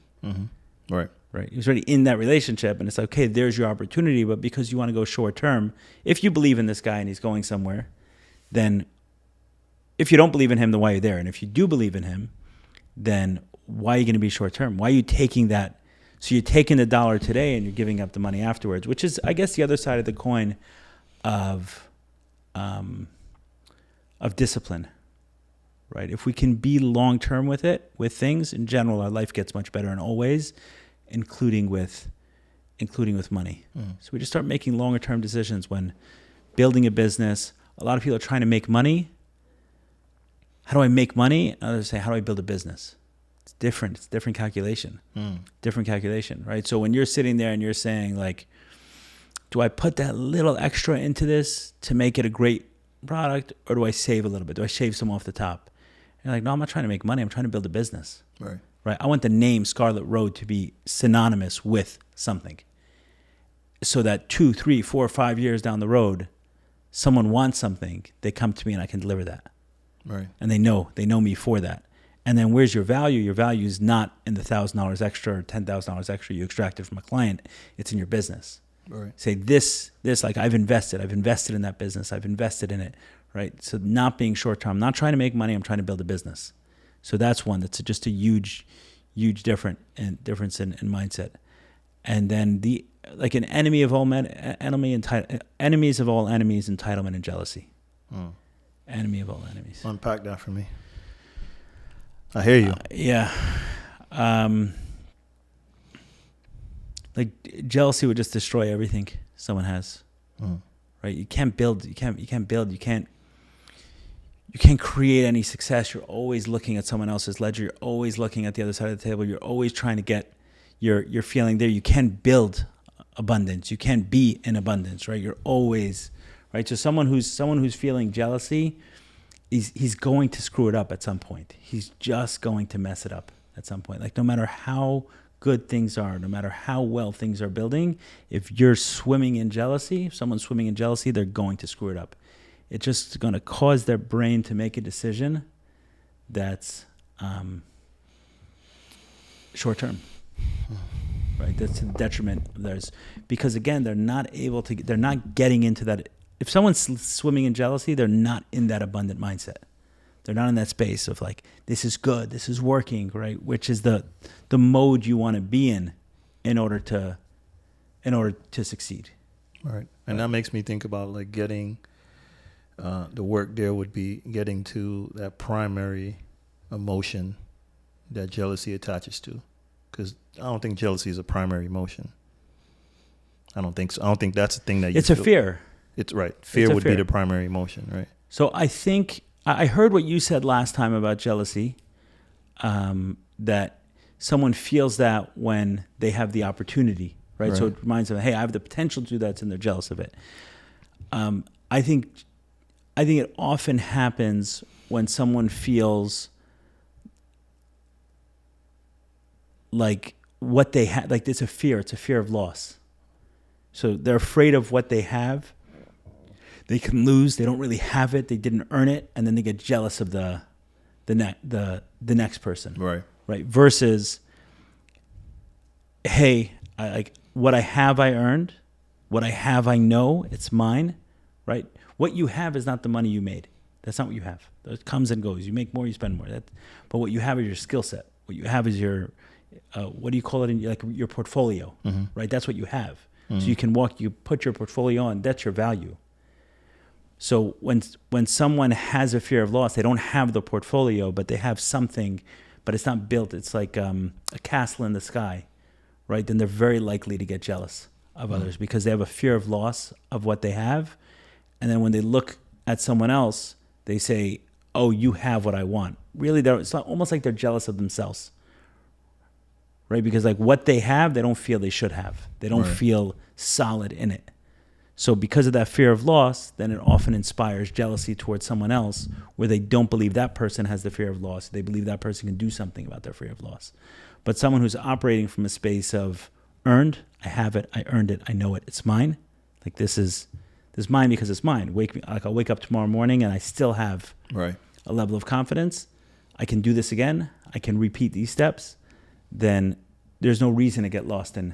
Right. Right. He was already in that relationship. And it's like, okay, there's your opportunity. But because you want to go short term, if you believe in this guy and he's going somewhere, then if you don't believe in him, then why are you there? And if you do believe in him, then why are you going to be short term? Why are you taking that? So you're taking the dollar today and you're giving up the money afterwards, which is, I guess, the other side of the coin of discipline, right? If we can be long term with it, with things in general, our life gets much better in all ways, including with money. So we just start making longer term decisions when building a business. A lot of people are trying to make money. How do I make money? Others say, how do I build a business? It's different. It's different calculation. Different calculation, right? So when you're sitting there and you're saying, like, do I put that little extra into this to make it a great product, or do I save a little bit? Do I shave some off the top? And you're like, no, I'm not trying to make money. I'm trying to build a business. Right? I want the name Scarlet Road to be synonymous with something, so that 2, 3, 4, 5 years down the road, someone wants something, they come to me and I can deliver that. Right. And they know me for that. And then where's your value? Your value is not in the $1,000 extra or $10,000 extra you extracted from a client. It's in your business. Right. Say this, like, I've invested in that business. I've invested in it, right? So not being short term, not trying to make money. I'm trying to build a business. So that's one. That's just a huge difference in mindset. And then an enemy of all enemies of all enemies, entitlement and jealousy. Enemy of all enemies. Unpack that for me. I hear you. Yeah. Like, jealousy would just destroy everything someone has. Right? You can't build. You can't create any success. You're always looking at someone else's ledger. You're always looking at the other side of the table. You're always trying to get your feeling there. You can't build abundance. You can't be in abundance, right? You're always, right? right? So someone who's feeling jealousy, he's going to screw it up at some point. He's just going to mess it up at some point. Like no matter how good things are, no matter how well things are building, if you're swimming in jealousy, if someone's swimming in jealousy, they're going to screw it up. It's just going to cause their brain to make a decision that's short term, right? That's to the detriment of theirs, because again, they're not getting into that. If someone's swimming in jealousy, they're not in that abundant mindset. They're not in that space of like, this is good, this is working, right? Which is the mode you want to be in order to succeed. Right. And that makes me think about like getting, the work there would be getting to that primary emotion that jealousy attaches to. Because I don't think jealousy is a primary emotion. I don't think so. I don't think that's the thing that you It's a fear. It's right. Fear would be the primary emotion, right? So I think I heard what you said last time about jealousy, that someone feels that when they have the opportunity, right? So it reminds them, hey, I have the potential to do that, and they're jealous of it. I think it often happens when someone feels like what they have, like it's a fear of loss. So they're afraid of what they have. They can lose. They don't really have it. They didn't earn it, and then they get jealous of the next person. Right. Versus, hey, what I have, I earned. What I have, I know it's mine. Right. What you have is not the money you made. That's not what you have. It comes and goes. You make more, you spend more. But what you have is your skill set. What you have is your what do you call it? Like your portfolio. Mm-hmm. Right. That's what you have. Mm-hmm. So you put your portfolio on. That's your value. So when someone has a fear of loss, they don't have the portfolio, but they have something, but it's not built. It's like a castle in the sky, right? Then they're very likely to get jealous of others because they have a fear of loss of what they have. And then when they look at someone else, they say, oh, you have what I want. Really, it's almost like they're jealous of themselves, right? Because like what they have, they don't feel they should have. They don't feel solid in it. So because of that fear of loss, then it often inspires jealousy towards someone else where they don't believe that person has the fear of loss. They believe that person can do something about their fear of loss. But someone who's operating from a space of earned, I have it, I earned it, I know it, it's mine. Like this is mine because it's mine. I'll wake up tomorrow morning and I still have a level of confidence. I can do this again. I can repeat these steps. Then there's no reason to get lost in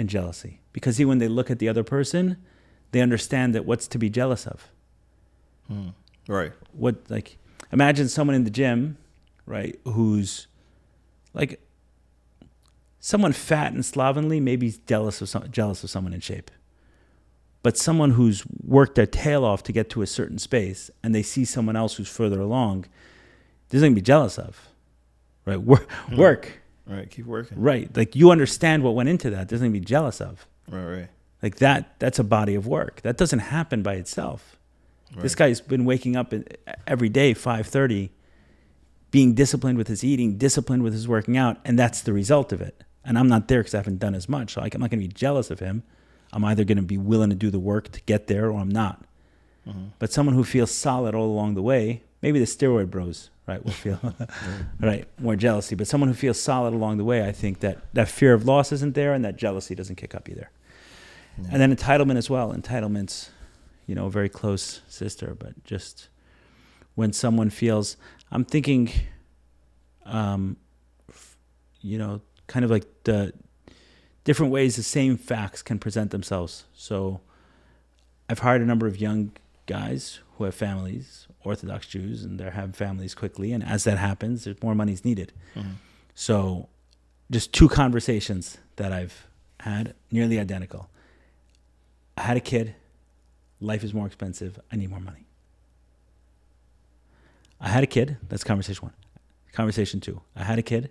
jealousy. Because even when they look at the other person, they understand that what's to be jealous of. Right. Imagine someone in the gym, right, who's like someone fat and slovenly, maybe jealous of someone in shape. But someone who's worked their tail off to get to a certain space and they see someone else who's further along, there's nothing to be jealous of, right? Work. Right, keep working. Right, like you understand what went into that. There's nothing to be jealous of. Right. Like that's a body of work. That doesn't happen by itself. Right. This guy's been waking up every day, 5:30, being disciplined with his eating, disciplined with his working out, and that's the result of it. And I'm not there because I haven't done as much. So I'm not going to be jealous of him. I'm either going to be willing to do the work to get there or I'm not. Mm-hmm. But someone who feels solid all along the way, maybe the steroid bros, right, will feel more jealousy. But someone who feels solid along the way, I think that fear of loss isn't there and that jealousy doesn't kick up either. Yeah. And then entitlement as well. Entitlement's, a very close sister, but just when someone feels, I'm thinking, kind of like the different ways the same facts can present themselves. So I've hired a number of young guys who have families, Orthodox Jews, and they have families quickly. And as that happens, there's more money's needed. Mm-hmm. So just two conversations that I've had, nearly identical. I had a kid. Life is more expensive. I need more money. I had a kid. That's conversation one. Conversation two. I had a kid.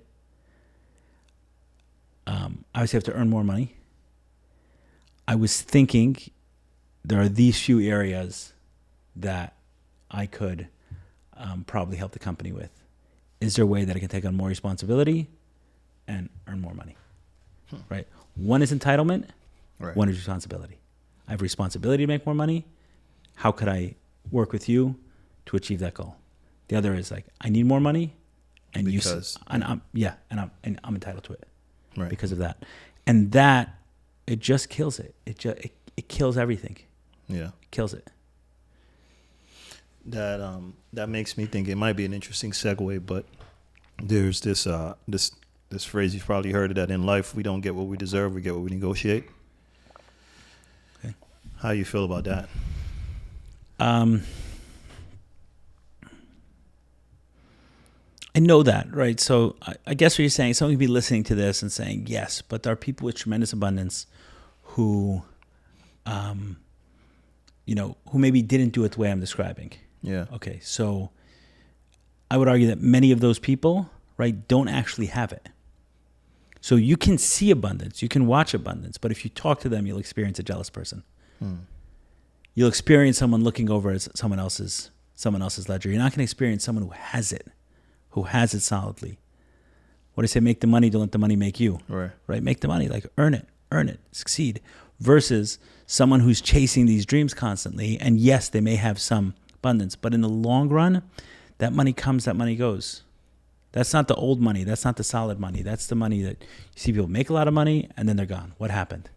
I obviously have to earn more money. I was thinking there are these few areas that I could probably help the company with. Is there a way that I can take on more responsibility and earn more money? Right? One is entitlement. Right. One is responsibility. I have responsibility to make more money, how could I work with you to achieve that goal? The other is like, I need more money, and I'm entitled to it because of that. And that, it just kills it. It kills everything. Yeah. It kills it. That makes me think it might be an interesting segue, but there's this phrase, you've probably heard of, that in life we don't get what we deserve, we get what we negotiate. Okay. How you feel about that? I know that, right? So I guess what you're saying, someone could be listening to this and saying, yes, but there are people with tremendous abundance who, who maybe didn't do it the way I'm describing. Yeah. Okay, so I would argue that many of those people, right, don't actually have it. So you can see abundance, you can watch abundance, but if you talk to them, you'll experience a jealous person. You'll experience someone looking over at someone else's ledger. You're not going to experience someone who has it solidly. What do I say? Make the money, don't let the money make you. Right? Make the money, like earn it, succeed. Versus someone who's chasing these dreams constantly, and yes, they may have some abundance, but in the long run, that money comes, that money goes. That's not the old money. That's not the solid money. That's the money that you see people make a lot of money and then they're gone. What happened?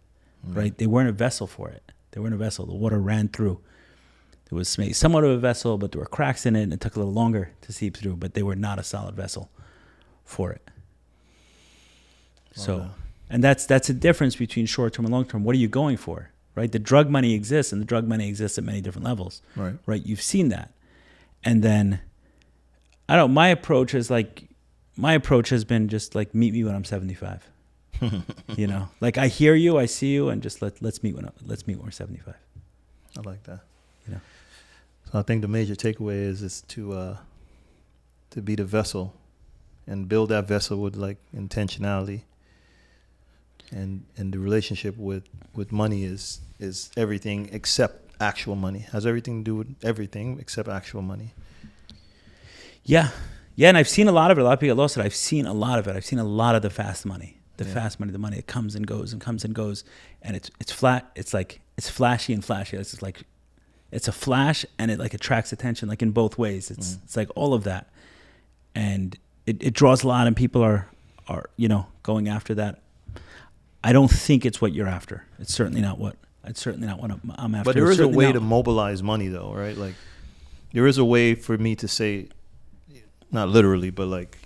Right? They weren't a vessel for it. They weren't a vessel. The water ran through. It was somewhat of a vessel, but there were cracks in it, and it took a little longer to seep through, but they were not a solid vessel for it. So, and that's a difference between short-term and long-term. What are you going for, right? The drug money exists, and the drug money exists at many different levels, right? You've seen that. And then, my approach is my approach has been just like, meet me when I'm 75. Like I hear you, I see you, and just let's meet when we're 75. I like that. So I think the major takeaway is to be the vessel and build that vessel with like intentionality. And the relationship with money is everything except actual money. Has everything to do with everything except actual money. Yeah, and I've seen a lot of it. A lot of people get lost it. I've seen a lot of it. I've seen a lot of the fast money. Fast money, the money that comes and goes and comes and goes, and it's flat. It's like it's flashy and flashy. It's just like it's a flash, and it like attracts attention, like in both ways. It's like all of that, and it draws a lot, and people are going after that. I don't think it's what you're after. It's certainly not what I'm after. But there is a way to mobilize money, though, right? Like there is a way for me to say, not literally, but like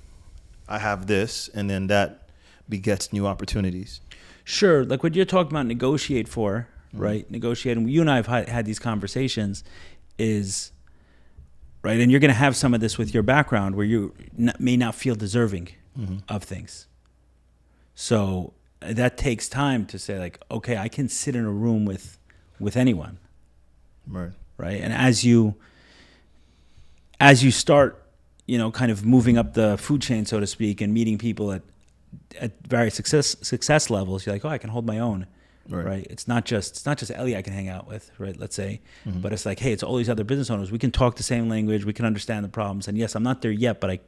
I have this, and then that begets new opportunities. Sure, like what you're talking about, negotiate for, right? Negotiate, and you and I have had these conversations, is right, and you're going to have some of this with your background where you may not feel deserving of things. So that takes time to say, like, okay, I can sit in a room with anyone, right? And as you start, kind of moving up the food chain, so to speak, and meeting people at various success levels, you're like, oh, I can hold my own, right? It's not just Ellie I can hang out with, right? Let's say, but it's like, hey, it's all these other business owners. We can talk the same language. We can understand the problems. And yes, I'm not there yet, but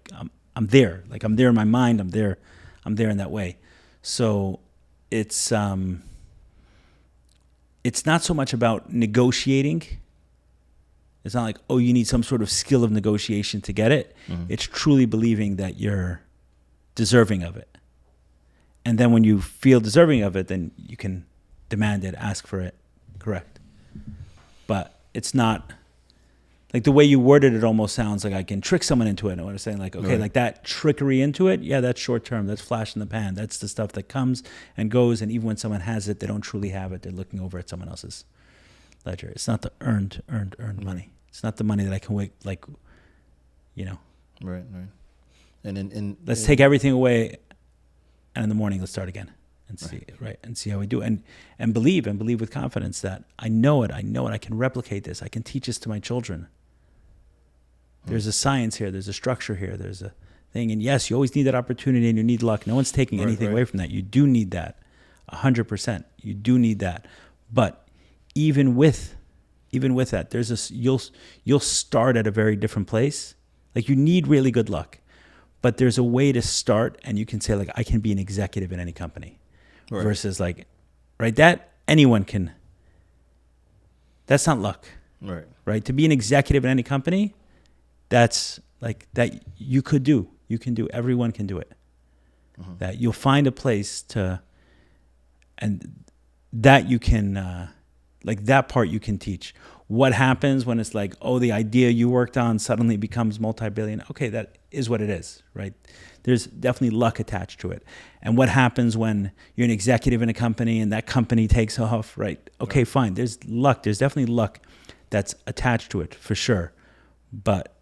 I'm there. Like I'm there in my mind. I'm there in that way. So it's not so much about negotiating. It's not like, oh, you need some sort of skill of negotiation to get it. It's truly believing that you're deserving of it. And then when you feel deserving of it, then you can demand it, ask for it, correct. But it's not, like the way you worded it almost sounds like I can trick someone into it. I want to say like, okay, like that trickery into it, yeah, that's short term, that's flash in the pan. That's the stuff that comes and goes, and even when someone has it, they don't truly have it. They're looking over at someone else's ledger. It's not the earned money. It's not the money that I can wait, like, Right. And let's take everything away, and in the morning let's start again and see, and see how we do, and believe with confidence that I know it. I can replicate this. I can teach this to my children. There's a science here. There's a structure here. There's a thing, and yes, you always need that opportunity, and you need luck. No one's taking anything away from that. You do need that, 100%. You do need that, but even with that, there's you'll start at a very different place. Like you need really good luck. But there's a way to start, and you can say, like, I can be an executive in any company, versus like, that anyone can. That's not luck. Right. right? To be an executive in any company, that's like that you could do. You can do. Everyone can do it. That you'll find a place to, and that you can, like that part you can teach. What happens when it's like, oh, the idea you worked on suddenly becomes multi-billion? Okay, that is what it is, right? There's definitely luck attached to it. And what happens when you're an executive in a company and that company takes off, right? Okay, fine. There's luck. There's definitely luck that's attached to it for sure. But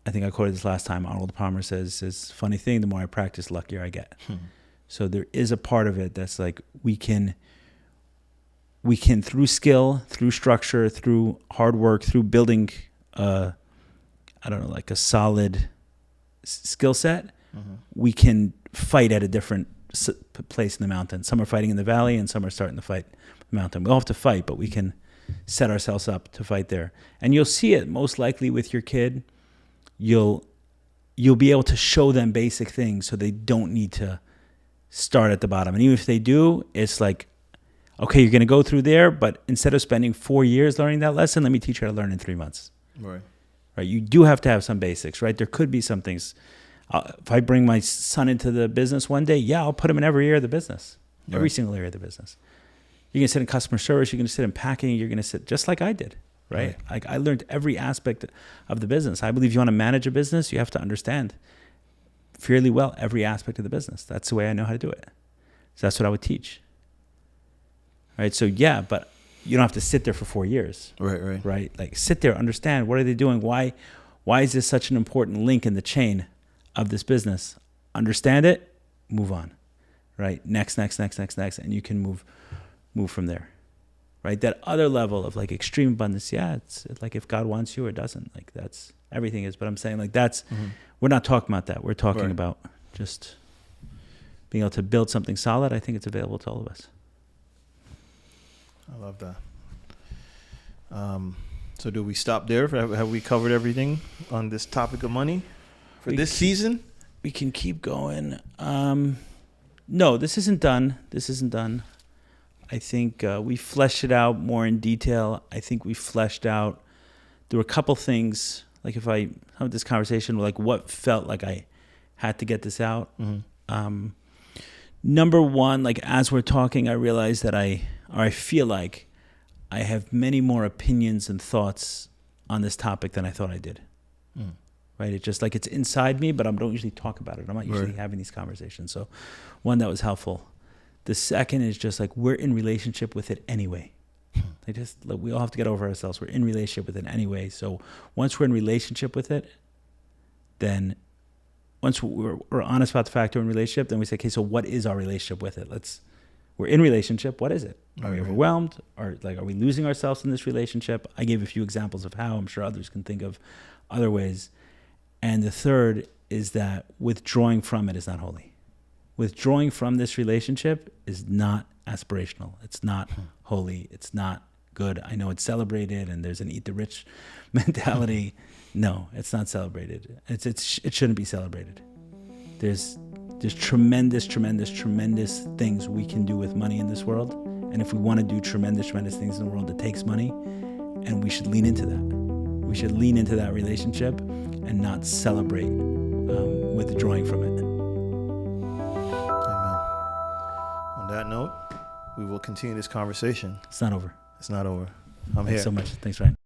I think I quoted this last time. Arnold Palmer says, funny thing, the more I practice, the luckier I get. So there is a part of it that's like we can through skill, through structure, through hard work, through building, like a solid skill set, we can fight at a different place in the mountain. Some are fighting in the valley and some are starting to fight the mountain. We all have to fight, but we can set ourselves up to fight there. And you'll see it most likely with your kid. You'll be able to show them basic things so they don't need to start at the bottom. And even if they do, it's like, okay, you're going to go through there, but instead of spending 4 years learning that lesson, let me teach you how to learn in 3 months. Right. Right. You do have to have some basics, right? There could be some things. If I bring my son into the business one day, yeah, I'll put him in every area of the business, every single area of the business. You're going to sit in customer service. You're going to sit in packing. You're going to sit just like I did, right? Like I learned every aspect of the business. I believe you want to manage a business, you have to understand fairly well every aspect of the business. That's the way I know how to do it. So that's what I would teach. Right. So yeah, but you don't have to sit there for 4 years. Right. Right. Like sit there, understand what are they doing? Why is this such an important link in the chain of this business? Understand it, move on. Right. Next. And you can move from there. Right. That other level of like extreme abundance. Yeah. It's like if God wants you or doesn't, like that's everything is. But I'm saying like that's, we're not talking about that. We're talking about just being able to build something solid. I think it's available to all of us. I love that. So do we stop there? Have we covered everything on this topic of money for this season? We can keep going. No, this isn't done. I think we fleshed it out more in detail. I think we fleshed out. There were a couple things, like if I have this conversation, like what felt like I had to get this out. Number one, like as we're talking, I realized that I feel like I have many more opinions and thoughts on this topic than I thought I did. Right? It's just like it's inside me, but I don't usually talk about it. I'm not usually having these conversations. So one, that was helpful. The second is just like we're in relationship with it anyway. We all have to get over ourselves. We're in relationship with it anyway. So once we're in relationship with it, then once we're honest about the fact we're in relationship, then we say, okay, so what is our relationship with it? We're in relationship. What is it? Are we overwhelmed? Or like, are we losing ourselves in this relationship? I gave a few examples of how. I'm sure others can think of other ways. And the third is that withdrawing from it is not holy. Withdrawing from this relationship is not aspirational. It's not holy. It's not good. I know it's celebrated and there's an eat the rich mentality. No, it's not celebrated. It shouldn't be celebrated. There's tremendous things we can do with money in this world. And if we want to do tremendous things in the world, it takes money. And we should lean into that. We should lean into that relationship and not celebrate withdrawing from it. Amen. On that note, we will continue this conversation. It's not over. It's not over. Thanks so much. Thanks, Ryan.